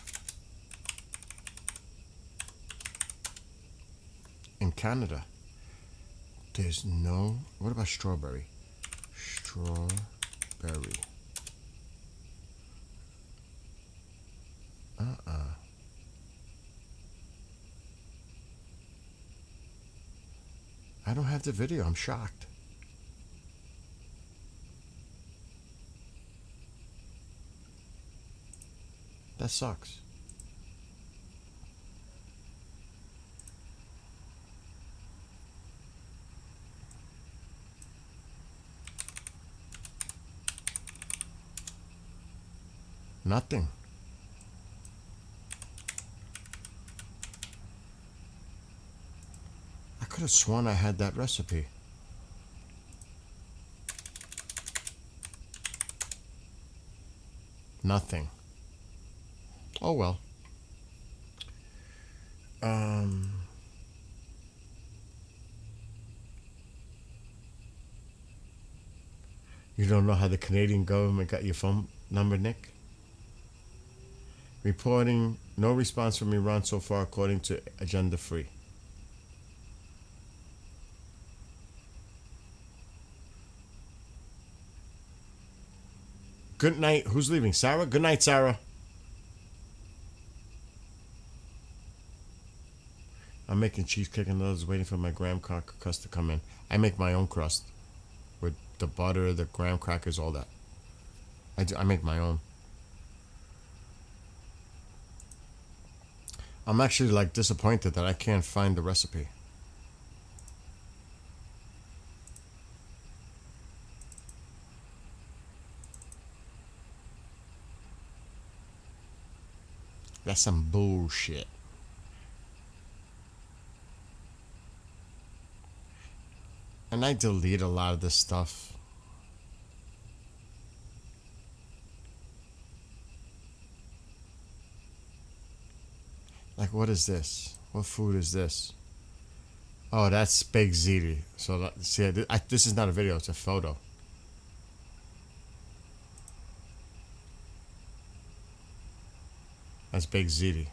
Speaker 1: In Canada. There's no... What about strawberry? Strawberry. I don't have the video. I'm shocked. That sucks. Nothing. I could have sworn I had that recipe. Nothing. Oh well. You don't know how the Canadian government got your phone number, Nick? Reporting no response from Iran so far, according to Agenda Free. Good night. Who's leaving? Sarah? Good night, Sarah. I'm making cheesecake and noodles, waiting for my graham crust to come in. I make my own crust with the butter, the graham crackers, all that. I make my own. I'm actually like disappointed that I can't find the recipe. That's some bullshit. And I delete a lot of this stuff. Like, what is this? What food is this? Oh, that's baked ziti. So, see, this is not a video, it's a photo. That's baked ziti.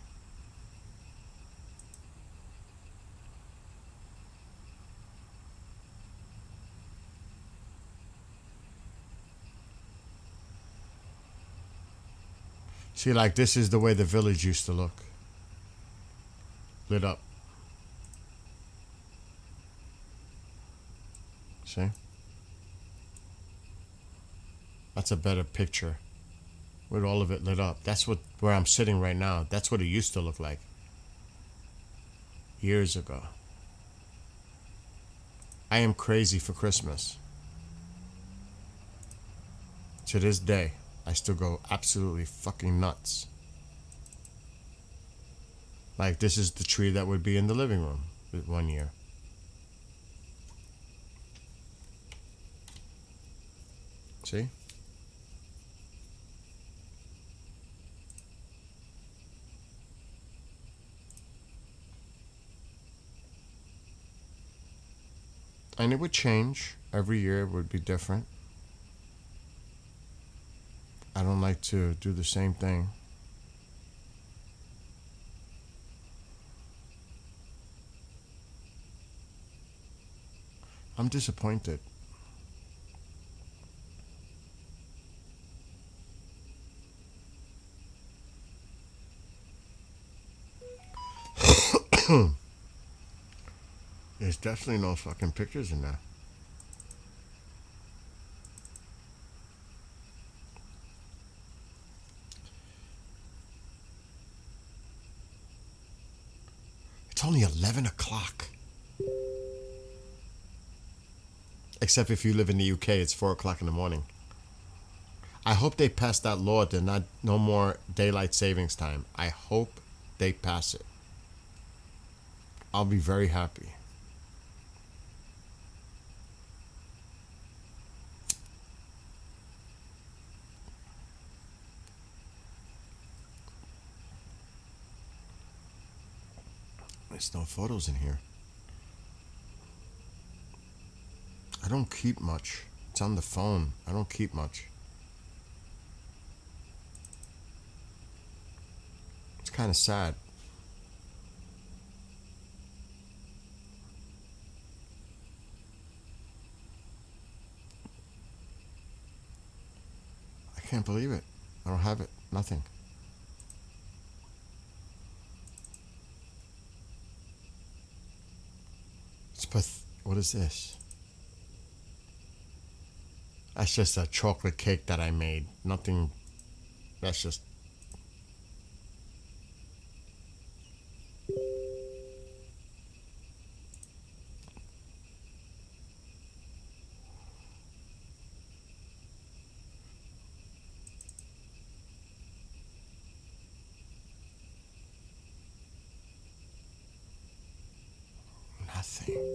Speaker 1: See, like, this is the way the village used to look. Lit up. See? That's a better picture. With all of it lit up. That's where I'm sitting right now. That's what it used to look like. Years ago. I am crazy for Christmas. To this day, I still go absolutely fucking nuts. Like, this is the tree that would be in the living room 1 year. See? And it would change. Every year it would be different. I don't like to do the same thing. I'm disappointed. There's definitely no fucking pictures in there. It's only 11 o'clock. Except if you live in the UK, it's 4 o'clock in the morning. I hope they pass that law that no more daylight savings time. I hope they pass it. I'll be very happy. There's no photos in here. I don't keep much. It's on the phone. I don't keep much. It's kind of sad. I can't believe it. I don't have it. Nothing. What is this? That's just a chocolate cake that I made. Nothing. That's just. Nothing.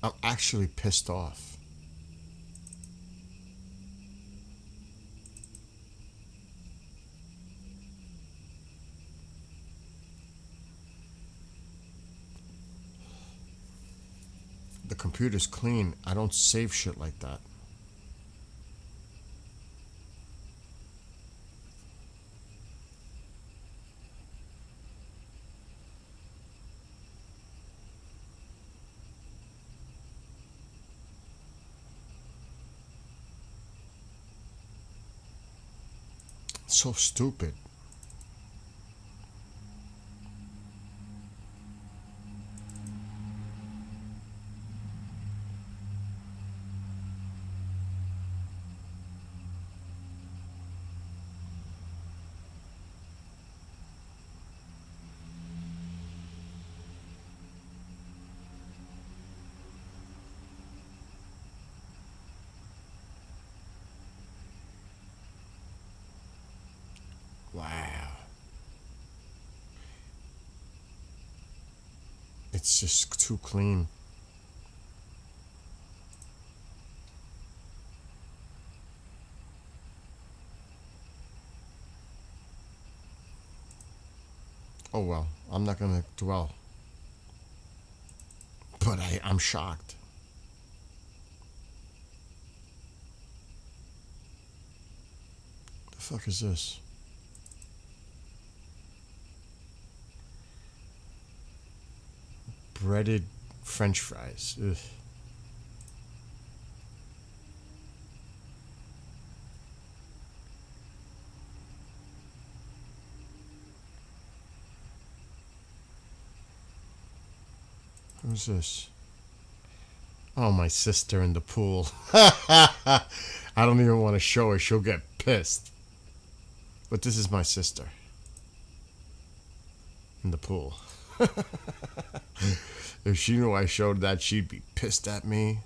Speaker 1: I'm actually pissed off. The computer's clean. I don't save shit like that. So stupid. Wow. It's just too clean. Oh well, I'm not gonna dwell. But I'm shocked. The fuck is this? Breaded French fries. Ugh. Who's this? Oh, my sister in the pool. I don't even want to show her. She'll get pissed. But this is my sister. In the pool. If she knew I showed that, she'd be pissed at me.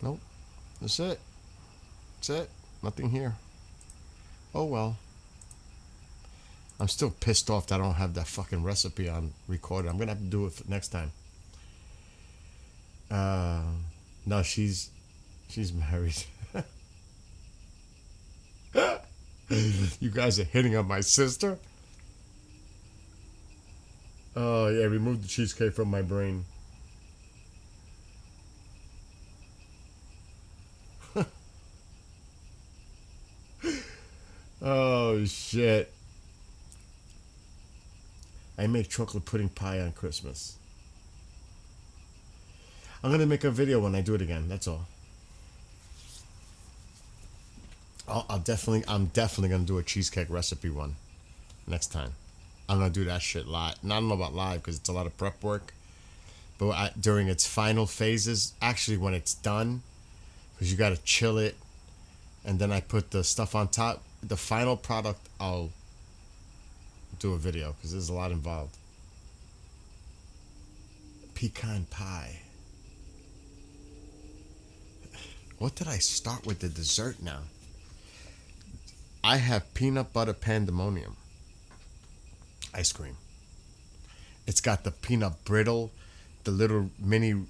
Speaker 1: Nope. That's it. That's it. Nothing here. Oh well. I'm still pissed off that I don't have that fucking recipe on recorded. I'm gonna have to do it for next time. No, she's married. You guys are hitting on my sister? Oh yeah, remove the cheesecake from my brain. Oh shit. I make chocolate pudding pie on Christmas. I'm gonna make a video when I do it again, that's all. I'm definitely gonna do a cheesecake recipe one next time. I'm gonna do that shit live. I don't know about live because it's a lot of prep work. But during its final phases, actually when it's done, because you gotta chill it, and then I put the stuff on top. The final product, I'll do a video because there's a lot involved. Pecan pie. What did I start with the dessert now? I have peanut butter pandemonium ice cream. It's got the peanut brittle, the little mini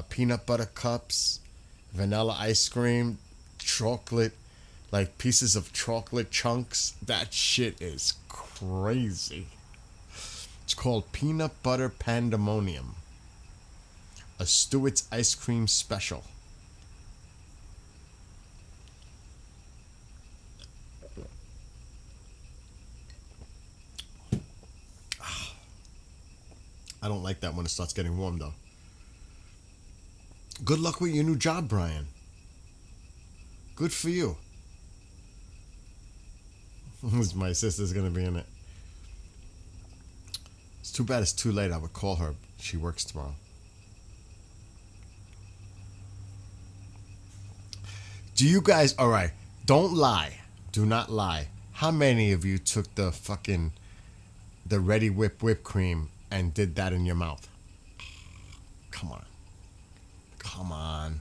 Speaker 1: peanut butter cups, vanilla ice cream, chocolate, like pieces of chocolate chunks. That shit is crazy. It's called peanut butter pandemonium. A Stewart's ice cream special. I don't like that when it starts getting warm, though. Good luck with your new job, Brian. Good for you. My sister's going to be in it. It's too bad it's too late. I would call her. She works tomorrow. Do you guys... All right. Don't lie. Do not lie. How many of you took the Ready whipped cream and did that in your mouth? Come on. Come on.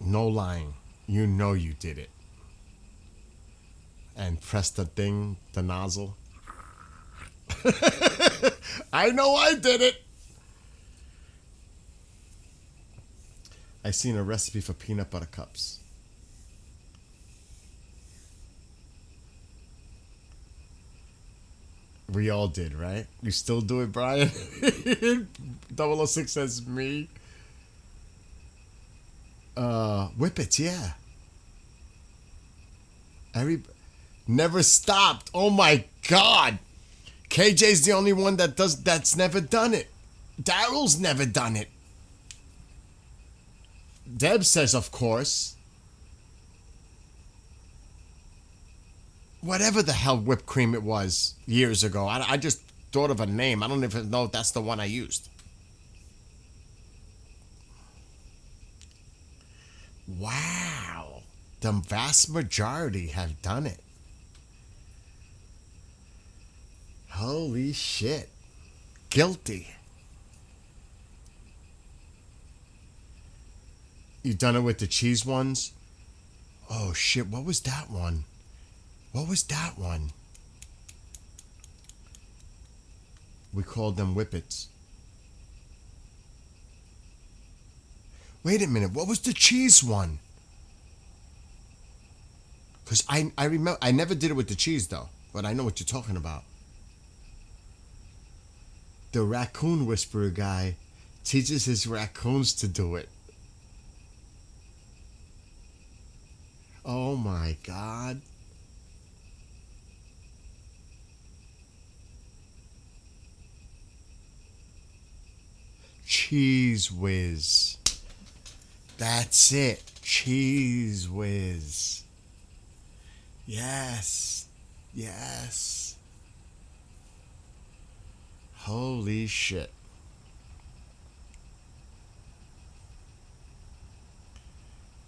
Speaker 1: No lying. You know you did it. And press the thing, the nozzle. I know I did it. I seen a recipe for peanut butter cups. We all did, right? You still do it, Brian? 006 says me. Whippets, yeah. Never stopped. Oh my God. KJ's the only one that's never done it. Daryl's never done it. Deb says, of course. Whatever the hell whipped cream it was years ago. I just thought of a name. I don't even know if that's the one I used. Wow. The vast majority have done it. Holy shit. Guilty. You done it with the cheese ones? Oh shit, what was that one? What was that one? We called them whippets. Wait a minute, what was the cheese one? Because I remember, I never did it with the cheese though, but I know what you're talking about. The raccoon whisperer guy teaches his raccoons to do it. Oh my God. Cheese Whiz. That's it. Cheese Whiz. Yes. Yes. Holy shit.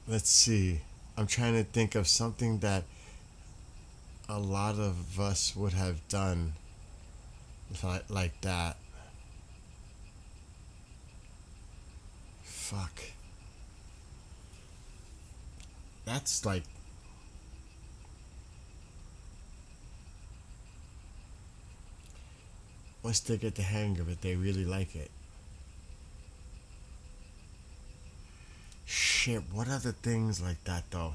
Speaker 1: Let's see. I'm trying to think of something that a lot of us would have done like that. Fuck. That's like... Once they get the hang of it, they really like it. Shit, what other things like that though?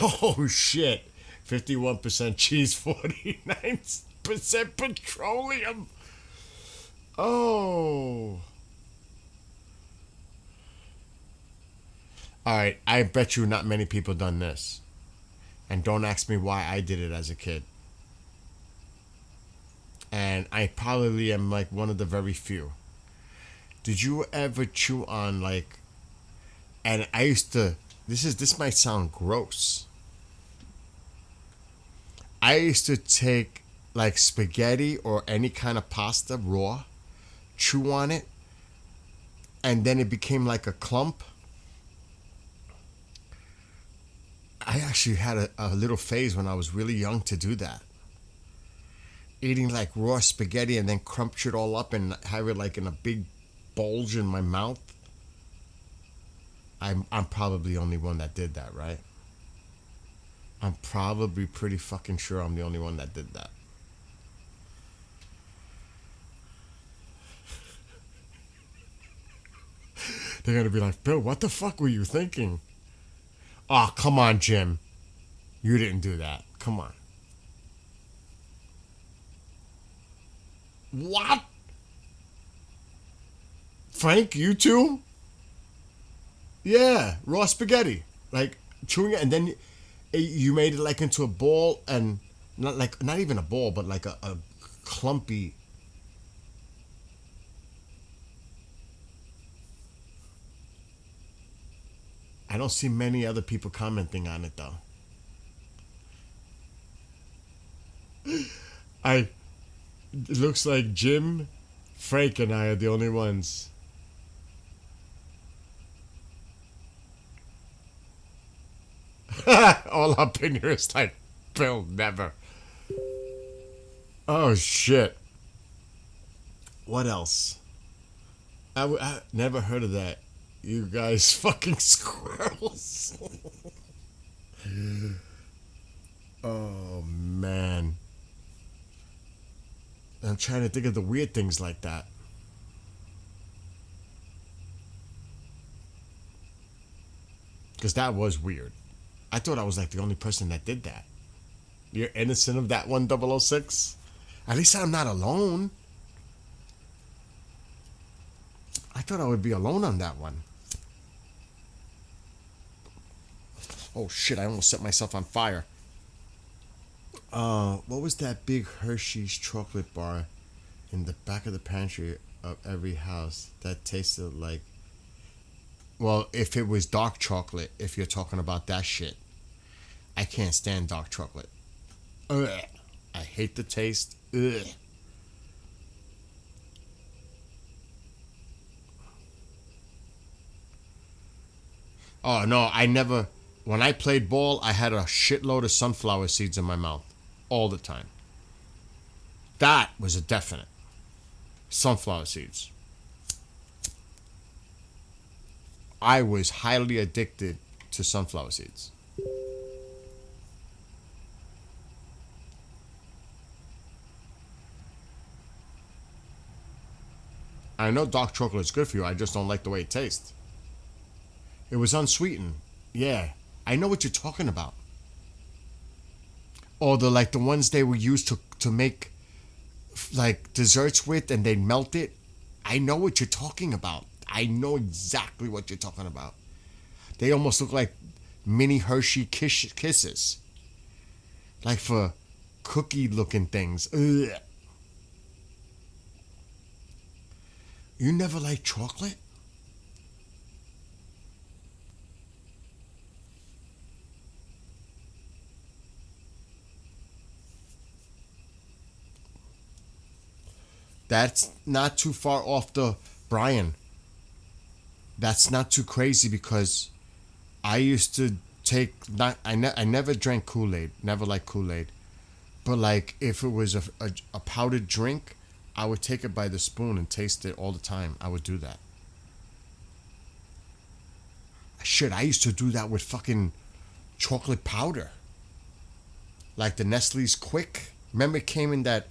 Speaker 1: Oh shit. 51% cheese, 49% petroleum. Oh. Alright, I bet you not many people done this. And don't ask me why I did it as a kid. And I probably am like one of the very few. Did you ever chew on like... And I used to... This might sound gross. I used to take like spaghetti or any kind of pasta raw, chew on it, and then it became like a clump. I actually had a little phase when I was really young to do that. Eating like raw spaghetti and then crunch it all up and have it like in a big bulge in my mouth. I'm probably the only one that did that, right? I'm probably pretty fucking sure I'm the only one that did that. They're gonna be like, Bill, what the fuck were you thinking? Oh, come on, Jim. You didn't do that. Come on. What? Frank, you too? Yeah, raw spaghetti. Like, chewing it, and then you made it like into a ball, and not even a ball, but like a clumpy. I don't see many other people commenting on it though. It looks like Jim, Frank, and I are the only ones. All up in here is like, Bill, never. Oh shit. What else? I never heard of that. You guys fucking squirrels. Oh man. I'm trying to think of the weird things like that. Because that was weird. I thought I was like the only person that did that. You're innocent of that one, 006? At least I'm not alone. I thought I would be alone on that one. Oh shit, I almost set myself on fire. What was that big Hershey's chocolate bar in the back of the pantry of every house that tasted like... Well, if it was dark chocolate, if you're talking about that shit. I can't stand dark chocolate. Ugh. I hate the taste. Ugh. Oh, no, I never... When I played ball, I had a shitload of sunflower seeds in my mouth. All the time. That was a definite. Sunflower seeds. I was highly addicted to sunflower seeds. I know dark chocolate is good for you. I just don't like the way it tastes. It was unsweetened. Yeah, I know what you're talking about. Or the ones they were used to make like desserts with, and they'd melt it. I know what you're talking about. I know exactly what you're talking about. They almost look like mini Hershey kisses. Like for cookie looking things. Ugh. You never liked chocolate? That's not too far off the Brian. That's not too crazy because I used to take I never drank Kool-Aid, never liked Kool-Aid. But like if it was a powdered drink, I would take it by the spoon and taste it all the time. I would do that. Shit, I used to do that with fucking chocolate powder. Like the Nestle's Quick. Remember it came in that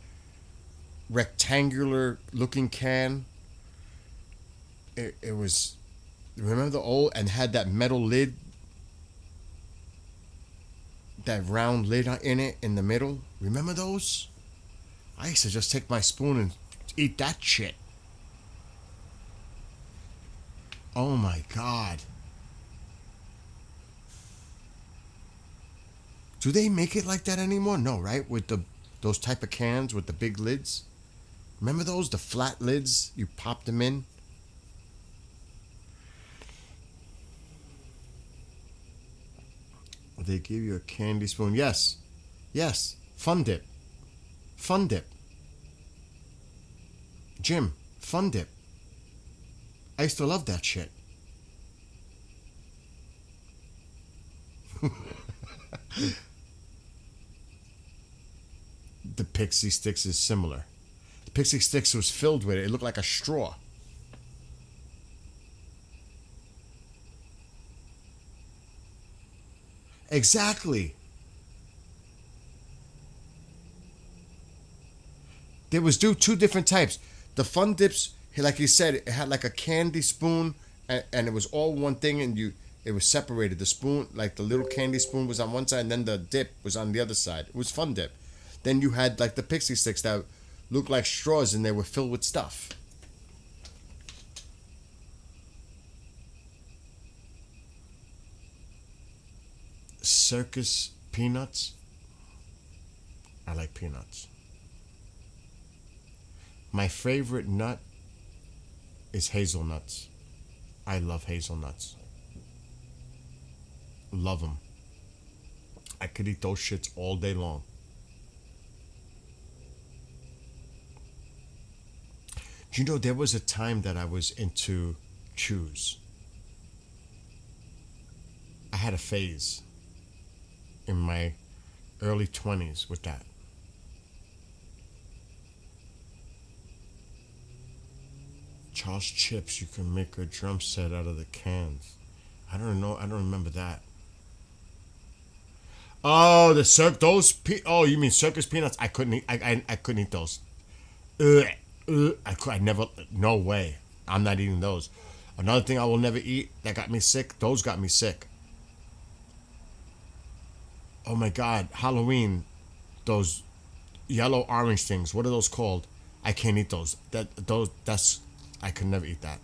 Speaker 1: rectangular looking can? It was... Remember the old... And had that metal lid? That round lid in it in the middle? Remember those? I used to just take my spoon and eat that shit. Oh my God. Do they make it like that anymore? No, right? With those type of cans with the big lids? Remember those? The flat lids? You pop them in? They give you a candy spoon. Yes. Yes. Fun Dip. Fun Dip. Jim, Fun Dip. I used to love that shit. The Pixie Sticks is similar. The Pixie Sticks was filled with it. It looked like a straw. Exactly. There was two different types. The Fun Dips, like you said, it had like a candy spoon, and it was all one thing, and it was separated. The spoon, like the little candy spoon, was on one side, and then the dip was on the other side. It was Fun Dip. Then you had like the Pixie Sticks that looked like straws, and they were filled with stuff. Circus Peanuts. I like peanuts. My favorite nut is hazelnuts. I love hazelnuts. Love them. I could eat those shits all day long. Do you know there was a time that I was into chews? I had a phase in my early 20s with that. Charles Chips, you can make a drum set out of the cans. I don't know. I don't remember that. Oh, oh, you mean circus peanuts? I couldn't eat. I couldn't eat those. I never. No way. I'm not eating those. Another thing I will never eat that got me sick. Those got me sick. Oh my God, Halloween, those yellow orange things. What are those called? I can't eat those. That's I could never eat that.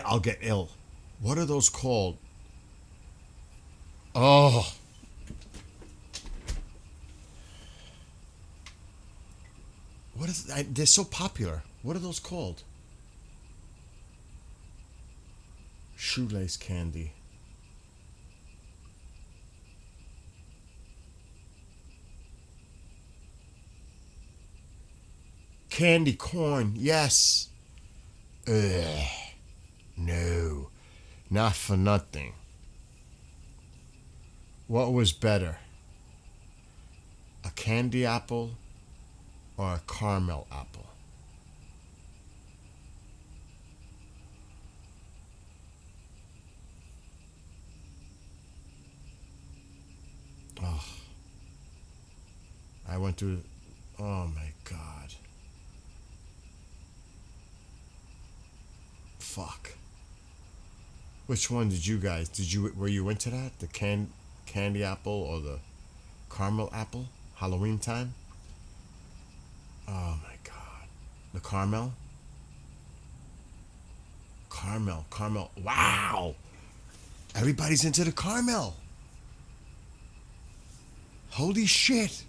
Speaker 1: I'll get ill. What are those called? Oh. They're so popular. What are those called? Shoelace candy. Candy corn, yes. Ugh. No. Not for nothing. What was better? A candy apple or a caramel apple? Oh. I went through. Oh my God. Fuck. Which one did you guys? Were you into that? The candy apple or the caramel apple? Halloween time? Oh my God. The caramel? Caramel. Wow. Everybody's into the caramel. Holy shit.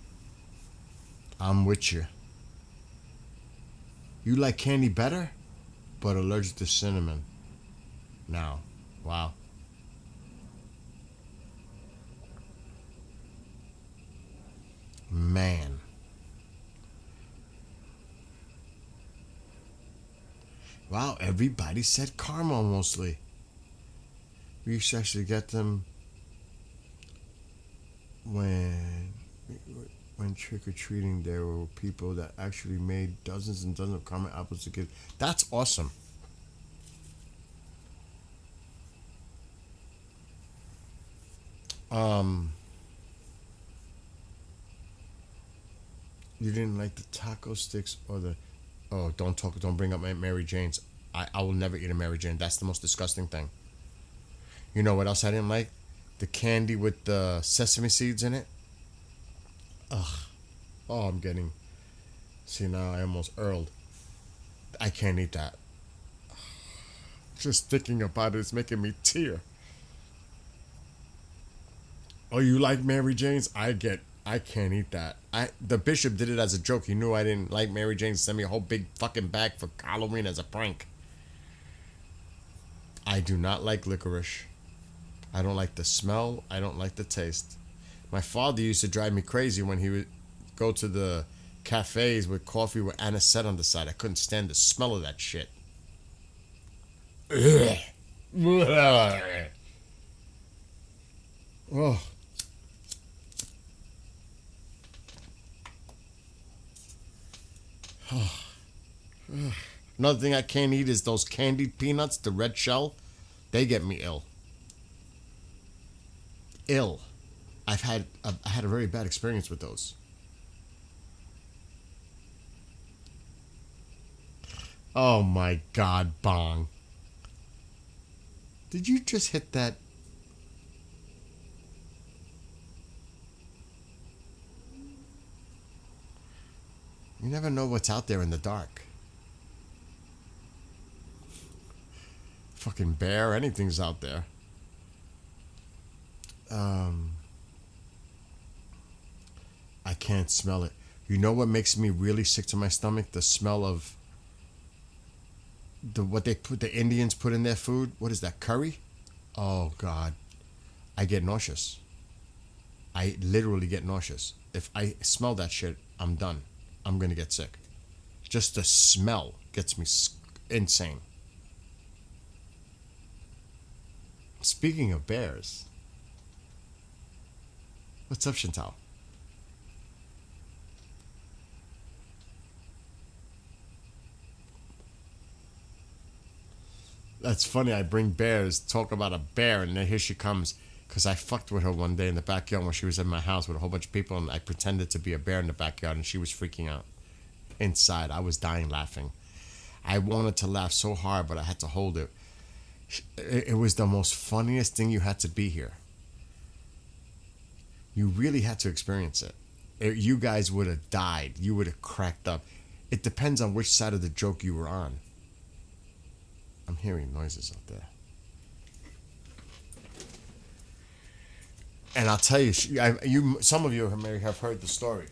Speaker 1: I'm with you. You like candy better, but allergic to cinnamon. Now. Wow. Man. Wow, everybody said caramel mostly. We used to actually get them when trick-or-treating. There were people that actually made dozens and dozens of caramel apples to give. That's awesome. You didn't like the taco sticks or the... Oh, don't bring up Mary Jane's. I will never eat a Mary Jane. That's the most disgusting thing. You know what else I didn't like? The candy with the sesame seeds in it. Ugh. Oh, I'm getting... See, now I almost earled. I can't eat that. Just thinking about it is making me tear. Oh, you like Mary Jane's? I can't eat that. The bishop did it as a joke. He knew I didn't like Mary Jane's. Sent me a whole big fucking bag for Halloween as a prank. I do not like licorice. I don't like the smell. I don't like the taste. My father used to drive me crazy when he would go to the cafes with coffee with anisette on the side. I couldn't stand the smell of that shit. Ugh. Oh. Another thing I can't eat is those candied peanuts, the red shell. They get me ill. I had a very bad experience with those. Oh my God, Bong. Did you just hit that? You never know what's out there in the dark. Fucking bear, anything's out there. I can't smell it. You know what makes me really sick to my stomach? The smell of the Indians put in their food. What is that, curry? Oh God, I get nauseous. I literally get nauseous. If I smell that shit, I'm done. I'm gonna get sick. Just the smell gets me insane. Speaking of bears, what's up, Chantal? That's funny. I bring bears, talk about a bear, and then here she comes. Because I fucked with her one day in the backyard when she was in my house with a whole bunch of people, and I pretended to be a bear in the backyard, and she was freaking out. Inside, I was dying laughing. I wanted to laugh so hard, but I had to hold it. It was the most funniest thing. You had to be here. You really had to experience it. You guys would have died. You would have cracked up. It depends on which side of the joke you were on. I'm hearing noises out there. And I'll tell you, some of you may have heard the story.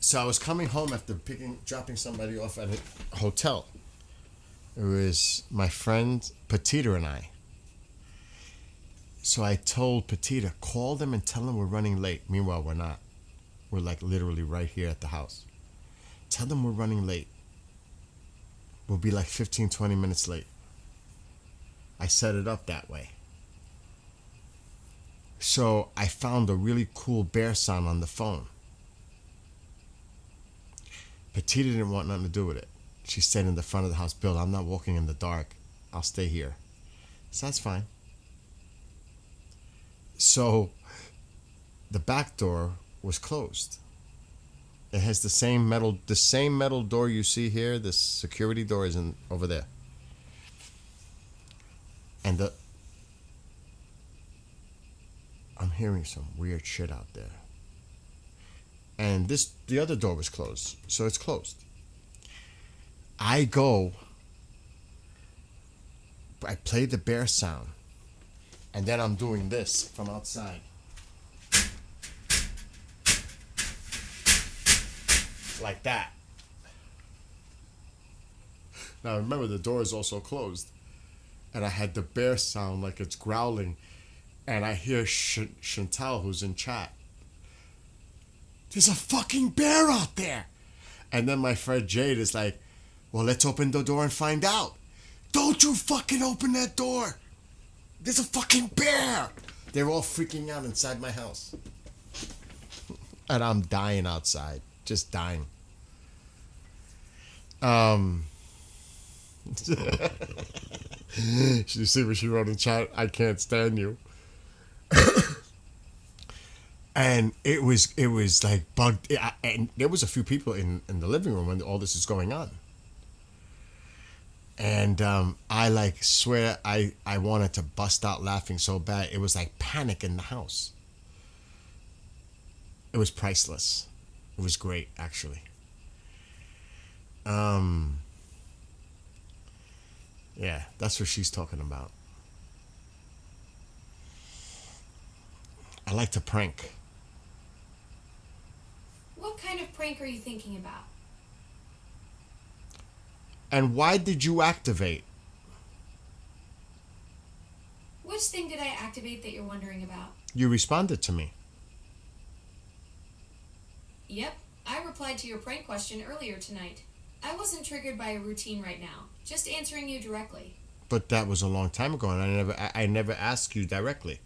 Speaker 1: So I was coming home after dropping somebody off at a hotel. It was my friend Petita and I. So I told Petita, call them and tell them we're running late. Meanwhile, we're not. We're like literally right here at the house. Tell them we're running late. We'll be like 15, 20 minutes late. I set it up that way. So I found a really cool bear sound on the phone. Petita didn't want nothing to do with it. She stayed in the front of the house. Bill, I'm not walking in the dark. I'll stay here. So that's fine. So the back door was closed. It has the same metal door you see here. The security door is over there. And I'm hearing some weird shit out there. And the other door was closed, so it's closed. I play the bear sound, and then I'm doing this from outside. Like that. Now remember, the door is also closed, and I had the bear sound like it's growling, and I hear Chantal, who's in chat. There's a fucking bear out there. And then my friend Jade is like, well, let's open the door and find out. Don't you fucking open that door. There's a fucking bear. They're all freaking out inside my house. And I'm dying outside. Just dying. You see what she wrote in chat? I can't stand you. And it was like bugged, and there was a few people in the living room when all this is going on. And I like swear I wanted to bust out laughing so bad. It was like panic in the house. It was priceless. It was great, actually. Yeah, that's what she's talking about. I like to prank.
Speaker 4: What kind of prank are you thinking about?
Speaker 1: And why did you activate?
Speaker 4: Which thing did I activate that you're wondering about?
Speaker 1: You responded to me.
Speaker 4: Yep, I replied to your prank question earlier tonight. I wasn't triggered by a routine right now, just answering you directly.
Speaker 1: But that was a long time ago, and I never asked you directly.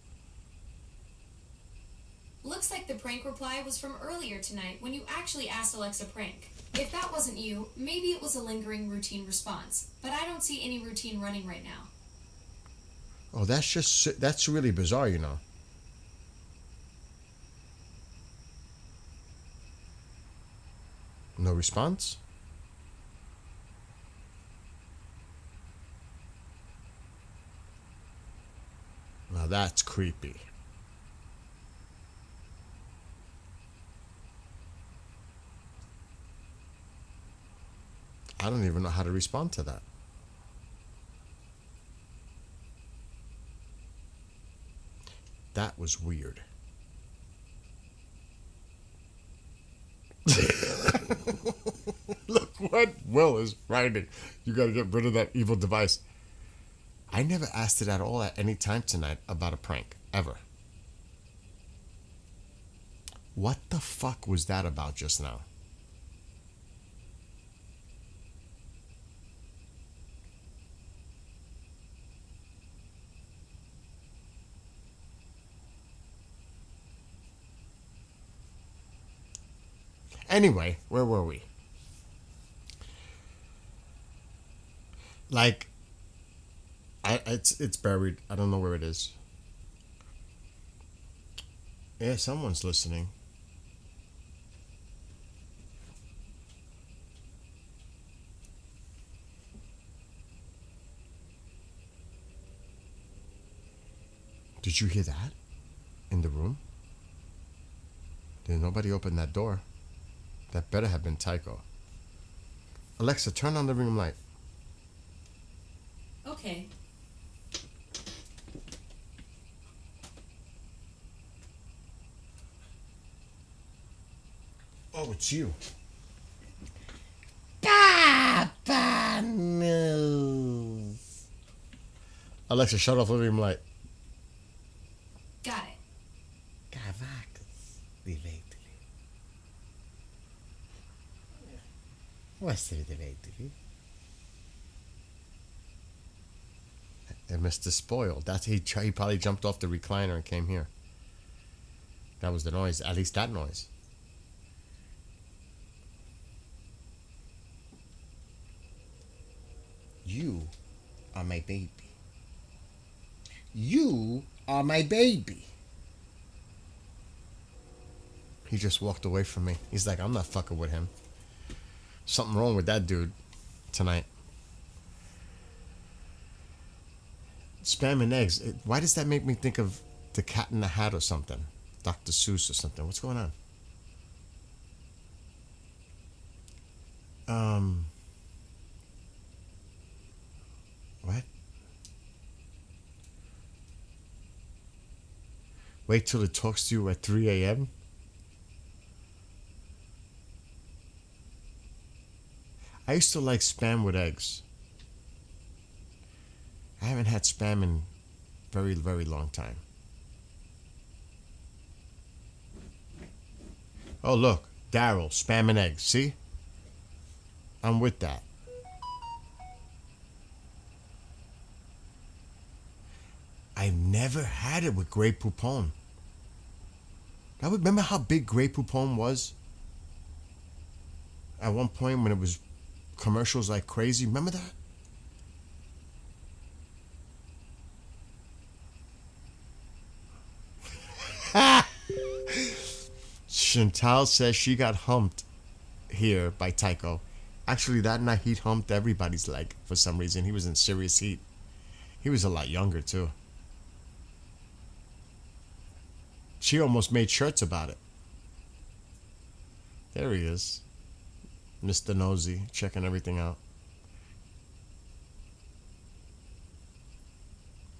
Speaker 4: Looks like the prank reply was from earlier tonight when you actually asked Alexa prank. If that wasn't you, maybe it was a lingering routine response, but I don't see any routine running right now.
Speaker 1: Oh, that's really bizarre, you know. No response? Now that's creepy. I don't even know how to respond to that. That was weird. Look what Will is writing. You gotta get rid of that evil device. I never asked it at all at any time tonight about a prank, ever. What the fuck was that about just now? Anyway, where were we? Like, it's buried. I don't know where it is. Yeah, someone's listening. Did you hear that? In the room? Did nobody open that door? That better have been Tycho. Alexa, turn on the room light.
Speaker 4: Okay.
Speaker 1: Oh, it's you.
Speaker 2: Papa News.
Speaker 1: Alexa, shut off the room light.
Speaker 4: Got it.
Speaker 2: Cavacos direitili. What's the direitili?
Speaker 1: And Mr. Spoiled. That's he probably jumped off the recliner and came here. That was the noise. At least that noise.
Speaker 2: You are my baby. You are my baby.
Speaker 1: He just walked away from me. He's like, I'm not fucking with him. Something wrong with that dude tonight. Spam and eggs. Why does that make me think of the Cat in the Hat or something? Dr. Seuss or something. What's going on? What? Wait till it talks to you at 3 a.m.? I used to like spam with eggs. I haven't had spam in very, very long time. Oh, look. Daryl, spam and eggs. See? I'm with that. I've never had it with Grey Poupon. Now, remember how big Grey Poupon was? At one point when it was commercials like crazy. Remember that? Chantal says she got humped here by Tycho. Actually, that night he humped everybody's leg for some reason. He was in serious heat. He was a lot younger, too. She almost made shirts about it. There he is. Mr. Nosy, checking everything out.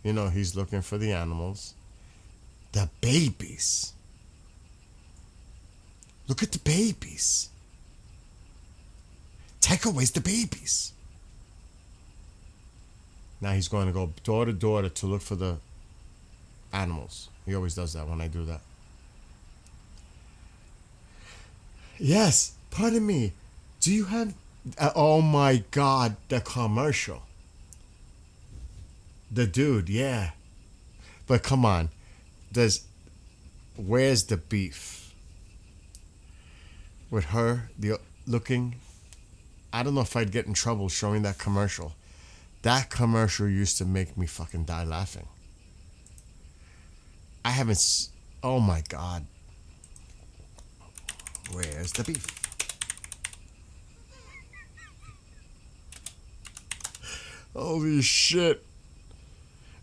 Speaker 1: You know, he's looking for the animals. The babies. Look at the babies. Take away the babies. Now he's going to go door to door to look for the animals. He always does that when I do that. Yes, pardon me. Do you have... oh my God, the commercial. The dude, yeah. But come on. Where's the beef? With her, looking... I don't know if I'd get in trouble showing that commercial. That commercial used to make me fucking die laughing. I haven't... oh my God. Where's the beef? Holy shit.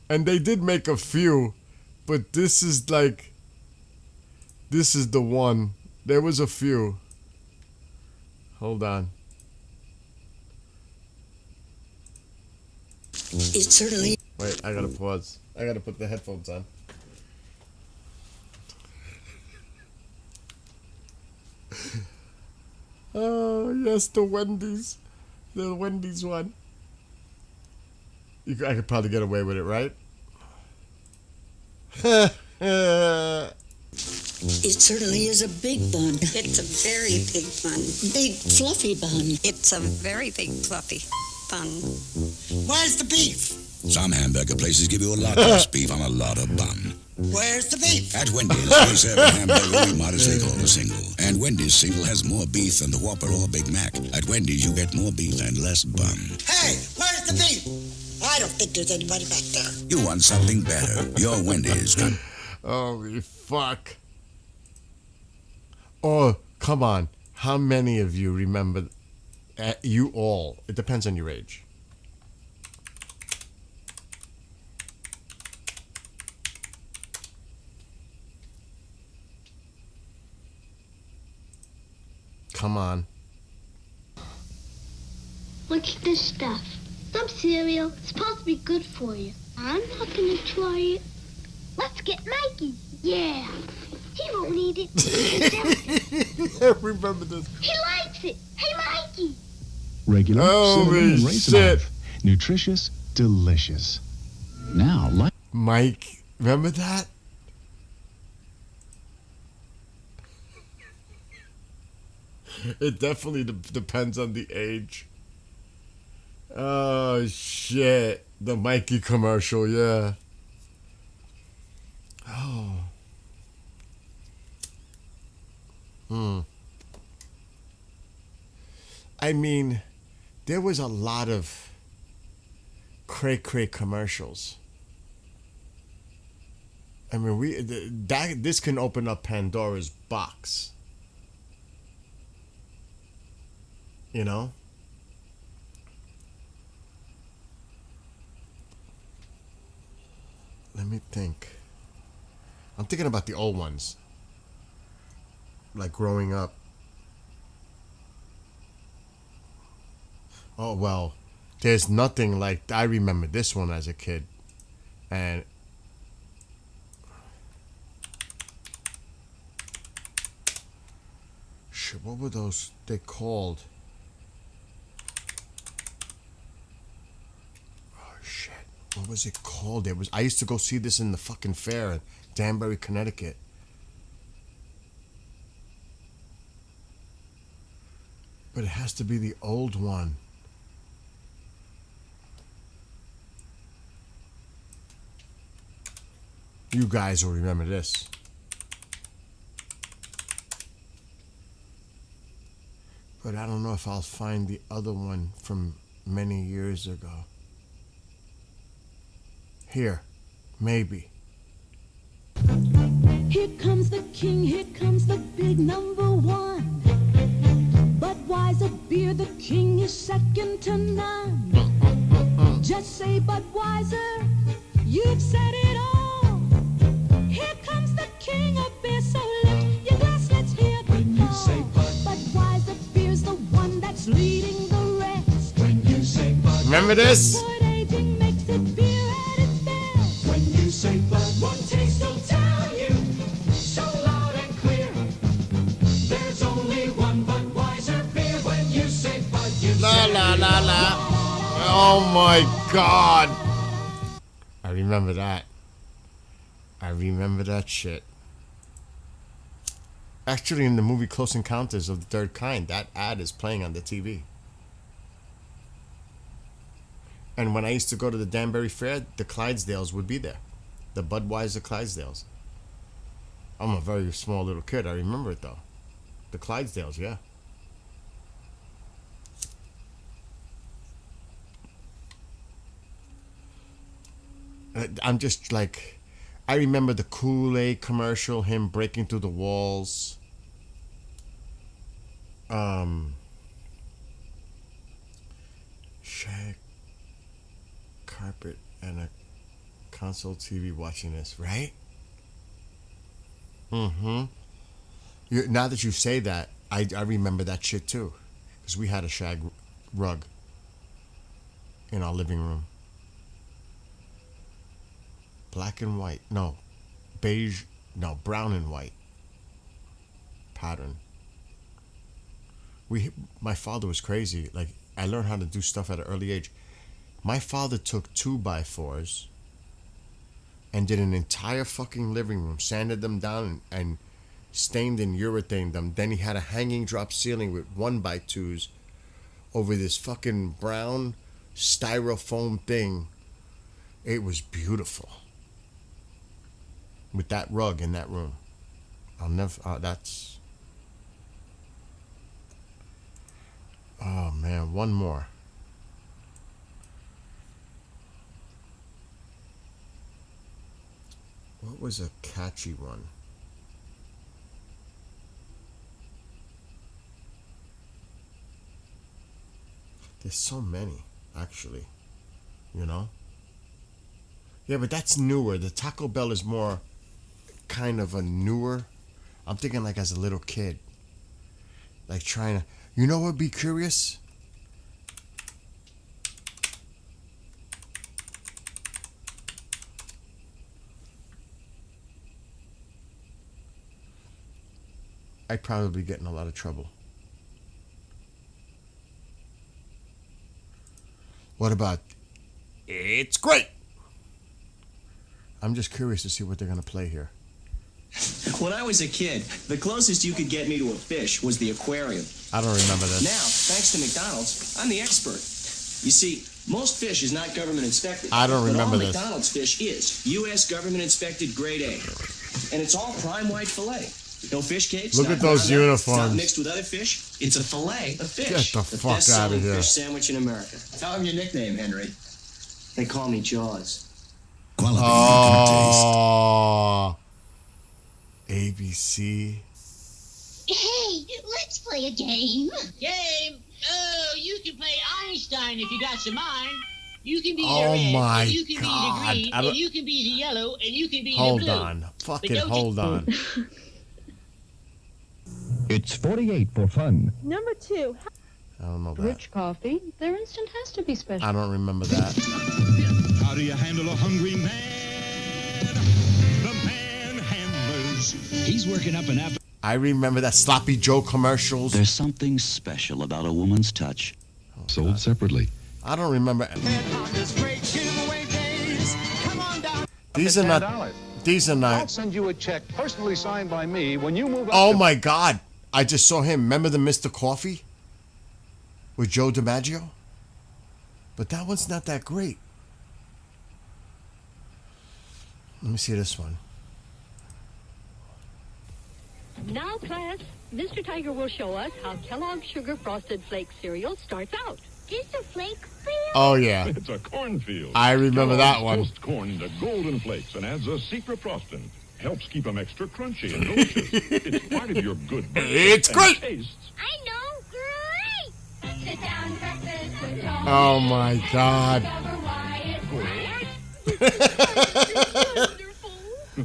Speaker 1: And they did make a few, but this is like... this is the one. There was a few. Hold on.
Speaker 5: It certainly...
Speaker 1: Wait, I gotta pause. I gotta put the headphones on. Oh, yes, the Wendy's. The Wendy's one. I could probably get away with it, right?
Speaker 5: It certainly is a big bun.
Speaker 6: It's a very big bun.
Speaker 5: Big fluffy bun.
Speaker 6: It's a very big fluffy bun.
Speaker 5: Where's the beef?
Speaker 7: Some hamburger places give you a lot less beef on a lot of bun.
Speaker 5: Where's the beef?
Speaker 7: At Wendy's, we serve a hamburger we modestly call a single. And Wendy's single has more beef than the Whopper or Big Mac. At Wendy's, you get more beef and less bun.
Speaker 5: Hey, where's the beef? I don't think there's anybody back there.
Speaker 7: You want something better. You're Wendy's.
Speaker 1: Holy fuck. Oh, come on. How many of you remember? You all. It depends on your age. Come on.
Speaker 8: What's this stuff? Some cereal. It's supposed to be good for you. I'm not gonna try it. Let's get Mikey. Yeah. He won't eat it.
Speaker 1: I remember this.
Speaker 8: He likes it. Hey, Mikey.
Speaker 9: Regular, cinnamon,
Speaker 1: Holy
Speaker 9: and raisin
Speaker 1: shit.
Speaker 9: loaf. Nutritious, delicious. Now, like
Speaker 1: Mike, remember that? It definitely depends on the age. Oh, shit. The Mikey commercial, yeah. Oh. I mean, there was a lot of cray-cray commercials. I mean, this can open up Pandora's box. You know? Let me think. I'm thinking about the old ones. Like growing up. Oh, well, there's nothing like, I remember this one as a kid. And shit, what were those they called? Oh shit, what was it called? I used to go see this in the fucking fair in Danbury, Connecticut. But it has to be the old one. You guys will remember this. But I don't know if I'll find the other one from many years ago. Here, maybe.
Speaker 10: Here comes the king, here comes the big number one. Budweiser beer, the king is second to none. Just say Budweiser, you've said it all. Here comes the king of beer, so lift your glass, let's hear the
Speaker 9: when you say
Speaker 10: Budweiser beer's the one that's leading the rest.
Speaker 9: when you say Bud,
Speaker 1: Remember this?
Speaker 10: Good aging makes it beer at its best.
Speaker 9: when you say Bud, one taste will tell you so loud and clear. There's only one Budweiser beer. When you say Bud, you
Speaker 1: La
Speaker 9: say
Speaker 1: la la la. Oh my god. I remember that. I remember that shit. Actually, in the movie Close Encounters of the Third Kind, that ad is playing on the TV. And when I used to go to the Danbury Fair, the Clydesdales would be there. The Budweiser Clydesdales. I'm a very small little kid. I remember it though. The Clydesdales, yeah. I'm just like, I remember the Kool-Aid commercial, him breaking through the walls. Shag, carpet, and a console TV watching this, right? Now that you say that, I remember that shit too. Because we had a shag rug in our living room. Black and white. No. Beige. No, brown and white pattern. My father was crazy. Like, I learned how to do stuff at an early age. My father took 2x4s and did an entire fucking living room, sanded them down and stained and urethaned them. Then he had a hanging drop ceiling with 1x2s over this fucking brown styrofoam thing. It was beautiful. with that rug in that room. I'll never. That's. Oh man, one more. What was a catchy one? There's so many, actually. You know? Yeah, but that's newer. The Taco Bell is more kind of a newer. I'm thinking like as a little kid. Like trying to. You know what would be curious? I'd probably get in a lot of trouble. What about It's Great? I'm just curious to see what they're going to play here.
Speaker 11: When I was a kid, the closest you could get me to a fish was the aquarium.
Speaker 1: I don't remember this.
Speaker 11: Now, thanks to McDonald's, I'm the expert. You see, most fish is not government inspected.
Speaker 1: I don't remember
Speaker 11: but all
Speaker 1: this.
Speaker 11: McDonald's fish is U.S. government inspected grade A. And it's all prime white fillet. No fish cakes.
Speaker 1: Look
Speaker 11: not
Speaker 1: at those
Speaker 11: ground up,
Speaker 1: uniforms.
Speaker 11: It's not mixed with other fish. It's a fillet of fish.
Speaker 1: Get the fuck
Speaker 11: best
Speaker 1: outta
Speaker 11: selling
Speaker 1: here.
Speaker 11: fish sandwich in America. Tell them your nickname, Henry. They call me Jaws.
Speaker 7: Quality
Speaker 1: Oh, ABC.
Speaker 8: Hey, let's play a game.
Speaker 12: Game? Oh, you can play Einstein if you got some mind. You can be
Speaker 1: Oh
Speaker 12: the red,
Speaker 1: my
Speaker 12: and you can
Speaker 1: God.
Speaker 12: be the green,
Speaker 1: I don't-
Speaker 12: and you can be the yellow, and you can be
Speaker 1: Hold
Speaker 12: the blue.
Speaker 1: on. Fucking
Speaker 12: don't
Speaker 1: hold on.
Speaker 13: It's 48 for fun.
Speaker 14: Number 2.
Speaker 1: I don't know that.
Speaker 14: Rich coffee. Their instant has to be special.
Speaker 1: I don't remember that.
Speaker 15: How do you handle a hungry man? The man handlers. He's working up an appetite.
Speaker 1: I remember that Sloppy Joe commercials.
Speaker 16: There's something special about a woman's touch.
Speaker 13: Sold separately.
Speaker 1: I don't remember. These are not. These are
Speaker 17: I'll
Speaker 1: not.
Speaker 17: send you a check personally signed by me when you move up
Speaker 1: Oh
Speaker 17: to-
Speaker 1: my God! I just saw him. Remember the Mr. Coffee with Joe DiMaggio? But that one's not that great. Let me see this one.
Speaker 14: Now, class, Mr. Tiger will show us how Kellogg's Sugar Frosted Flakes cereal starts out.
Speaker 8: Is the flake real?
Speaker 1: Oh yeah.
Speaker 18: It's a cornfield.
Speaker 1: I remember that one.
Speaker 18: Toast corn into golden flakes and adds a secret frosting. Helps keep them extra crunchy and delicious. It's part of your good
Speaker 1: It's
Speaker 18: and
Speaker 1: great.
Speaker 18: tastes.
Speaker 8: I know, great! Sit down, breakfast with Tom.
Speaker 1: Oh my God.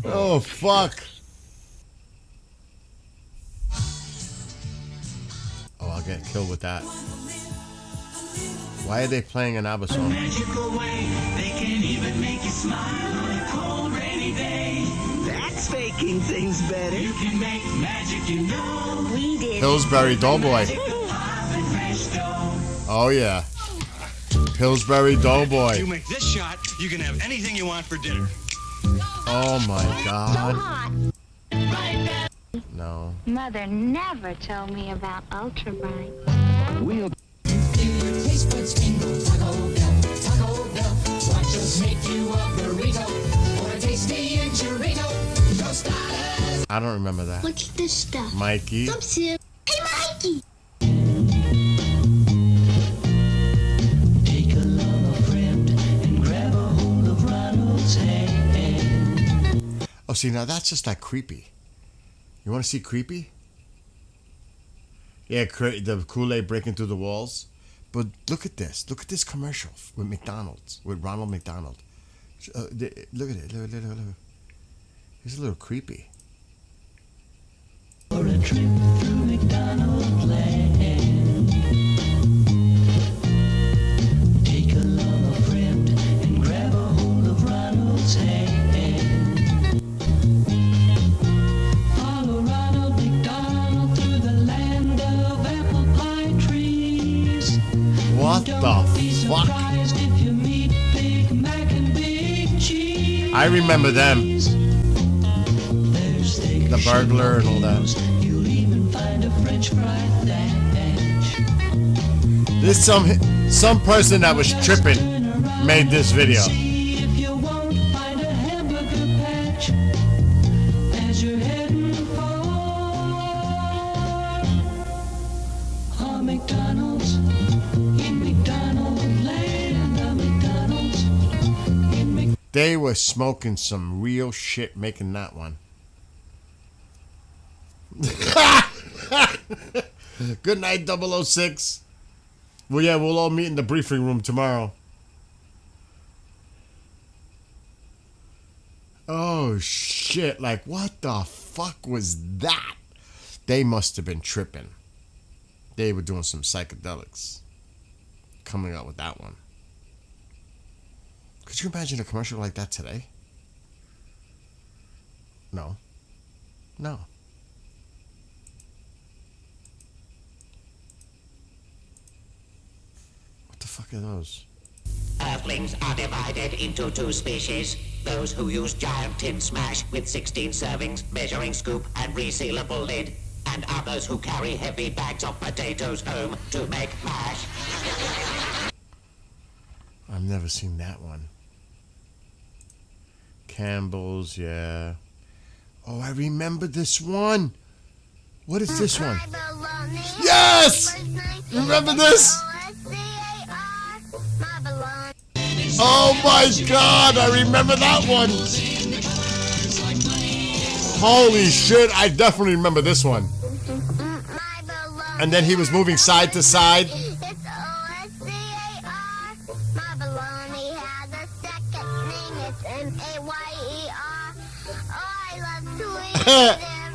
Speaker 1: Oh fuck. Oh, I'll get killed with that. Why are they playing an ABBA song?
Speaker 9: Magical way, they can even make you smile on a cold, rainy day. That's making things better. You can make magic, you know. We did.
Speaker 1: Pillsbury Doughboy. Oh yeah. Pillsbury Doughboy.
Speaker 19: You make this shot, you can have anything you want for dinner.
Speaker 1: Oh my God. No.
Speaker 8: Mother never told me about Ultra Bright.
Speaker 9: We'll taste buds tingle, Taco Bell, Taco Bell. Watch us make you a burrito or a tasty enchilada. Tostadas.
Speaker 1: I don't remember that.
Speaker 8: What's this stuff?
Speaker 1: Mikey.
Speaker 8: Some cereal. Hey, Mikey!
Speaker 9: Take a little friend and grab a hold of Ronald's hand.
Speaker 1: Oh, see, now that's just like creepy. You want to see creepy? Yeah, the Kool-Aid breaking through the walls. But look at this. Look at this commercial with McDonald's, with Ronald McDonald. Look at it. Look. It's a little creepy.
Speaker 9: For a trip through McDonald's land. Take a little friend and grab a hold of Ronald's hand. Follow Ronald McDonald through the land of apple pie trees.
Speaker 1: What the fuck?
Speaker 9: If you meet Big Mac and Big Cheese.
Speaker 1: I remember them. The burglar and all that.
Speaker 9: You'll even find a French fry dash.
Speaker 1: This some person that was tripping made this video.
Speaker 9: See if you won't find a hamburger patch.
Speaker 1: They were smoking some real shit making that one. Good night, 006. Well, yeah, we'll all meet in the briefing room tomorrow. Oh, shit. Like, what the fuck was that? They must have been tripping. They were doing some psychedelics. Coming out with that one. Could you imagine a commercial like that today? No. No. What the fuck are those?
Speaker 20: Earthlings are divided into two species. Those who use giant tin smash with 16 servings, measuring scoop and resealable lid. And others who carry heavy bags of potatoes home to make mash.
Speaker 1: I've never seen that one. Campbell's, yeah. Oh, I remember this one. What is this one? Yes! Remember this? Oh my god, I remember that one. Holy shit, I definitely remember this one. And then he was moving side to side.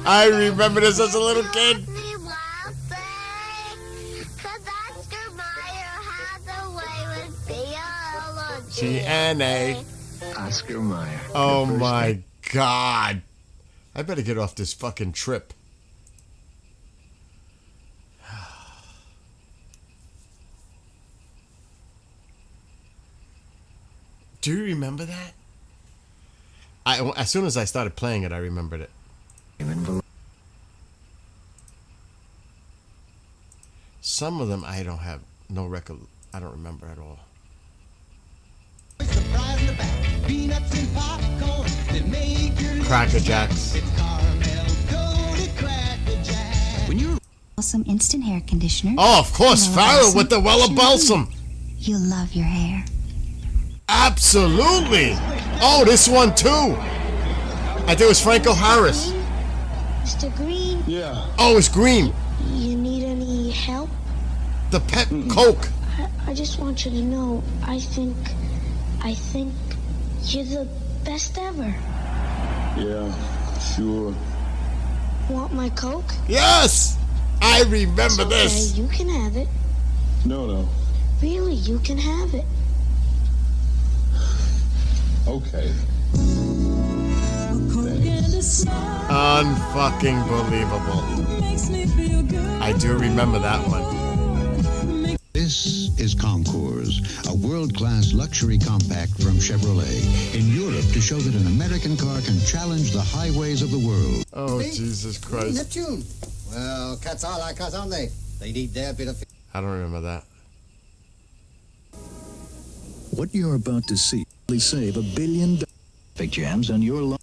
Speaker 1: I remember this as a little kid. GNA.
Speaker 21: Oscar Mayer.
Speaker 1: Oh my god. I better get off this fucking trip. Do you remember that? As soon as I started playing it, I remembered it. Some of them I don't have no record. I don't remember at all. Cracker Jacks.
Speaker 22: When you're Balsam instant hair conditioner.
Speaker 1: Oh, of course,
Speaker 22: Wella
Speaker 1: Farrah
Speaker 22: Balsam
Speaker 1: with the Wella Balsam.
Speaker 22: You'll love your hair.
Speaker 1: Absolutely. Oh, this one too. I think it was Franco Harris.
Speaker 8: Mr. Green?
Speaker 21: Yeah.
Speaker 1: Oh, it's Green.
Speaker 8: You need any help?
Speaker 1: The Pep Coke.
Speaker 8: I just want you to know, I think you're the best ever.
Speaker 21: Yeah, sure.
Speaker 8: Want my Coke?
Speaker 1: Yes! I remember
Speaker 8: It's okay,
Speaker 1: this.
Speaker 8: you can have it.
Speaker 21: No.
Speaker 8: Really, you can have it.
Speaker 21: Okay.
Speaker 1: Unfucking believable. I do remember that one.
Speaker 7: This is Concours, a world-class luxury compact from Chevrolet in Europe to show that an American car can challenge the highways of the world.
Speaker 1: Oh, Jesus Christ.
Speaker 23: Neptune. Well, cats are like us, aren't they? They need their bit of...
Speaker 1: I don't remember that.
Speaker 24: What you're about to see will save $1 billion. Big jams on your lawn.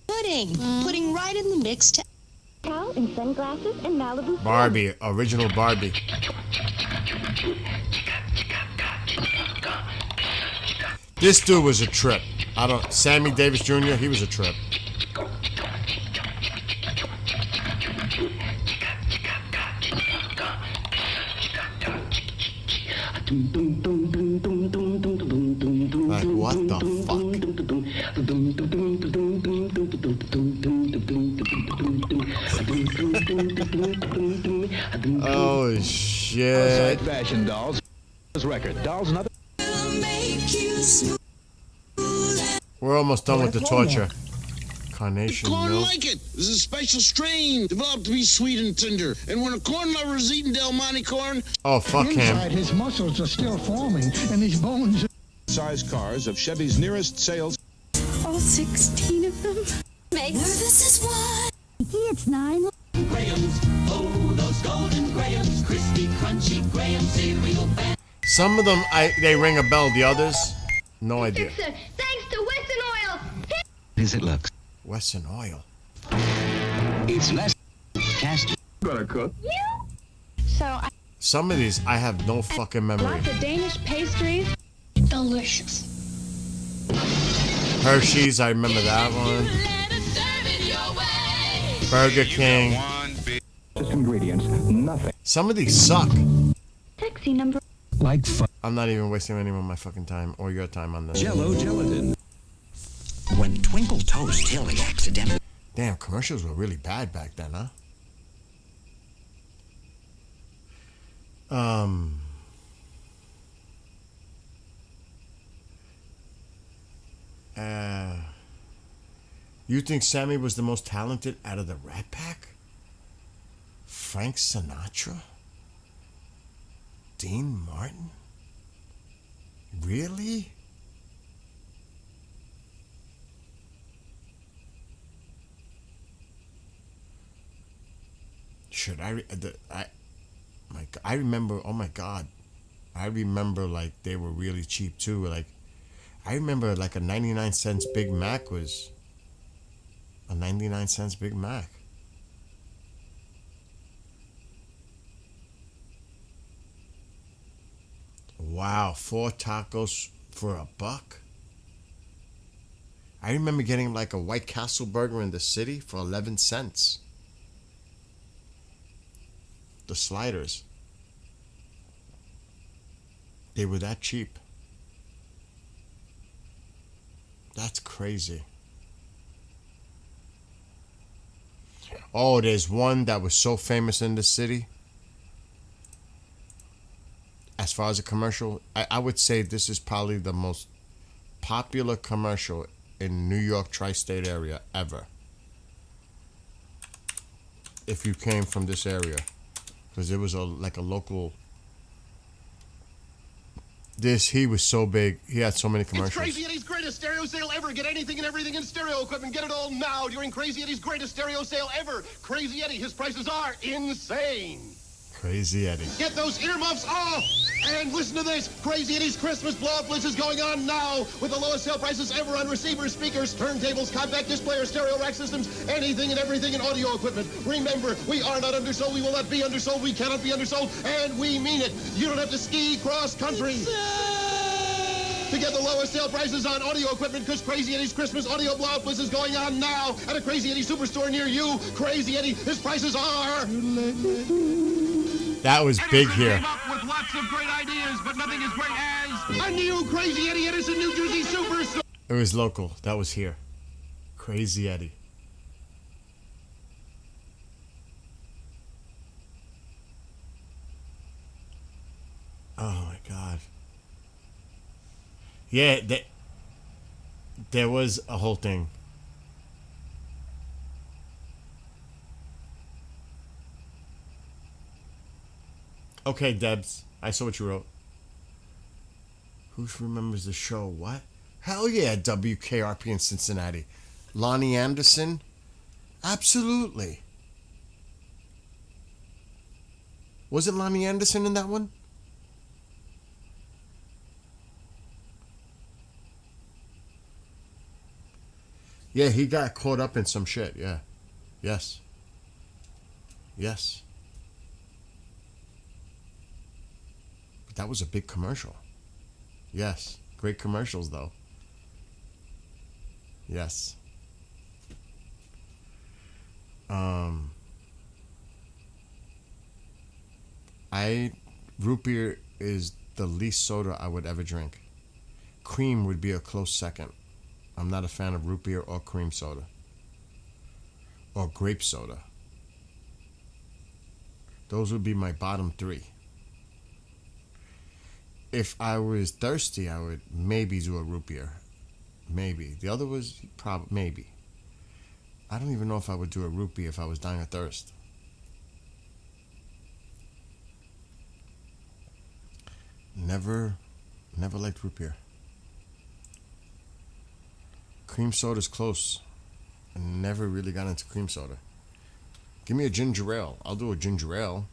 Speaker 25: Pudding. Putting right in the mix to...
Speaker 8: Cow in sunglasses and Malibu.
Speaker 1: Barbie, original Barbie. This dude was a trip. Sammy Davis Jr., he was a trip. Like, what the fuck? Oh, shit.
Speaker 17: Outside fashion dolls. Record. Dolls, another.
Speaker 1: We're almost done with the torture. Carnation
Speaker 26: Corn
Speaker 1: milk.
Speaker 26: like it. This is a special strain developed to be sweet and tender. And when a corn lover is eating Del Monte corn...
Speaker 1: Oh, fuck him.
Speaker 27: Inside, his muscles are still forming, and his bones...
Speaker 17: Size cars of Chevy's nearest sales.
Speaker 10: All 16 of them? Meg, this is one.
Speaker 9: It's 9. Grahams, oh, those golden Grahams, crispy, crunchy Graham cereal.
Speaker 1: Some of them, they ring a bell. The others, no idea.
Speaker 8: Thanks to Wesson Oil.
Speaker 16: Does it look?
Speaker 1: Wesson Oil.
Speaker 16: It's less cast.
Speaker 17: Better cook.
Speaker 10: So,
Speaker 1: Some of these, I have no fucking memory.
Speaker 10: lots of Danish pastries.
Speaker 8: Delicious.
Speaker 1: Hershey's, I remember that one. Burger King.
Speaker 24: Just ingredients, nothing.
Speaker 1: Some of these suck.
Speaker 22: Taxi number.
Speaker 24: Like fun.
Speaker 1: I'm not even wasting any more of my fucking time or your time on this.
Speaker 24: Jello gelatin.
Speaker 20: When Twinkle Toast Tilly accidentally...
Speaker 1: Damn, commercials were really bad back then, huh? You think Sammy was the most talented out of the Rat Pack? Frank Sinatra? Dean Martin? Really? Should I remember, oh my God. I remember like they were really cheap too. Like I remember like a 99 cents Big Mac was a 99 cents Big Mac. Wow, 4 tacos for $1. I remember getting like a White Castle burger in the city for 11 cents. The sliders. They were that cheap. That's crazy. Oh, there's one that was so famous in the city. As far as a commercial, I would say this is probably the most popular commercial in New York tri-state area ever. If you came from this area. Because it was like a local... He was so big. He had so many commercials.
Speaker 2: It's Crazy Eddie's greatest stereo sale ever. Get anything and everything in stereo equipment. Get it all now during Crazy Eddie's greatest stereo sale ever. Crazy Eddie, his prices are insane.
Speaker 1: Crazy Eddie.
Speaker 2: Get those earmuffs off! And listen to this. Crazy Eddie's Christmas blow-up blitz is going on now with the lowest sale prices ever on receivers, speakers, turntables, compact display, or stereo rack systems, anything and everything in audio equipment. Remember, we are not undersold. We will not be undersold. We cannot be undersold. And we mean it. You don't have to ski cross-country to get the lowest sale prices on audio equipment because Crazy Eddie's Christmas audio blow-up blitz is going on now at a Crazy Eddie superstore near you. Crazy Eddie, his prices are...
Speaker 1: That was big here.
Speaker 2: Came up with lots of great ideas, but nothing as great as a new Crazy Eddie Edison, New Jersey superstore.
Speaker 1: It was local. That was here. Crazy Eddie. Oh my God. Yeah, there was a whole thing. Okay, Debs. I saw what you wrote. Who remembers the show? What? Hell yeah, WKRP in Cincinnati. Lonnie Anderson? Absolutely. Wasn't Lonnie Anderson in that one? Yeah, he got caught up in some shit, yeah. Yes. Yes. But that was a big commercial. Yes. Great commercials, though. Yes. Root beer is the least soda I would ever drink. Cream would be a close second. I'm not a fan of root beer or cream soda. Or grape soda. Those would be my bottom 3. If I was thirsty, I would maybe do a root beer. Maybe. The other was probably maybe. I don't even know if I would do a root beer if I was dying of thirst. Never liked root beer. Cream soda's close. I never really got into cream soda. Give me a ginger ale. I'll do a ginger ale.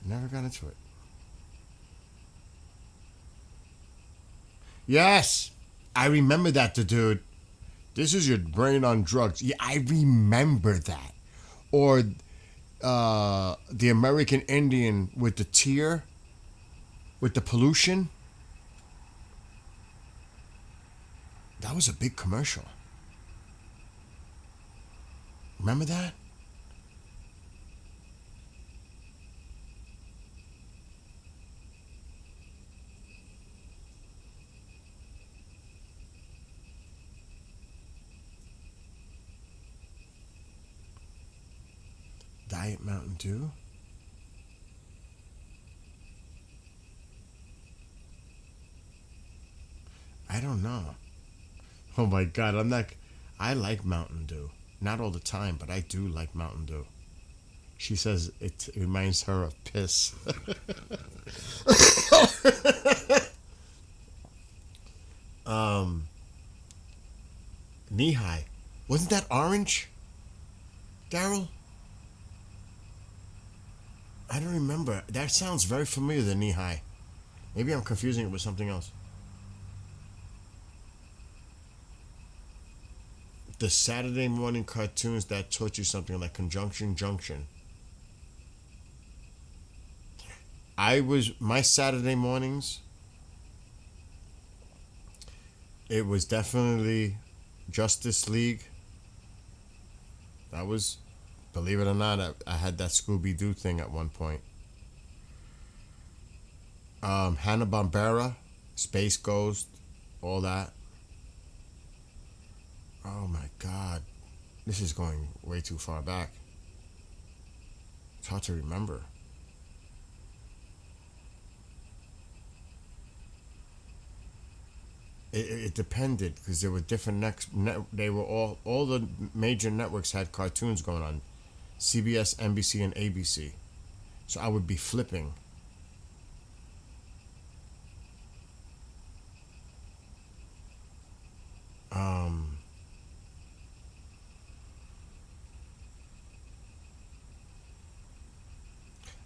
Speaker 1: Never got into it. Yes! I remember that, the dude. This is your brain on drugs. Yeah, I remember that. Or the American Indian with the tear, with the pollution. That was a big commercial. Remember that? Diet Mountain Dew? I don't know. Oh my God, I like Mountain Dew. Not all the time, but I do like Mountain Dew. She says it reminds her of piss. Knee High. Wasn't that orange? Daryl? I don't remember. That sounds very familiar, the Knee High. Maybe I'm confusing it with something else. The Saturday morning cartoons that taught you something like Conjunction Junction. My Saturday mornings, it was definitely Justice League. That was, believe it or not, I had that Scooby-Doo thing at one point. Hanna-Barbera, Space Ghost, all that. Oh my God. This is going way too far back. It's hard to remember. It depended because there were different they were all the major networks had cartoons going on. CBS, NBC, and ABC. So I would be flipping.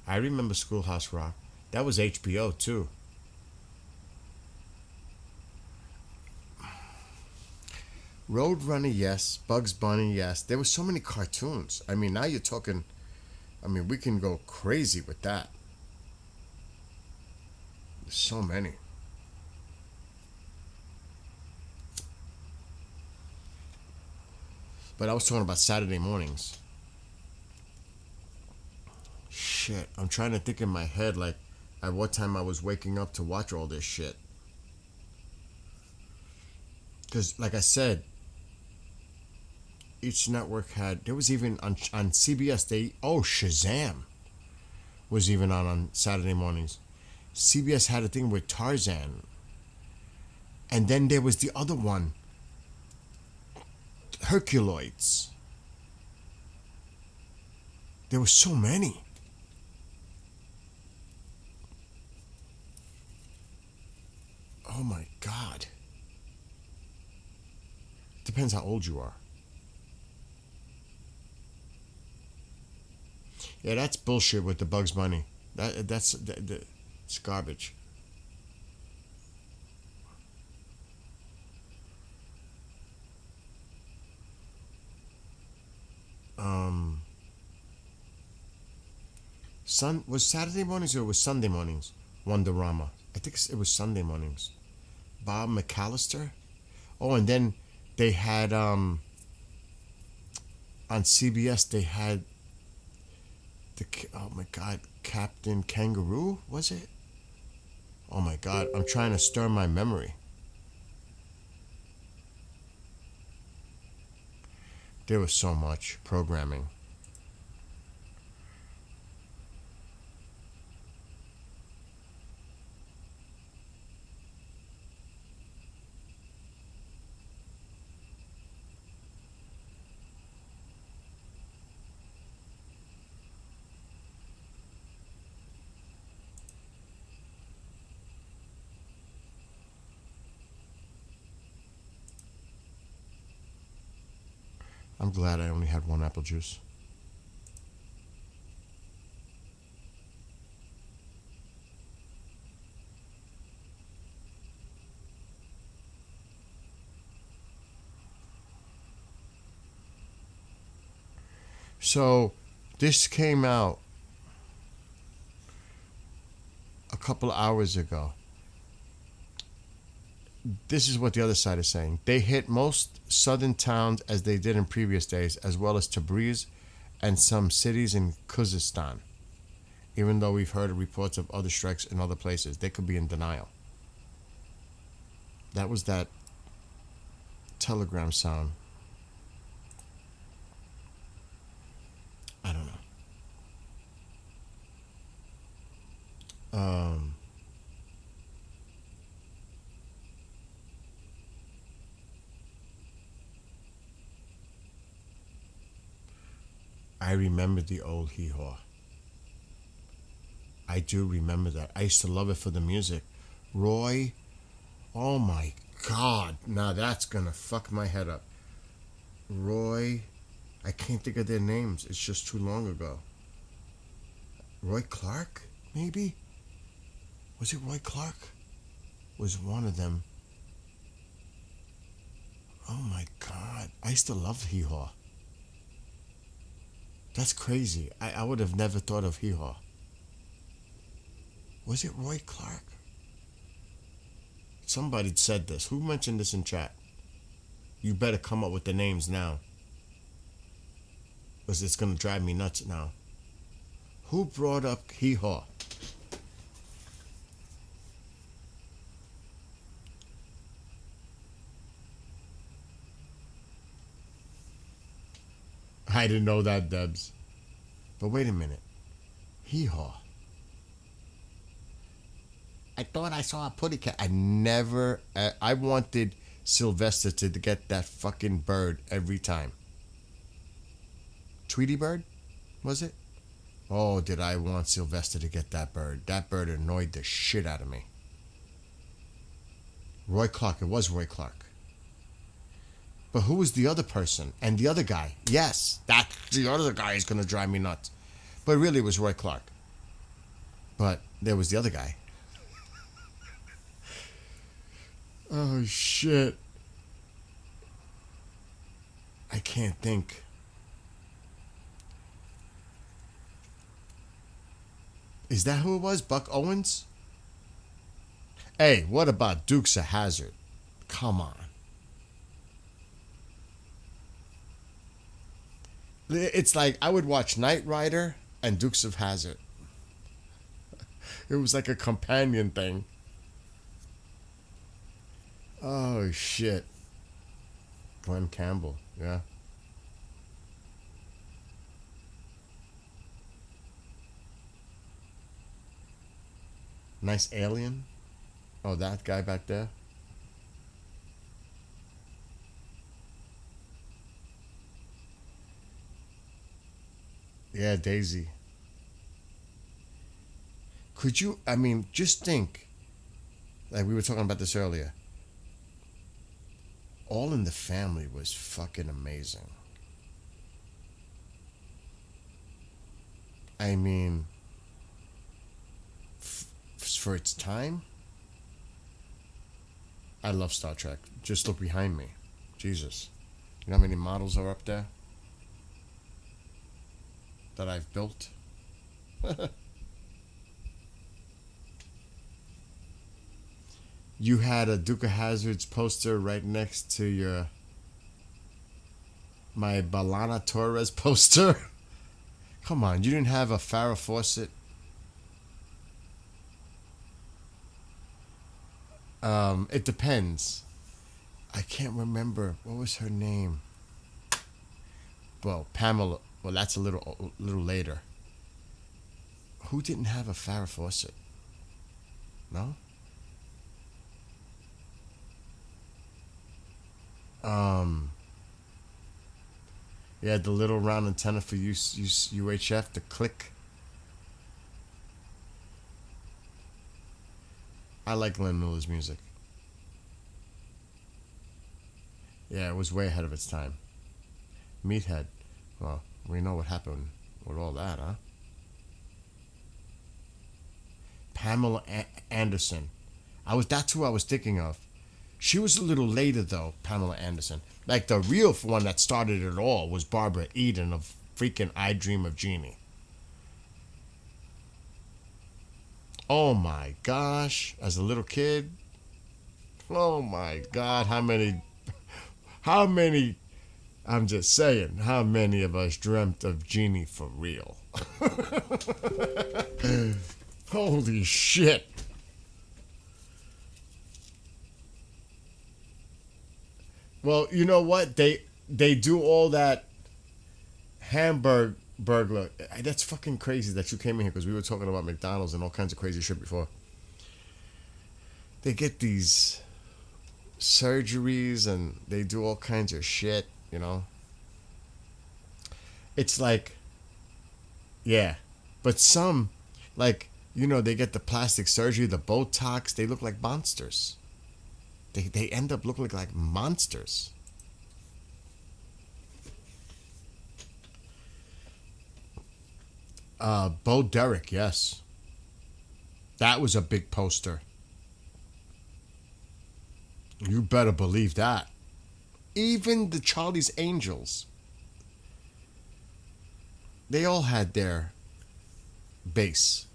Speaker 1: I remember Schoolhouse Rock. That was HBO too. Roadrunner, yes. Bugs Bunny, yes. There were so many cartoons. I mean, now you're talking. I mean, we can go crazy with that. There's so many. But I was talking about Saturday mornings. Shit, I'm trying to think in my head, like, at what time I was waking up to watch all this shit. Because, like I said, each network had, there was even on CBS, Shazam was even on Saturday mornings. CBS had a thing with Tarzan. And then there was the other one, Herculoids. There were so many. Oh my God. Depends how old you are. Yeah, that's bullshit with the Bugs Bunny. That's it's garbage. Was Saturday mornings or was Sunday mornings? Wonderama. I think it was Sunday mornings. Bob McAllister. Oh, and then they had on CBS they had oh my God, Captain Kangaroo, was it? Oh my God, I'm trying to stir my memory. There was so much programming. I'm glad I only had one apple juice. So, this came out a couple hours ago. this is what the other side is saying. They hit most southern towns as they did in previous days, as well as Tabriz and some cities in Khuzestan. Even though we've heard reports of other strikes in other places, they could be in denial. That was that telegram sound. I don't know. I remember the old hee-haw. I do remember that. I used to love it for the music. Roy, oh my God. Now that's gonna fuck my head up. Roy, I can't think of their names. It's just too long ago. Roy Clark, maybe? Was it Roy Clark? Was one of them. Oh my God. I used to love Hee Haw. That's crazy. I would have never thought of Hee Haw. Was it Roy Clark? Somebody said this. Who mentioned this in chat? You better come up with the names now, because it's going to drive me nuts now. Who brought up Hee Haw? I didn't know that, Debs. But wait a minute. Hee Haw. I thought I saw a putty cat. I never... I wanted Sylvester to get that fucking bird every time. Tweety bird? Was it? Oh, did I want Sylvester to get that bird. That bird annoyed the shit out of me. Roy Clark. It was Roy Clark. But who was the other person? And the other guy? Yes, that the other guy is going to drive me nuts. But really it was Roy Clark. But there was the other guy. Oh, shit. I can't think. Is that who it was? Buck Owens? Hey, what about Dukes of Hazzard? Come on. It's like I would watch Knight Rider and Dukes of Hazzard. It was like a companion thing. Oh, shit. Glenn Campbell, yeah. Nice alien. Oh, that guy back there. Yeah, Daisy. Could you, I mean, just think, like we were talking about this earlier. All in the Family was fucking amazing. I mean, for its time, I love Star Trek. Just look behind me. Jesus. You know how many models are up there that I've built? You had a Duke of Hazzard's poster right next to my Balana Torres poster. Come on, you didn't have a Farrah Fawcett? It depends. I can't remember. What was her name? Well, Pamela. Well, that's a little later. Who didn't have a Farrah Fawcett? No? Yeah, the little round antenna for UHF, the click. I like Glenn Miller's music. Yeah, it was way ahead of its time. Meathead. Well, we know what happened with all that, huh? Pamela Anderson. That's who I was thinking of. She was a little later, though, Pamela Anderson. Like, the real one that started it all was Barbara Eden of freaking I Dream of Jeannie. Oh, my gosh. As a little kid. Oh my God, how many, I'm just saying, how many of us dreamt of Genie for real? Holy shit. Well, you know what? They do all that burglar. That's fucking crazy that you came in here because we were talking about McDonald's and all kinds of crazy shit before. They get these surgeries and they do all kinds of shit, you know. It's like, yeah, but some, like, you know, they get the plastic surgery, the Botox, they look like monsters. They end up looking like monsters. Bo Derek, yes. That was a big poster. You better believe that. Even the Charlie's Angels, they all had their base.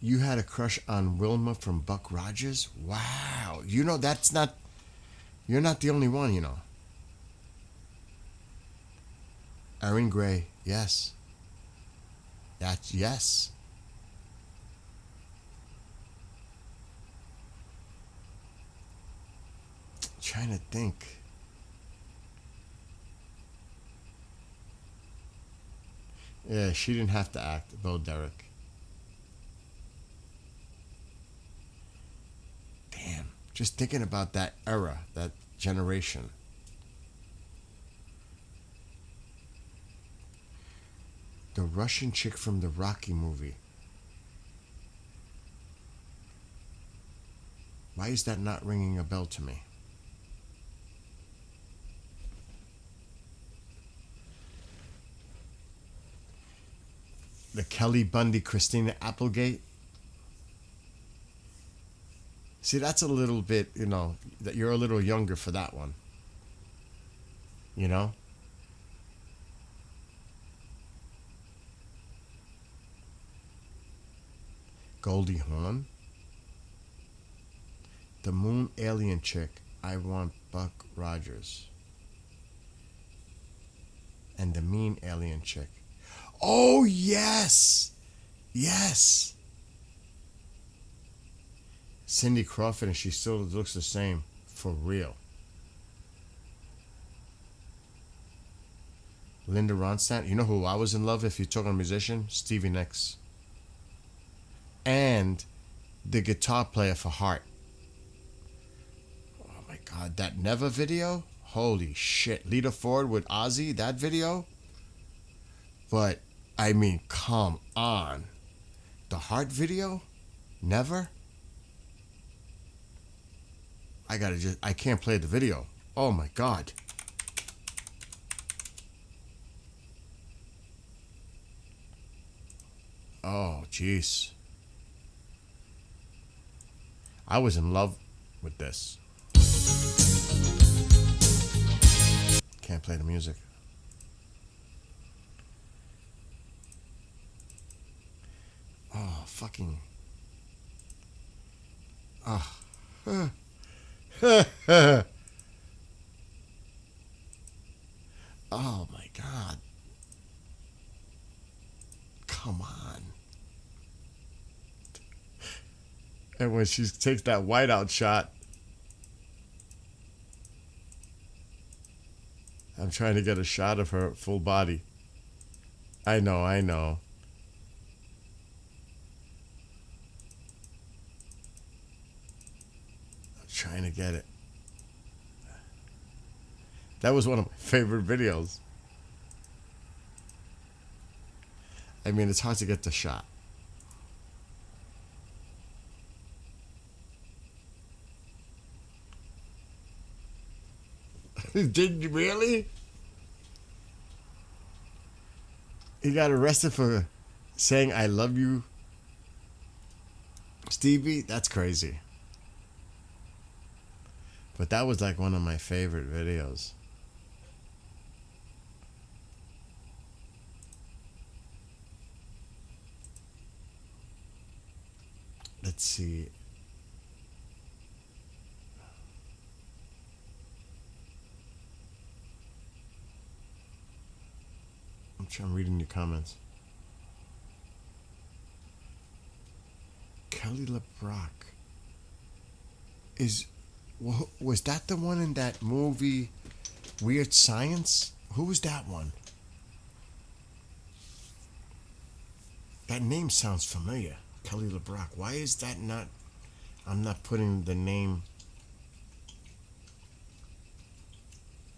Speaker 1: You had a crush on Wilma from Buck Rogers? Wow. You know, you're not the only one, you know. Erin Gray, yes. That's yes. Trying to think. Yeah, she didn't have to act, though, Derek. Damn. Just thinking about that era, that generation. The Russian chick from the Rocky movie. Why is that not ringing a bell to me? The Kelly Bundy, Christina Applegate. See, that's a little bit, you know, that you're a little younger for that one. You know? Goldie Hawn. The Moon Alien chick. I want Buck Rogers. And the Mean Alien chick. Oh, yes. Yes. Cindy Crawford, and she still looks the same. For real. Linda Ronstadt. You know who I was in love with if you're talking musician? Stevie Nicks. And the guitar player for Heart. Oh my God, that Never video? Holy shit. Lita Ford with Ozzy, that video? But, I mean, come on. The Heart video? Never? I can't play the video. Oh my God. Oh, jeez. I was in love with this. Can't play the music. Oh, fucking. Oh. Oh my God. Come on. And when she takes that whiteout shot, I'm trying to get a shot of her full body. I know. I'm trying to get it. That was one of my favorite videos. I mean, it's hard to get the shot. Did you really? He got arrested for saying I love you, Stevie? That's crazy. But that was like one of my favorite videos. Let's see. I'm reading your comments. Kelly LeBrock. Was that the one in that movie Weird Science? Who was that one? That name sounds familiar. Kelly LeBrock. Why is that not... I'm not putting the name...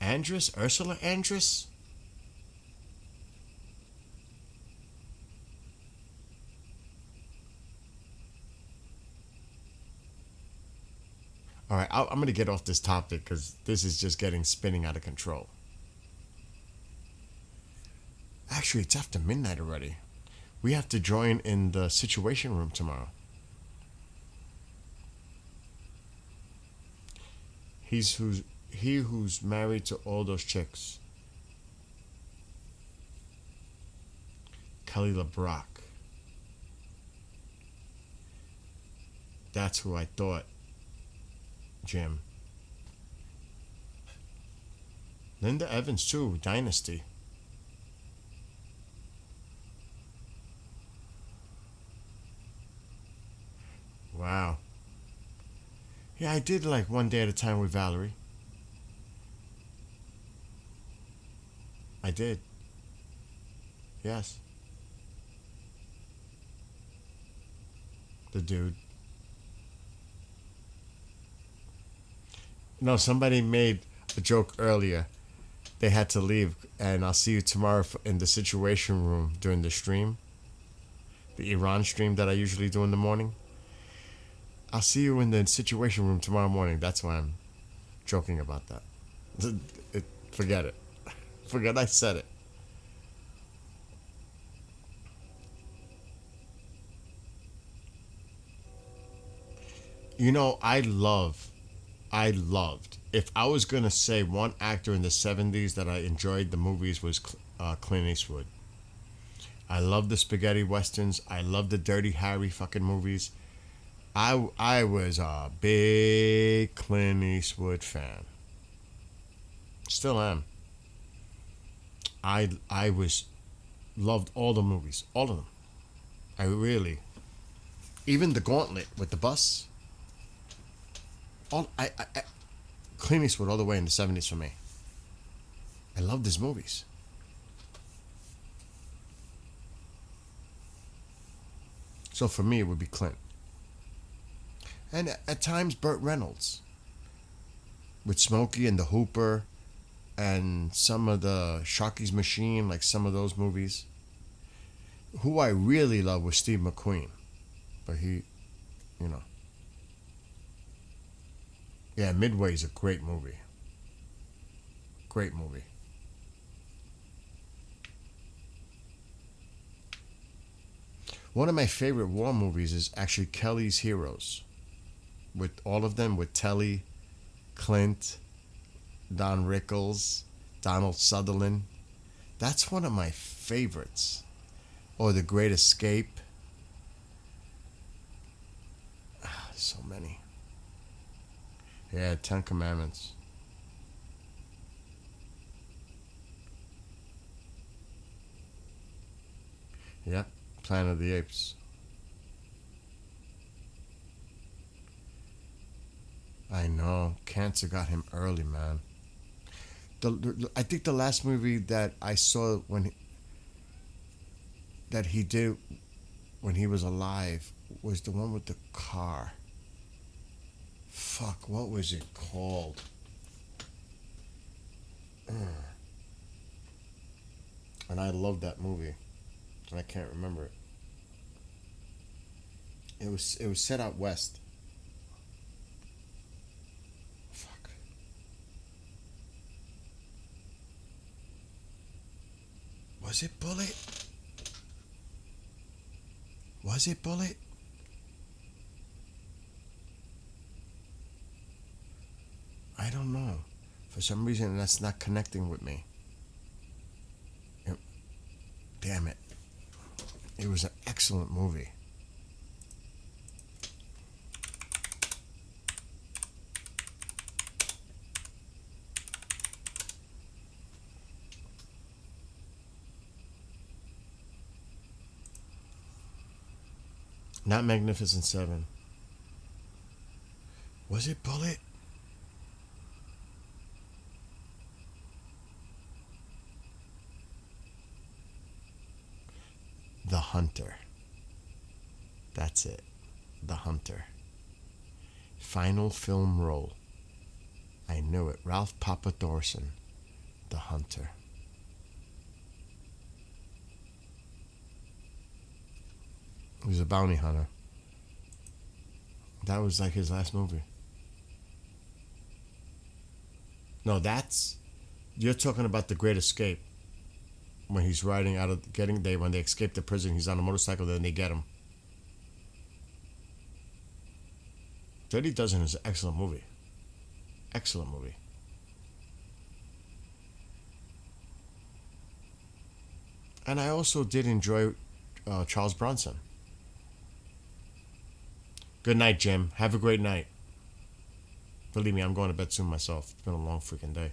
Speaker 1: Andress? Ursula Andress? All right, I'm going to get off this topic because this is just getting spinning out of control. Actually, it's after midnight already. We have to join in the Situation Room tomorrow. He who's married to all those chicks. Kelly LeBrock. That's who I thought. Jim. Linda Evans too, Dynasty. Wow. Yeah, I did like One Day at a Time with Valerie. I did. Yes. The dude. No, somebody made a joke earlier. They had to leave, and I'll see you tomorrow in the Situation Room during the stream. The Iran stream that I usually do in the morning. I'll see you in the Situation Room tomorrow morning. That's why I'm joking about that. Forget it. Forget I said it. You know, I loved, if I was going to say one actor in the 70s that I enjoyed the movies was Clint Eastwood. I love the spaghetti westerns. I love the Dirty Harry fucking movies. I was a big Clint Eastwood fan. Still am. I loved all the movies. All of them. I really. Even The Gauntlet with the bus. Clint Eastwood all the way in the 70s for me. I loved his movies. So for me, it would be Clint. And at times, Burt Reynolds. With Smokey and the Hooper and some of the Sharky's Machine, like some of those movies. Who I really loved was Steve McQueen. But he, you know. Yeah, Midway is a great movie. Great movie. One of my favorite war movies is actually Kelly's Heroes. With all of them, with Telly, Clint, Don Rickles, Donald Sutherland. That's one of my favorites. Or The Great Escape. So many. Yeah, 10 Commandments. Yep, Planet of the Apes. I know, cancer got him early, man. I think the last movie that I saw that he did when he was alive was the one with the car. Fuck, what was it called? And I loved that movie. And I can't remember it. It was set out west. Fuck. Was it Bullet? Was it Bullet? I don't know. For some reason, that's not connecting with me. Damn it. It was an excellent movie. Not Magnificent Seven. Was it Bullet? The Hunter. That's it. The Hunter. Final film role. I knew it. Ralph Papa Thorson. The Hunter. He was a bounty hunter. That was like his last movie. No, that's... You're talking about The Great Escape. When he's riding out of... when they escape the prison, he's on a motorcycle, then they get him. Dirty Dozen is an excellent movie. Excellent movie. And I also did enjoy Charles Bronson. Good night, Jim. Have a great night. Believe me, I'm going to bed soon myself. It's been a long freaking day.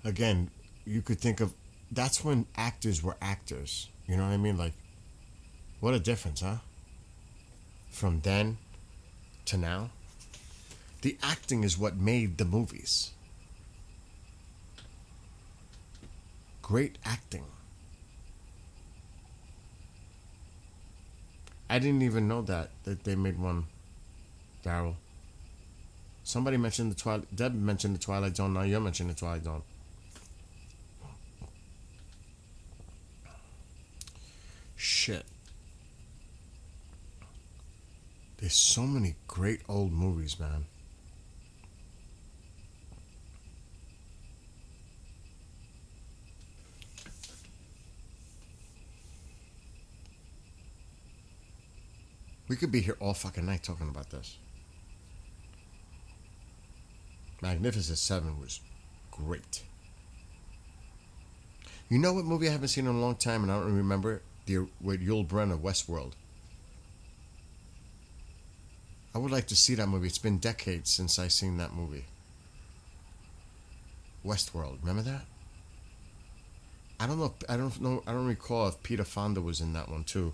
Speaker 1: Again, you could think of... That's when actors were actors. You know what I mean? Like, what a difference, huh? From then to now. The acting is what made the movies. Great acting. I didn't even know that they made one, Daryl. Somebody mentioned the Twilight... Deb mentioned the Twilight Zone. Now you're mentioning the Twilight Zone. Shit. There's so many great old movies, man. We could be here all fucking night talking about this. Magnificent Seven was great. You know what movie I haven't seen in a long time and I don't remember it? With Yul Brynner, Westworld. I would like to see that movie. It's been decades since I seen that movie. Westworld, remember that? I don't recall if Peter Fonda was in that one too.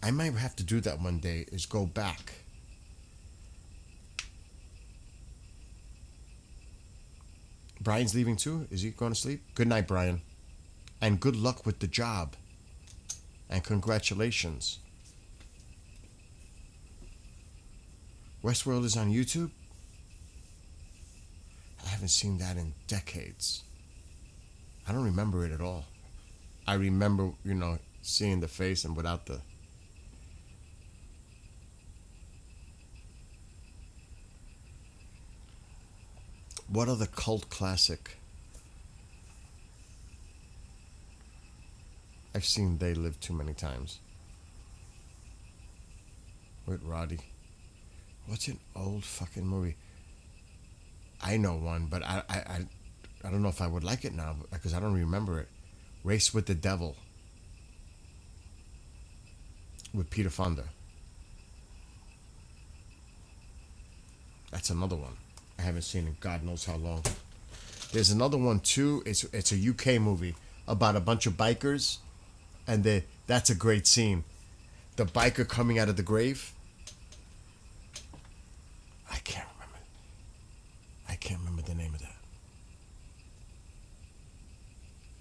Speaker 1: I might have to do that one day, is go back. Brian's leaving too? Is he going to sleep? Good night, Brian. And good luck with the job. And congratulations. Westworld is on YouTube? I haven't seen that in decades. I don't remember it at all. I remember, seeing the face and without the... What other cult classic? I've seen They Live too many times. With Roddy. What's an old fucking movie? I know one, but I don't know if I would like it now because I don't remember it. Race with the Devil. With Peter Fonda. That's another one. I haven't seen in God knows how long. There's another one too. It's a UK movie about a bunch of bikers, and that's a great scene. The biker coming out of the grave. I can't remember the name of that.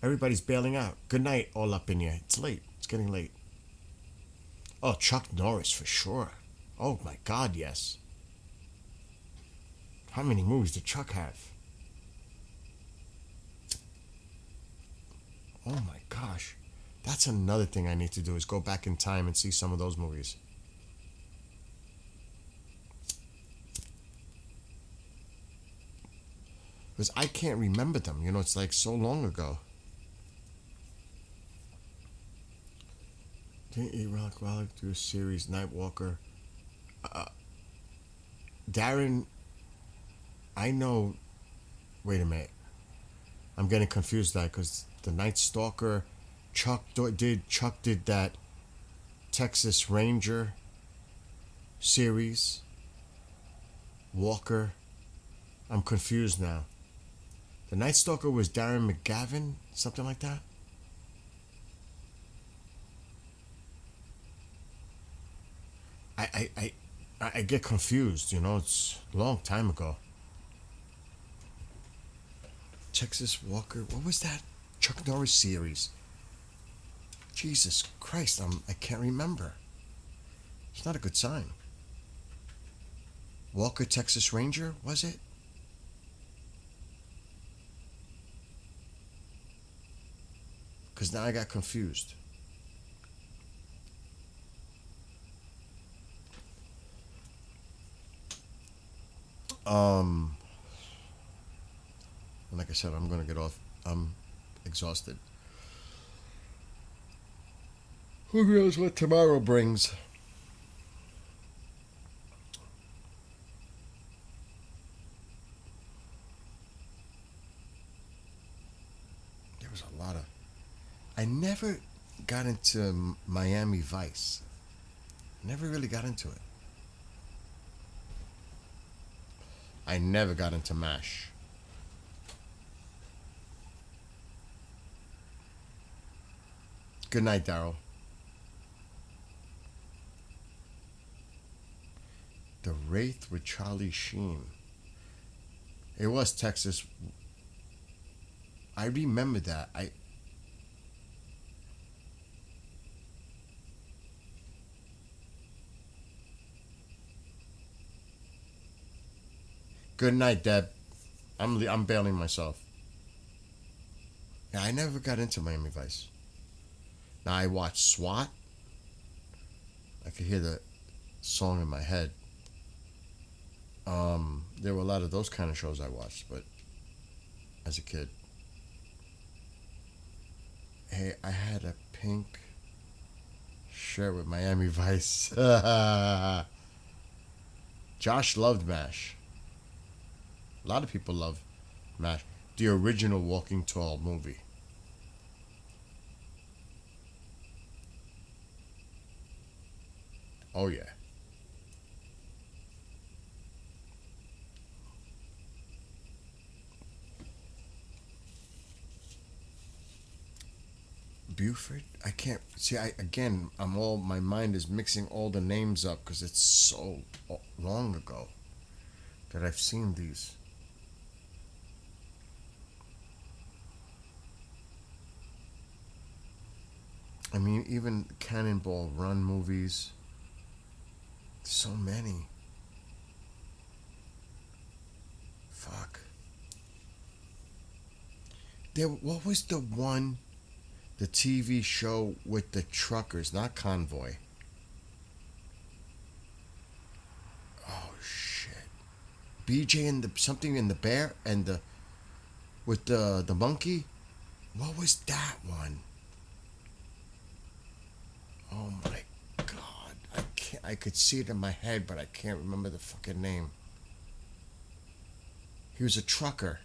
Speaker 1: Everybody's bailing out. Good night, all up in here. It's late. It's getting late. Oh, Chuck Norris for sure. Oh my God, yes. How many movies did Chuck have? Oh my gosh. That's another thing I need to do is go back in time and see some of those movies. Because I can't remember them. It's like so long ago. Didn't E-Rock Wallach do a series, Nightwalker? Darren... I know. Wait a minute. I'm getting confused there because the Night Stalker, Chuck did that Texas Ranger series. Walker. I'm confused now. The Night Stalker was Darren McGavin, something like that. I get confused. You know, it's a long time ago. Texas Walker. What was that Chuck Norris series? Jesus Christ, I can't remember. It's not a good sign. Walker Texas Ranger, was it? Because now I got confused. Like I said, I'm gonna get off. I'm exhausted. Who knows what tomorrow brings? There was a lot of... I never got into Miami Vice. Never really got into it. I never got into MASH. Good night, Daryl. The Wraith with Charlie Sheen. It was Texas. I remember that. Good night, Deb. I'm bailing myself. Yeah, I never got into Miami Vice. Now I watched SWAT. I could hear the song in my head. There were a lot of those kind of shows I watched, but as a kid. Hey, I had a pink shirt with Miami Vice. Josh loved MASH. A lot of people love MASH. The original Walking Tall movie. Oh, yeah. Buford? I can't... See, my mind is mixing all the names up because it's so long ago that I've seen these. I mean, even Cannonball Run movies. So many. Fuck. What was the one, the TV show with the truckers, not Convoy? Oh shit. BJ and something in the bear and with the monkey. What was that one? Oh my God. I could see it in my head, but I can't remember the fucking name. He was a trucker.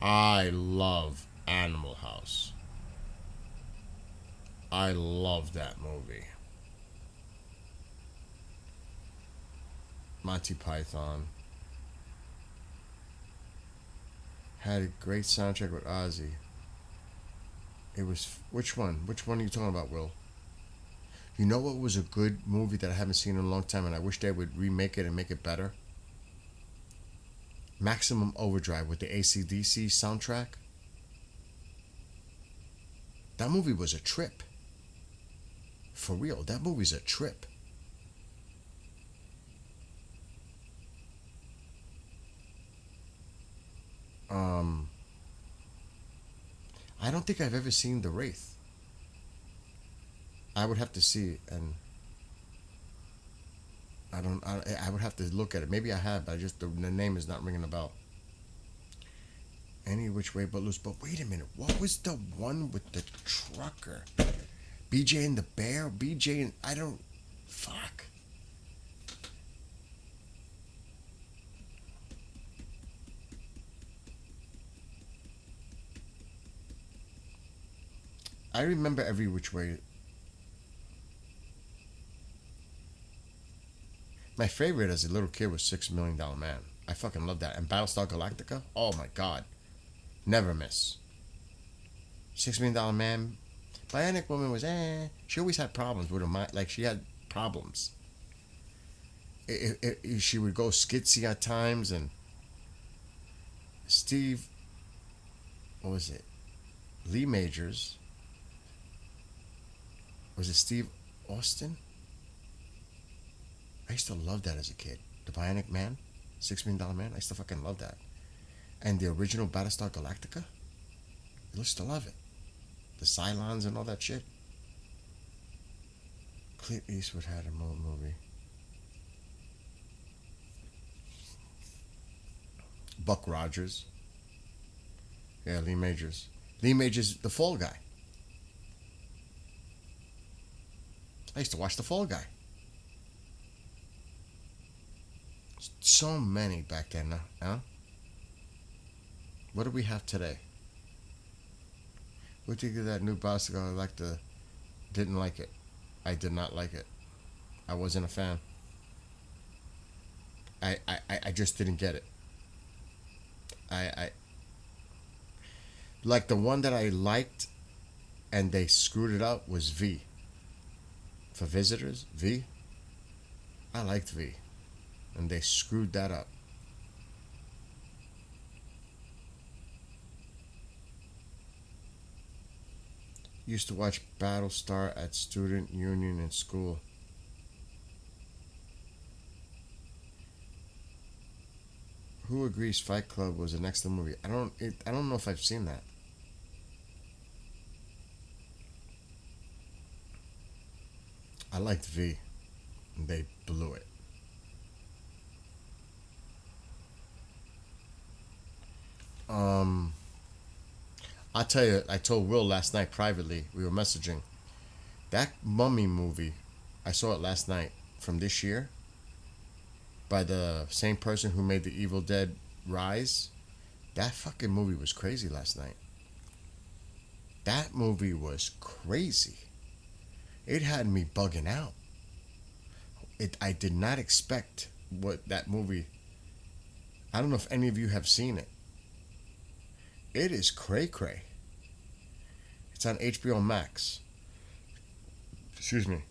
Speaker 1: I love Animal House. I love that movie. Monty Python. Had a great soundtrack with Ozzy. It was... Which one? Which one are you talking about, Will? You know what was a good movie that I haven't seen in a long time and I wish they would remake it and make it better? Maximum Overdrive with the AC/DC soundtrack. That movie was a trip. For real, that movie's a trip. I don't think I've ever seen The Wraith. I would have to see it, and I would have to look at it. Maybe I have, but the name is not ringing a bell. Any Which Way But Loose. But wait a minute, what was the one with the trucker? BJ and the Bear? BJ and... I don't... Fuck. I remember Every Which Way. My favorite as a little kid was $6 Million Man. I fucking love that. And Battlestar Galactica. Oh my god, never miss. $6 Million Man. Bionic Woman was She always had problems with her mind. Like she had problems. She would go skitsy at times. And Steve, what was it? Lee Majors. Was it Steve Austin? I used to love that as a kid. The Bionic Man, $6 Million Man. I used to fucking love that. And the original Battlestar Galactica. I used to love it. The Cylons and all that shit. Clint Eastwood had a movie. Buck Rogers. Yeah, Lee Majors. Lee Majors, the Fall Guy. I used to watch the Fall Guy. So many back then, huh? What do we have today? What do you think of that new bicycle? Didn't like it. I did not like it. I wasn't a fan. I just didn't get it. I like the one that I liked and they screwed it up was V. For Visitors, V. I liked V. And they screwed that up. Used to watch Battlestar at Student Union in school. Who agrees Fight Club was an excellent movie? I don't know if I've seen that. I liked V. And they blew it. I'll tell you, I told Will last night privately, we were messaging. That Mummy movie, I saw it last night from this year by the same person who made the Evil Dead Rise. That fucking movie was crazy last night. That movie was crazy. It had me bugging out. I did not expect what that movie. I don't know if any of you have seen it. It is cray-cray. It's on HBO Max. Excuse me.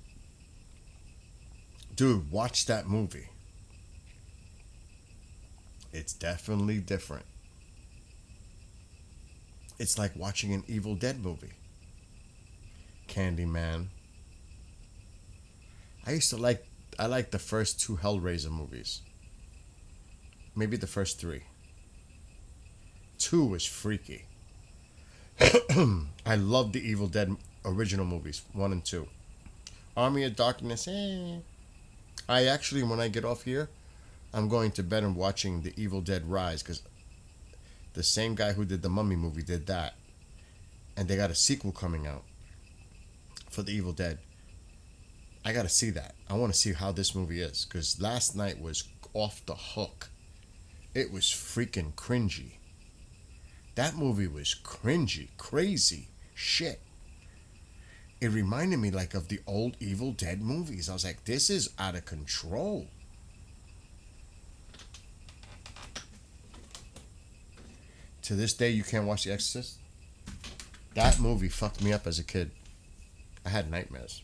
Speaker 1: Dude, watch that movie. It's definitely different. It's like watching an Evil Dead movie. Candyman. I like the first two Hellraiser movies. Maybe the first three. 2 was freaky. I love the Evil Dead original movies, 1 and 2. Army of Darkness, I actually, when I get off here, I'm going to bed and watching the Evil Dead Rise, because the same guy who did the Mummy movie did that. And they got a sequel coming out for the Evil Dead. I got to see that. I want to see how this movie is, because last night was off the hook. It was freaking cringy. That movie was cringy, crazy shit. It reminded me like of the old Evil Dead movies. I was like, this is out of control. To this day, you can't watch The Exorcist? That movie fucked me up as a kid. I had nightmares.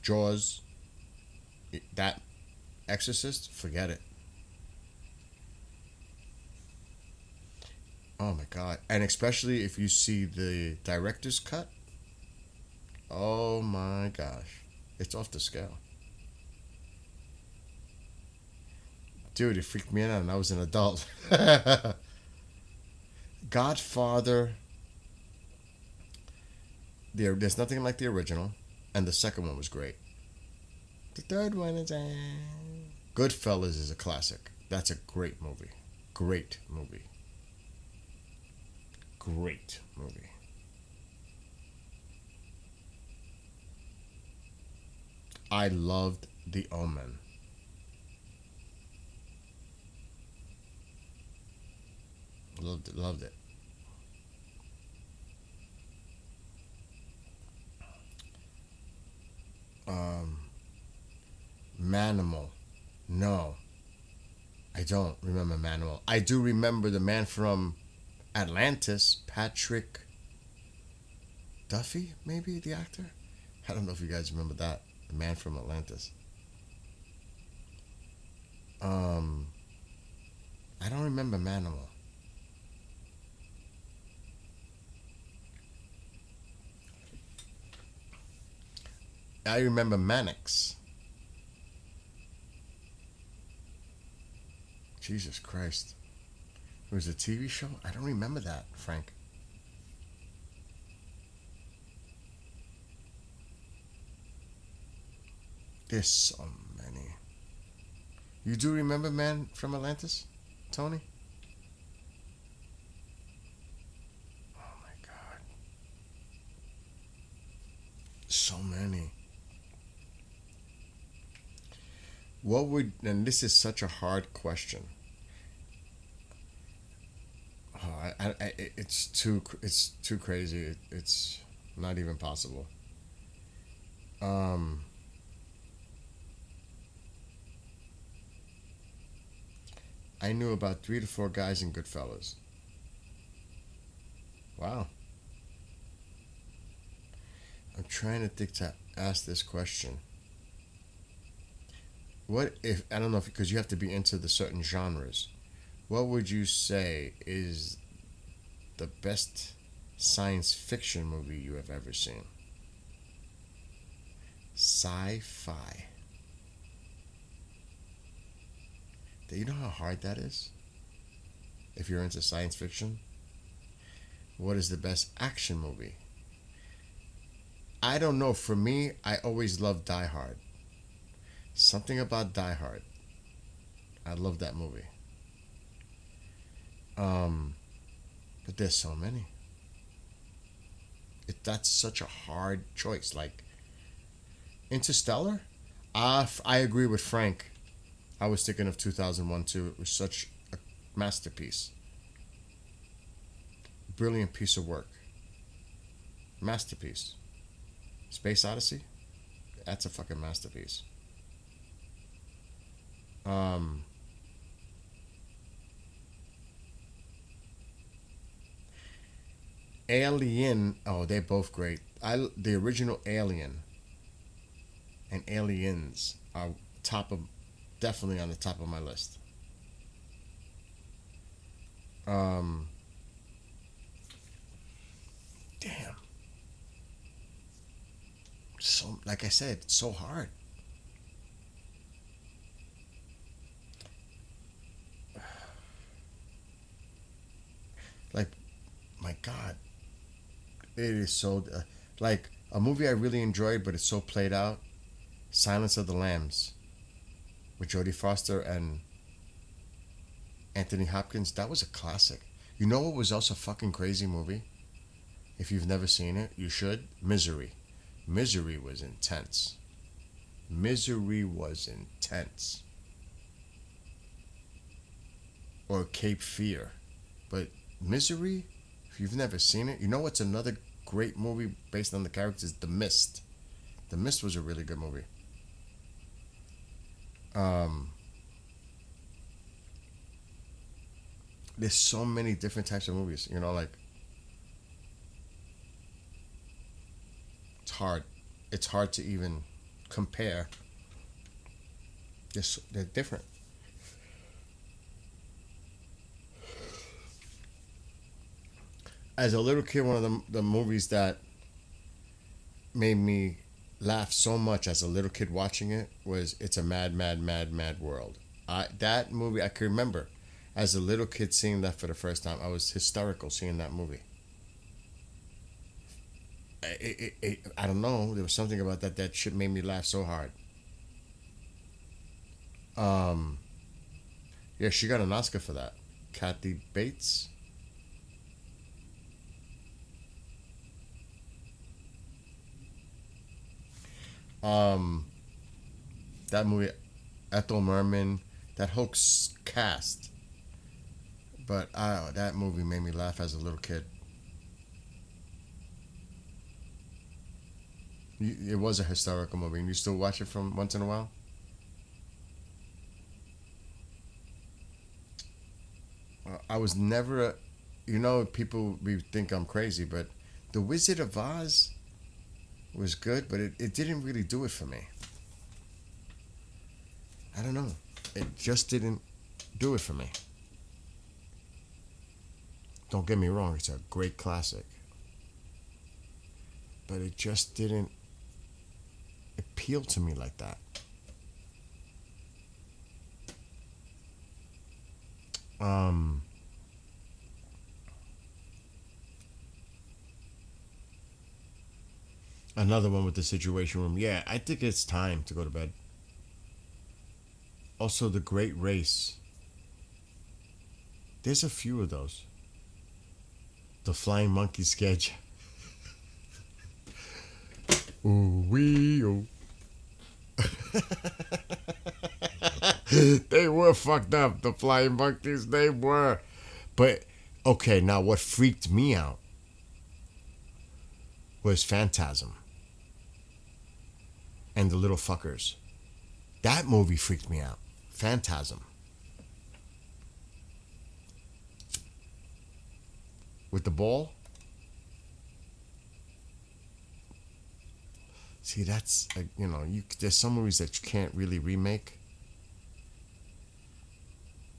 Speaker 1: Jaws. That Exorcist, forget it. Oh my god. And especially if you see the director's cut. Oh my gosh. It's off the scale. Dude, it freaked me out and I was an adult. Godfather. There's nothing like the original. And the second one was great. The third one is... Goodfellas is a classic. That's a great movie. Great movie. Great movie. I loved The Omen. Loved it. I don't remember Manimal. I do remember the man from Atlantis, Patrick Duffy, maybe the actor. I don't know if you guys remember that. The man from Atlantis. I don't remember Manimal. I remember Mannix. Jesus Christ. It was a TV show? I don't remember that, Frank. There's so many. You do remember Man from Atlantis, Tony? Oh my God. So many. What would, and this is such a hard question. Oh, it's too crazy. It's not even possible. I knew about 3 to 4 guys in Goodfellas. Wow. I'm trying to think to ask this question. What if, I don't know if, because you have to be into the certain genres. What would you say is the best science fiction movie you have ever seen? Sci-fi. Do you know how hard that is? If you're into science fiction? What is the best action movie? I don't know. For me, I always loved Die Hard. Something about Die Hard. I love that movie. But there's so many. That's such a hard choice. Like Interstellar? I agree with Frank. I was thinking of 2001 too. It was such a masterpiece. Brilliant piece of work. Masterpiece. Space Odyssey? That's a fucking masterpiece. Alien. Oh, they're both great. The original Alien and Aliens are definitely on the top of my list. Damn. So, like I said, it's so hard. Like, my God. It is so, like, a movie I really enjoyed, but it's so played out. Silence of the Lambs. With Jodie Foster and Anthony Hopkins. That was a classic. You know what was also a fucking crazy movie? If you've never seen it, you should. Misery. Misery was intense. Misery was intense. Or Cape Fear. But Misery, if you've never seen it, you know what's another great movie based on the characters? The Mist. The Mist was a really good movie. There's so many different types of movies, you know, like it's hard to even compare. They're different. As a little kid, one of the movies that made me laugh so much as a little kid watching it was It's a Mad, Mad, Mad, Mad World. That movie, I can remember as a little kid seeing that for the first time. I was hysterical seeing that movie. I don't know. There was something about that shit made me laugh so hard. Yeah, she got an Oscar for that. Kathy Bates. That movie, Ethel Merman, that whole cast. But that movie made me laugh as a little kid. It was a historical movie, and you still watch it from once in a while? I was never, people we think I'm crazy, but The Wizard of Oz was good, but it didn't really do it for me. I don't know. It just didn't do it for me. Don't get me wrong, it's a great classic. But it just didn't appeal to me like that. Another one with the Situation Room. Yeah, I think it's time to go to bed. Also, The Great Race. There's a few of those. The Flying Monkey Sketch. Ooh wee oh. They were fucked up, the Flying Monkeys. They were. But okay, now what freaked me out was Phantasm and the Little Fuckers. That movie freaked me out. Phantasm. With the ball. See, that's, there's some movies that you can't really remake.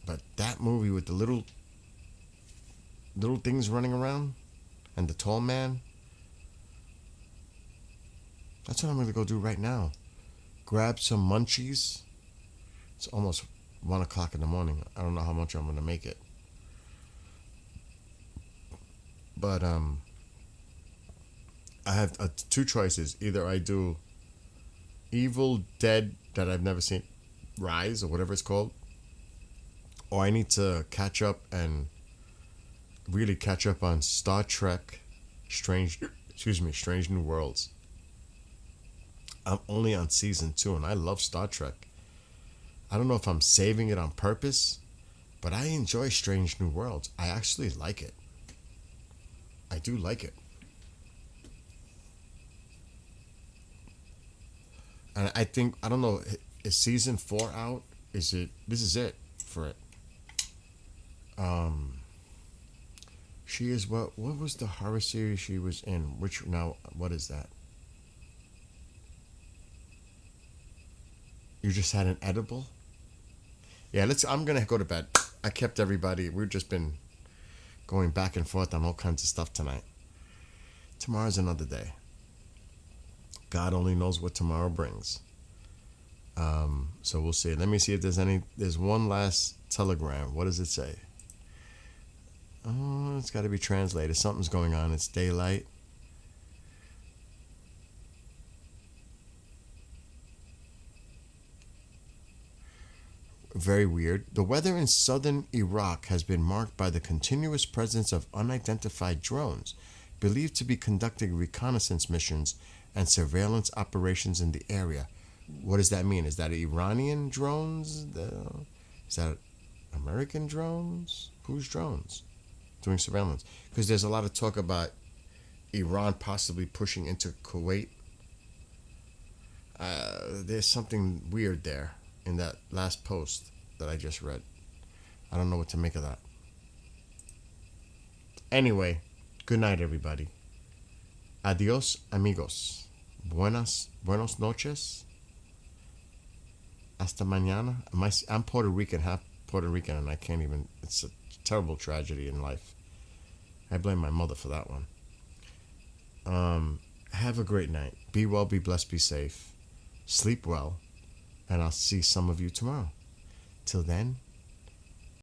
Speaker 1: But that movie with the little things running around and the tall man, that's what I'm going to go do right now. Grab some munchies. It's almost 1 o'clock in the morning. I don't know how much I'm going to make it. But I have two choices. Either I do Evil Dead that I've never seen, Rise or whatever it's called, or I need to catch up and really catch up on Star Trek, Strange New Worlds. I'm only on season 2 and I love Star Trek. I don't know if I'm saving it on purpose, but I enjoy Strange New Worlds. I actually like it. I do like it. And I think, I don't know, is season 4 out? This is it for it. She is, what was the horror series she was in? What is that? You just had an edible? Yeah, I'm gonna go to bed. I kept everybody, we've just been going back and forth on all kinds of stuff tonight. Tomorrow's another day. God only knows what tomorrow brings. So we'll see. Let me see if there's one last telegram. What does it say? Oh, it's got to be translated. Something's going on. It's daylight. Very weird. The weather in southern Iraq has been marked by the continuous presence of unidentified drones, believed to be conducting reconnaissance missions and surveillance operations in the area. What does that mean? Is that Iranian drones? Is that American drones? Whose drones doing surveillance? Because there's a lot of talk about Iran possibly pushing into Kuwait. There's something weird there in that last post that I just read. I don't know what to make of that. Anyway, good night, everybody. Adios, amigos. Buenos noches. Hasta mañana. I'm Puerto Rican, half Puerto Rican, and I can't even. It's a terrible tragedy in life. I blame my mother for that one. Have a great night. Be well, be blessed, be safe. Sleep well. And I'll see some of you tomorrow. Till then,